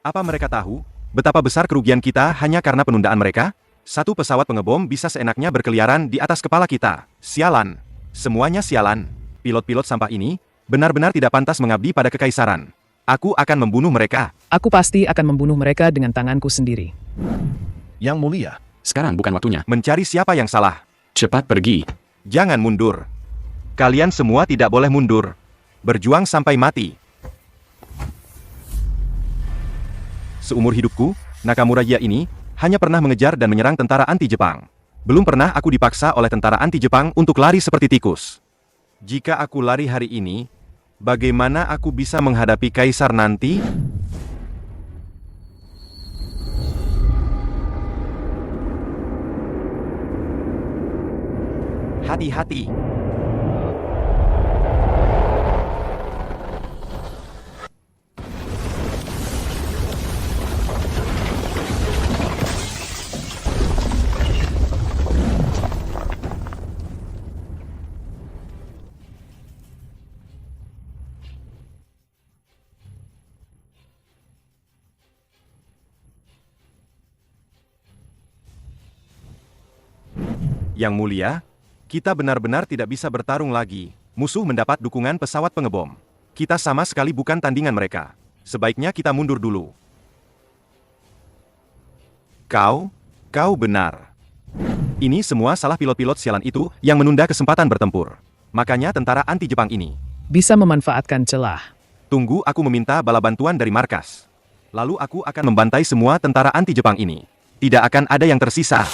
Apa mereka tahu betapa besar kerugian kita hanya karena penundaan mereka? Satu pesawat pengebom bisa seenaknya berkeliaran di atas kepala kita. Sialan. Semuanya sialan. Pilot-pilot sampah ini benar-benar tidak pantas mengabdi pada kekaisaran. Aku akan membunuh mereka. Aku pasti akan membunuh mereka dengan tanganku sendiri. Yang Mulia, Sekarang bukan waktunya. Mencari siapa yang salah. Cepat pergi. Jangan mundur. Kalian semua tidak boleh mundur. Berjuang sampai mati. Seumur hidupku, Nakamura-ya ini hanya pernah mengejar dan menyerang tentara anti-Jepang. Belum pernah aku dipaksa oleh tentara anti-Jepang untuk lari seperti tikus. Jika aku lari hari ini, bagaimana aku bisa menghadapi kaisar nanti? Hati-hati. Yang Mulia, kita benar-benar tidak bisa bertarung lagi. Musuh mendapat dukungan pesawat pengebom. Kita sama sekali bukan tandingan mereka. Sebaiknya kita mundur dulu. Kau benar. Ini semua salah pilot-pilot sialan itu yang menunda kesempatan bertempur. Makanya tentara anti-Jepang ini Bisa memanfaatkan celah. tunggu aku meminta bala bantuan dari markas. Lalu aku akan membantai semua tentara anti-Jepang ini. Tidak akan ada yang tersisa.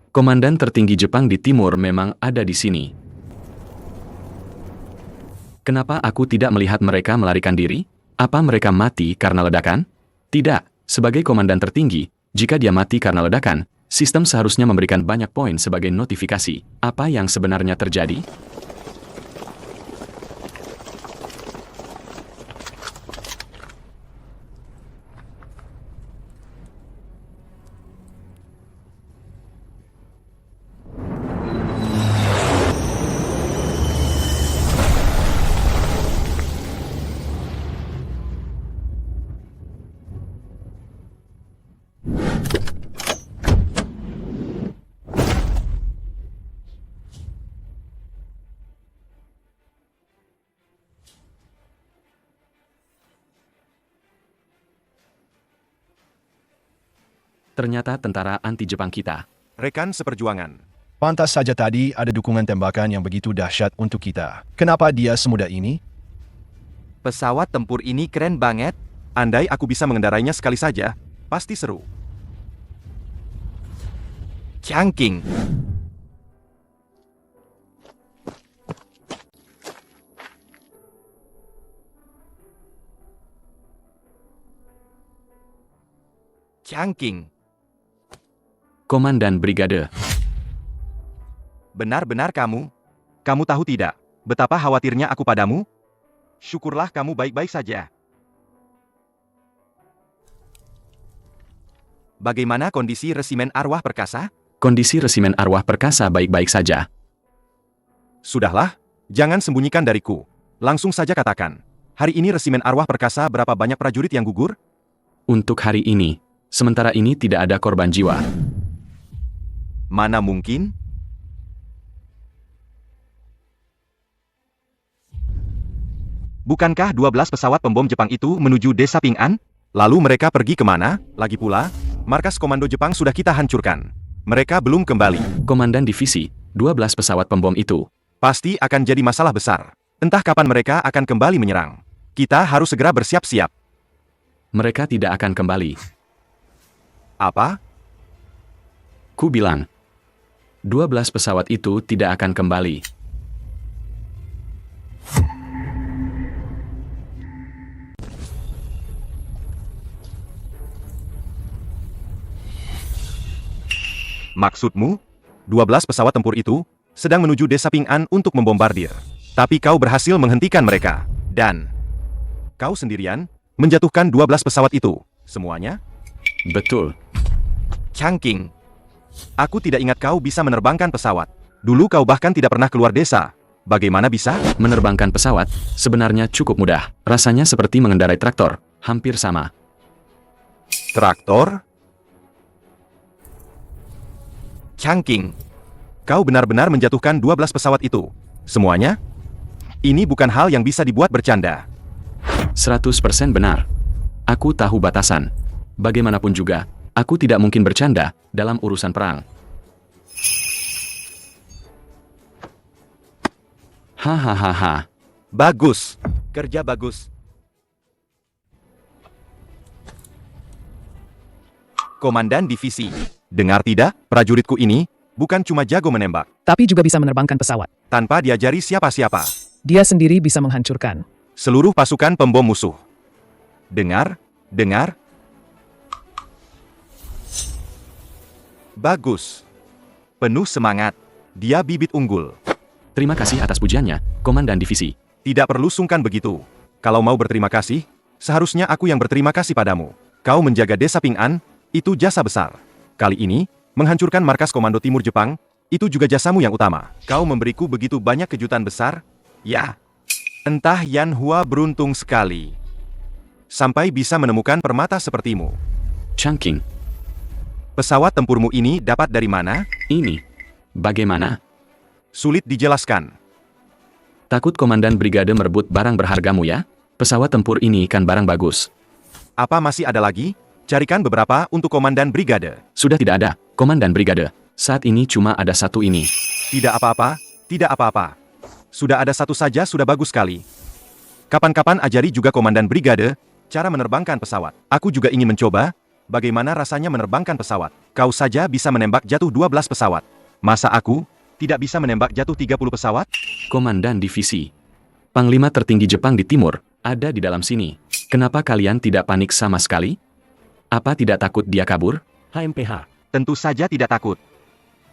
Komandan tertinggi Jepang di timur memang ada di sini. Kenapa aku tidak melihat mereka melarikan diri? Apa mereka mati karena ledakan? Tidak. Sebagai komandan tertinggi, jika dia mati karena ledakan, sistem seharusnya memberikan banyak poin sebagai notifikasi. Apa yang sebenarnya terjadi? Ternyata tentara anti-Jepang kita. Rekan seperjuangan. pantas saja tadi ada dukungan tembakan yang begitu dahsyat untuk kita. Kenapa dia semudah ini? Pesawat tempur ini keren banget. Andai aku bisa mengendarainya sekali saja, pasti seru. Changking. Changking. Komandan Brigade. Benar-benar kamu? Kamu tahu tidak betapa khawatirnya aku padamu? Syukurlah kamu baik-baik saja. Bagaimana kondisi resimen arwah perkasa? Kondisi resimen arwah perkasa baik-baik saja. Sudahlah, jangan sembunyikan dariku. Langsung saja katakan. Hari ini resimen arwah perkasa berapa banyak prajurit yang gugur? Untuk hari ini, sementara ini tidak ada korban jiwa. Mana mungkin? Bukankah 12 pesawat pembom Jepang itu menuju desa Ping'an? Lalu mereka pergi kemana? Lagi pula, markas komando Jepang sudah kita hancurkan. Mereka belum kembali. Komandan divisi, 12 pesawat pembom itu. Pasti akan jadi masalah besar. Entah kapan mereka akan kembali menyerang. Kita harus segera bersiap-siap. Mereka tidak akan kembali. Apa? Ku bilang, 12 pesawat itu tidak akan kembali. Maksudmu? 12 pesawat tempur itu sedang menuju desa Ping An untuk membombardir. Tapi kau berhasil menghentikan mereka. Dan kau sendirian menjatuhkan 12 pesawat itu. Semuanya? Betul. Changqing. Aku tidak ingat kau bisa menerbangkan pesawat. Dulu kau bahkan tidak pernah keluar desa. Bagaimana bisa? Menerbangkan pesawat sebenarnya cukup mudah. Rasanya seperti mengendarai traktor. Hampir sama. Traktor? Changqing. Kau benar-benar menjatuhkan 12 pesawat itu. Semuanya? Ini bukan hal yang bisa dibuat bercanda. 100% benar. Aku tahu batasan. Bagaimanapun juga, aku tidak mungkin bercanda dalam urusan perang. Hahaha. Bagus. Kerja bagus. Komandan divisi. Dengar tidak, prajuritku ini bukan cuma jago menembak, Tapi juga bisa menerbangkan pesawat. tanpa diajari siapa-siapa. Dia sendiri bisa menghancurkan Seluruh pasukan pembom musuh. Dengar, dengar. Bagus. Penuh semangat. Dia bibit unggul. Terima kasih atas pujiannya, Komandan Divisi. Tidak perlu sungkan begitu. Kalau mau berterima kasih, seharusnya aku yang berterima kasih padamu. Kau menjaga desa Ping An, itu jasa besar. Kali ini, menghancurkan markas Komando Timur Jepang, itu juga jasamu yang utama. Kau memberiku begitu banyak kejutan besar. Ya. Entah Yan Hua beruntung sekali. Sampai bisa menemukan permata sepertimu. Changqing. Pesawat tempurmu ini dapat dari mana? Ini. Bagaimana? Sulit dijelaskan. Takut Komandan Brigade merebut barang berhargamu ya? Pesawat tempur ini kan barang bagus. Apa masih ada lagi? Carikan beberapa untuk Komandan Brigade. Sudah tidak ada, Komandan Brigade. Saat ini cuma ada satu ini. Tidak apa-apa, tidak apa-apa. Sudah ada satu saja sudah bagus sekali. Kapan-kapan ajari juga Komandan Brigade cara menerbangkan pesawat. Aku juga ingin mencoba bagaimana rasanya menerbangkan pesawat. Kau saja bisa menembak jatuh 12 pesawat. Masa aku tidak bisa menembak jatuh 30 pesawat? Komandan Divisi. Panglima tertinggi Jepang di timur, ada di dalam sini. Kenapa kalian tidak panik sama sekali? Apa tidak takut dia kabur? HMPH. Tentu saja tidak takut.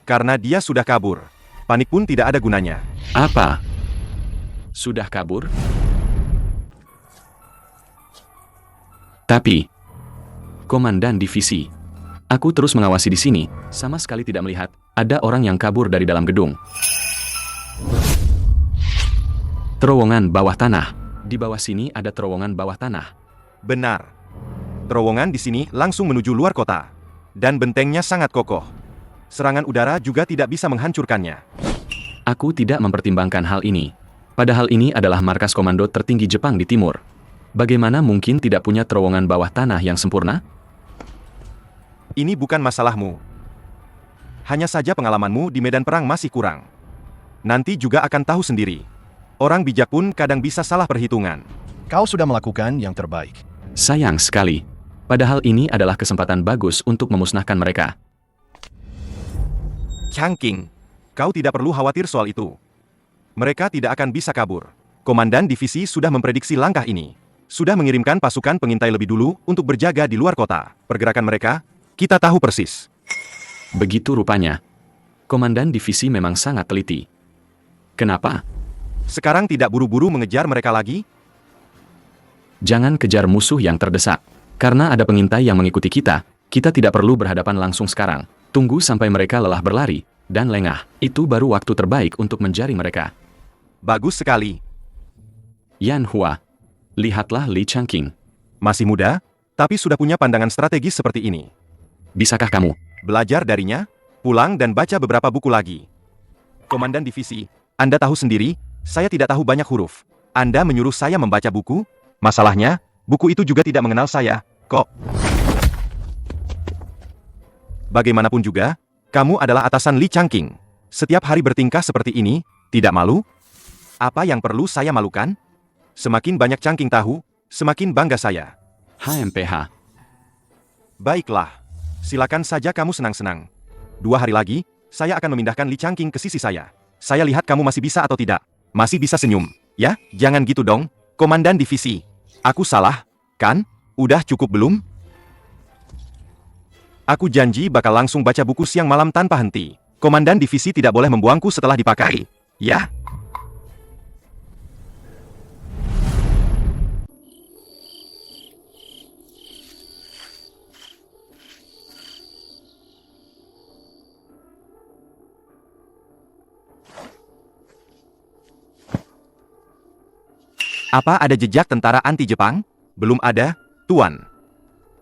Karena dia sudah kabur. Panik pun tidak ada gunanya. Apa? Sudah kabur? Tapi, Komandan Divisi, aku terus mengawasi di sini, sama sekali tidak melihat ada orang yang kabur dari dalam gedung. Terowongan bawah tanah. Di bawah sini ada terowongan bawah tanah. Benar. Terowongan di sini langsung menuju luar kota. Dan bentengnya sangat kokoh. Serangan udara juga tidak bisa menghancurkannya. Aku tidak mempertimbangkan hal ini. Padahal ini adalah markas komando tertinggi Jepang di timur. Bagaimana mungkin tidak punya terowongan bawah tanah yang sempurna? Ini bukan masalahmu. Hanya saja pengalamanmu di medan perang masih kurang. Nanti juga akan tahu sendiri. Orang bijak pun kadang bisa salah perhitungan. Kau sudah melakukan yang terbaik. Sayang sekali. Padahal ini adalah kesempatan bagus untuk memusnahkan mereka. Changqing, kau tidak perlu khawatir soal itu. Mereka tidak akan bisa kabur. Komandan divisi sudah memprediksi langkah ini. Sudah mengirimkan pasukan pengintai lebih dulu untuk berjaga di luar kota. Pergerakan mereka, kita tahu persis. Begitu rupanya. Komandan divisi memang sangat teliti. Kenapa? Sekarang tidak buru-buru mengejar mereka lagi? Jangan kejar musuh yang terdesak. Karena ada pengintai yang mengikuti kita tidak perlu berhadapan langsung sekarang. Tunggu sampai mereka lelah berlari dan lengah. Itu baru waktu terbaik untuk menjaring mereka. Bagus sekali. Yan Hua. Lihatlah Li Changqing. Masih muda, tapi sudah punya pandangan strategis seperti ini. Bisakah kamu belajar darinya? Pulang dan baca beberapa buku lagi. Komandan divisi, Anda tahu sendiri, saya tidak tahu banyak huruf. Anda menyuruh saya membaca buku? Masalahnya, buku itu juga tidak mengenal saya, kok. Bagaimanapun juga, kamu adalah atasan Li Changqing. Setiap hari bertingkah seperti ini, tidak malu? Apa yang perlu saya malukan? Semakin banyak Changqing tahu, semakin bangga saya. HMPH. Baiklah. Silakan saja kamu senang-senang. 2 hari lagi, saya akan memindahkan Li Changqing ke sisi saya. Saya lihat kamu masih bisa atau tidak. Masih bisa senyum. Ya, jangan gitu dong, Komandan Divisi. Aku salah, kan? Udah cukup belum? Aku janji bakal langsung baca buku siang malam tanpa henti. Komandan divisi tidak boleh membuangku setelah dipakai. Ya? Apa ada jejak tentara anti-Jepang? Belum ada, Tuan.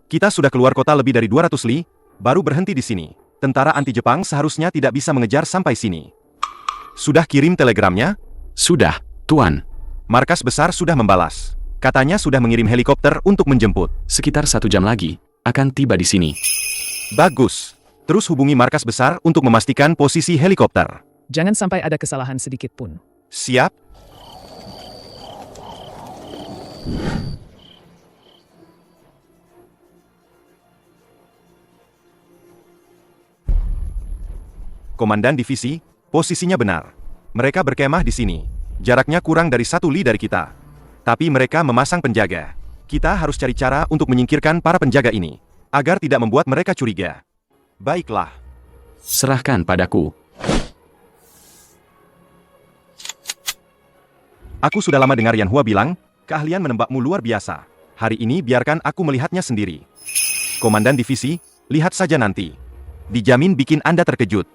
Kita sudah keluar kota lebih dari 200 li, baru berhenti di sini. Tentara anti-Jepang seharusnya tidak bisa mengejar sampai sini. Sudah kirim telegramnya? Sudah, Tuan. Markas besar sudah membalas. Katanya sudah mengirim helikopter untuk menjemput. Sekitar 1 jam lagi, akan tiba di sini. Bagus. Terus hubungi markas besar untuk memastikan posisi helikopter. Jangan sampai ada kesalahan sedikit pun. Siap? Komandan divisi, posisinya benar. Mereka berkemah di sini. Jaraknya kurang dari 1 li dari kita. Tapi mereka memasang penjaga. Kita harus cari cara untuk menyingkirkan para penjaga ini, agar tidak membuat mereka curiga. Baiklah. Serahkan padaku. Aku sudah lama dengar Yan Hua bilang, keahlian menembakmu luar biasa. Hari ini biarkan aku melihatnya sendiri. Komandan divisi, lihat saja nanti. Dijamin bikin Anda terkejut.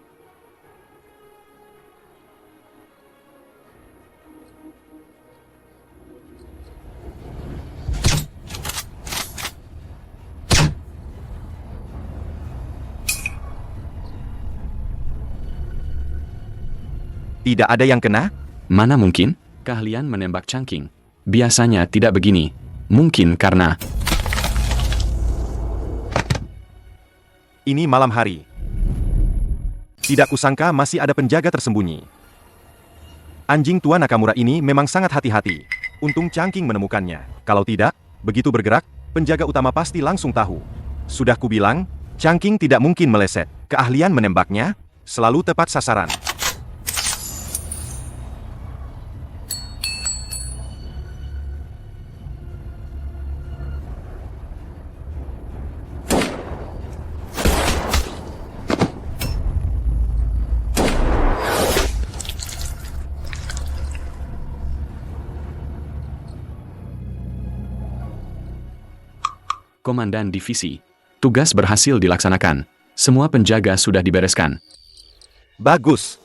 Tidak ada yang kena? Mana mungkin? Keahlian menembak cangking. Biasanya tidak begini. Mungkin karena... Ini malam hari. Tidak kusangka masih ada penjaga tersembunyi. Anjing tua Nakamura ini memang sangat hati-hati. Untung cangking menemukannya. Kalau tidak, begitu bergerak, penjaga utama pasti langsung tahu. Sudah kubilang, cangking tidak mungkin meleset. Keahlian menembaknya selalu tepat sasaran. Komandan divisi. Tugas berhasil dilaksanakan. Semua penjaga sudah dibereskan. Bagus.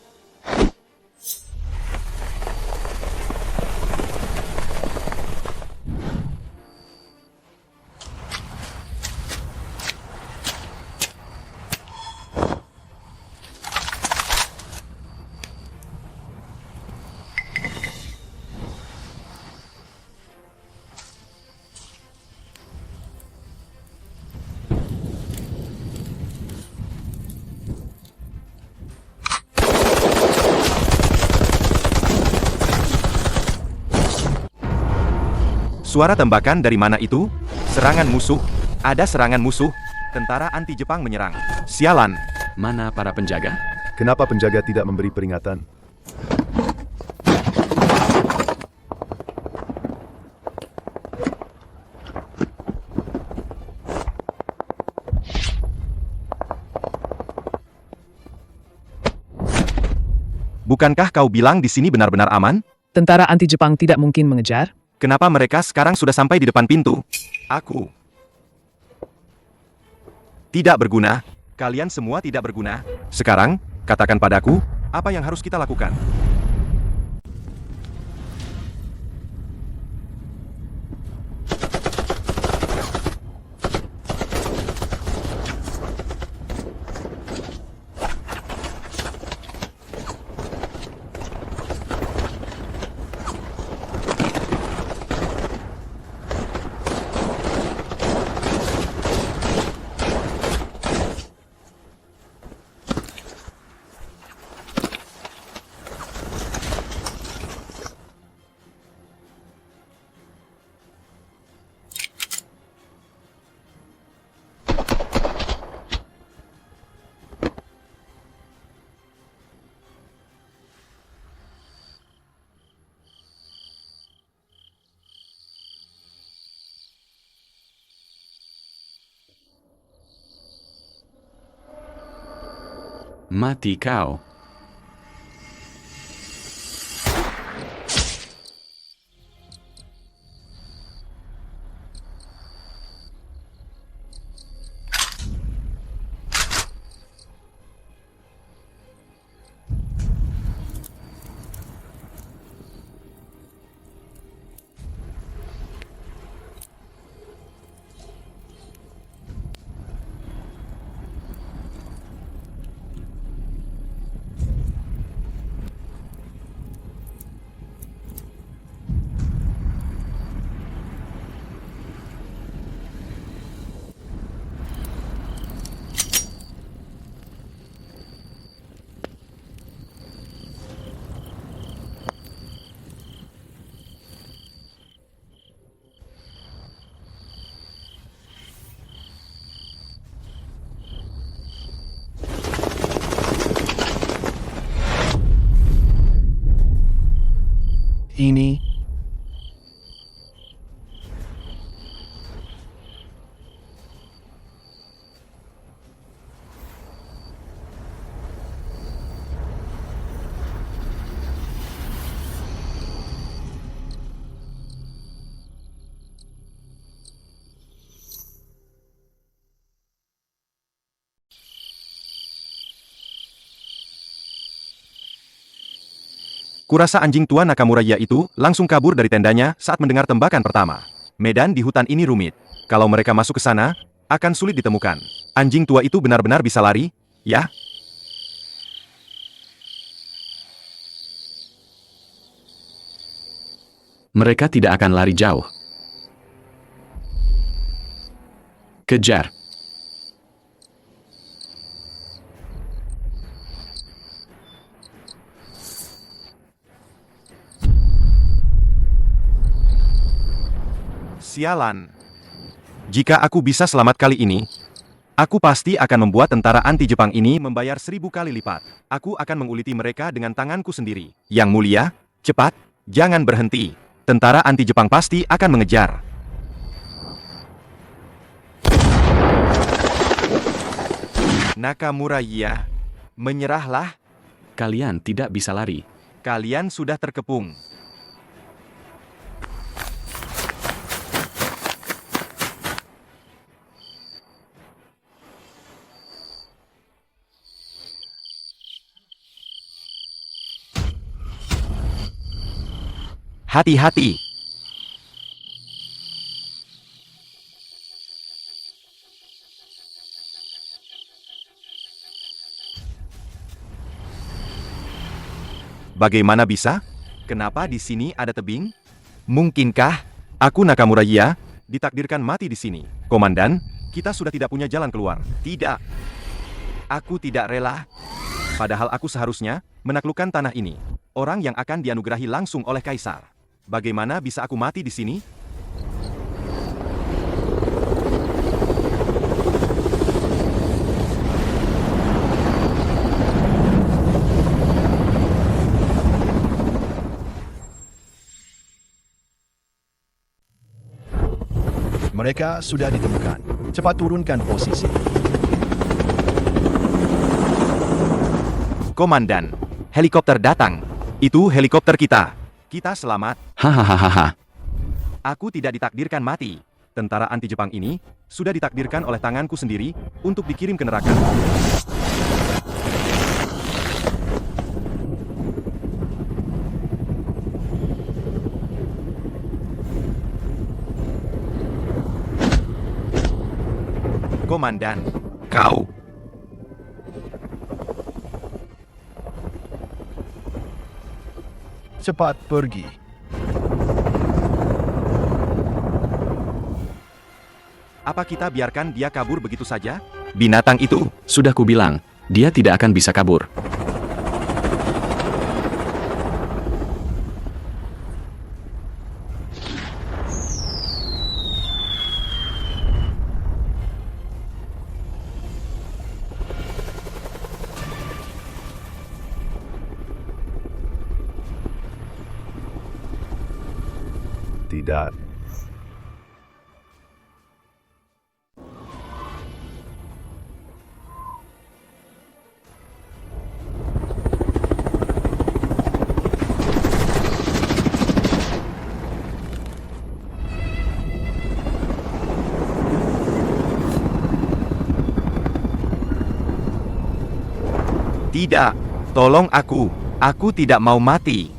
Suara tembakan dari mana itu? Serangan musuh. Ada serangan musuh. Tentara anti-Jepang menyerang. Sialan. Mana para penjaga? Kenapa penjaga tidak memberi peringatan? Bukankah kau bilang di sini benar-benar aman? Tentara anti-Jepang tidak mungkin mengejar. Kenapa mereka sekarang sudah sampai di depan pintu? Aku. Tidak berguna. Kalian semua tidak berguna. Sekarang, katakan padaku, apa yang harus kita lakukan? Mati kau. Ini Kurasa anjing tua Nakamura itu langsung kabur dari tendanya saat mendengar tembakan pertama. Medan di hutan ini rumit. Kalau mereka masuk ke sana, akan sulit ditemukan. Anjing tua itu benar-benar bisa lari, ya? Mereka tidak akan lari jauh. Kejar. Sialan. Jika aku bisa selamat kali ini, aku pasti akan membuat tentara anti-Jepang ini membayar 1000 kali lipat. Aku akan menguliti mereka dengan tanganku sendiri. Yang mulia, cepat, jangan berhenti. Tentara anti-Jepang pasti akan mengejar. Nakamura, menyerahlah. Kalian tidak bisa lari. Kalian sudah terkepung. Hati-hati. Bagaimana bisa? Kenapa di sini ada tebing? Mungkinkah aku Nakamura ditakdirkan mati di sini? Komandan, kita sudah tidak punya jalan keluar. Tidak. Aku tidak rela. Padahal aku seharusnya menaklukkan tanah ini. Orang yang akan dianugerahi langsung oleh Kaisar. Bagaimana bisa aku mati di sini? mereka sudah ditemukan. Cepat turunkan posisi. Komandan, helikopter datang. Itu helikopter kita. Kita selamat. Hahaha. Aku tidak ditakdirkan mati. Tentara anti-Jepang ini sudah ditakdirkan oleh tanganku sendiri untuk dikirim ke neraka. Komandan, kau. Cepat pergi. Apa kita biarkan dia kabur begitu saja? Binatang itu. Sudah kubilang, dia tidak akan bisa kabur. Tidak. Tidak, tolong aku. Aku tidak mau mati.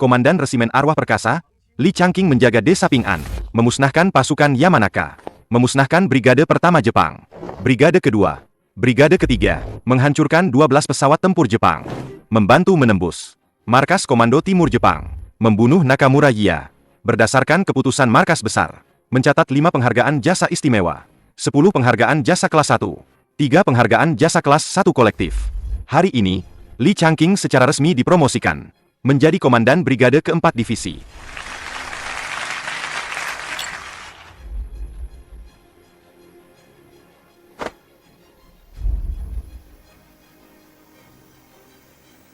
Komandan Resimen Arwah Perkasa, Li Changqing menjaga Desa Ping An, memusnahkan pasukan Yamanaka, memusnahkan Brigade Pertama Jepang, Brigade Kedua, Brigade Ketiga, menghancurkan 12 pesawat tempur Jepang, membantu menembus Markas Komando Timur Jepang, membunuh Nakamura Yia, berdasarkan keputusan Markas Besar, mencatat 5 penghargaan jasa istimewa, 10 penghargaan jasa kelas 1, 3 penghargaan jasa kelas 1 kolektif. Hari ini, Li Changqing secara resmi dipromosikan menjadi Komandan Brigade Keempat Divisi.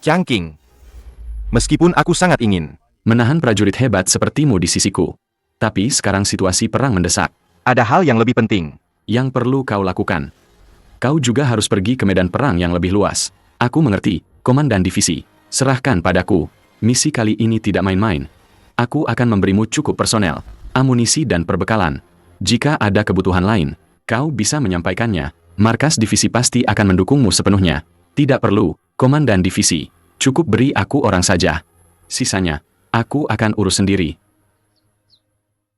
Changqing, meskipun aku sangat ingin menahan prajurit hebat sepertimu di sisiku, tapi sekarang situasi perang mendesak. Ada hal yang lebih penting yang perlu kau lakukan. Kau juga harus pergi ke medan perang yang lebih luas. Aku mengerti, Komandan Divisi. Serahkan padaku. Misi kali ini tidak main-main. Aku akan memberimu cukup personel, amunisi dan perbekalan. Jika ada kebutuhan lain, kau bisa menyampaikannya. Markas divisi pasti akan mendukungmu sepenuhnya. Tidak perlu, Komandan Divisi. Cukup beri aku orang saja. Sisanya, aku akan urus sendiri.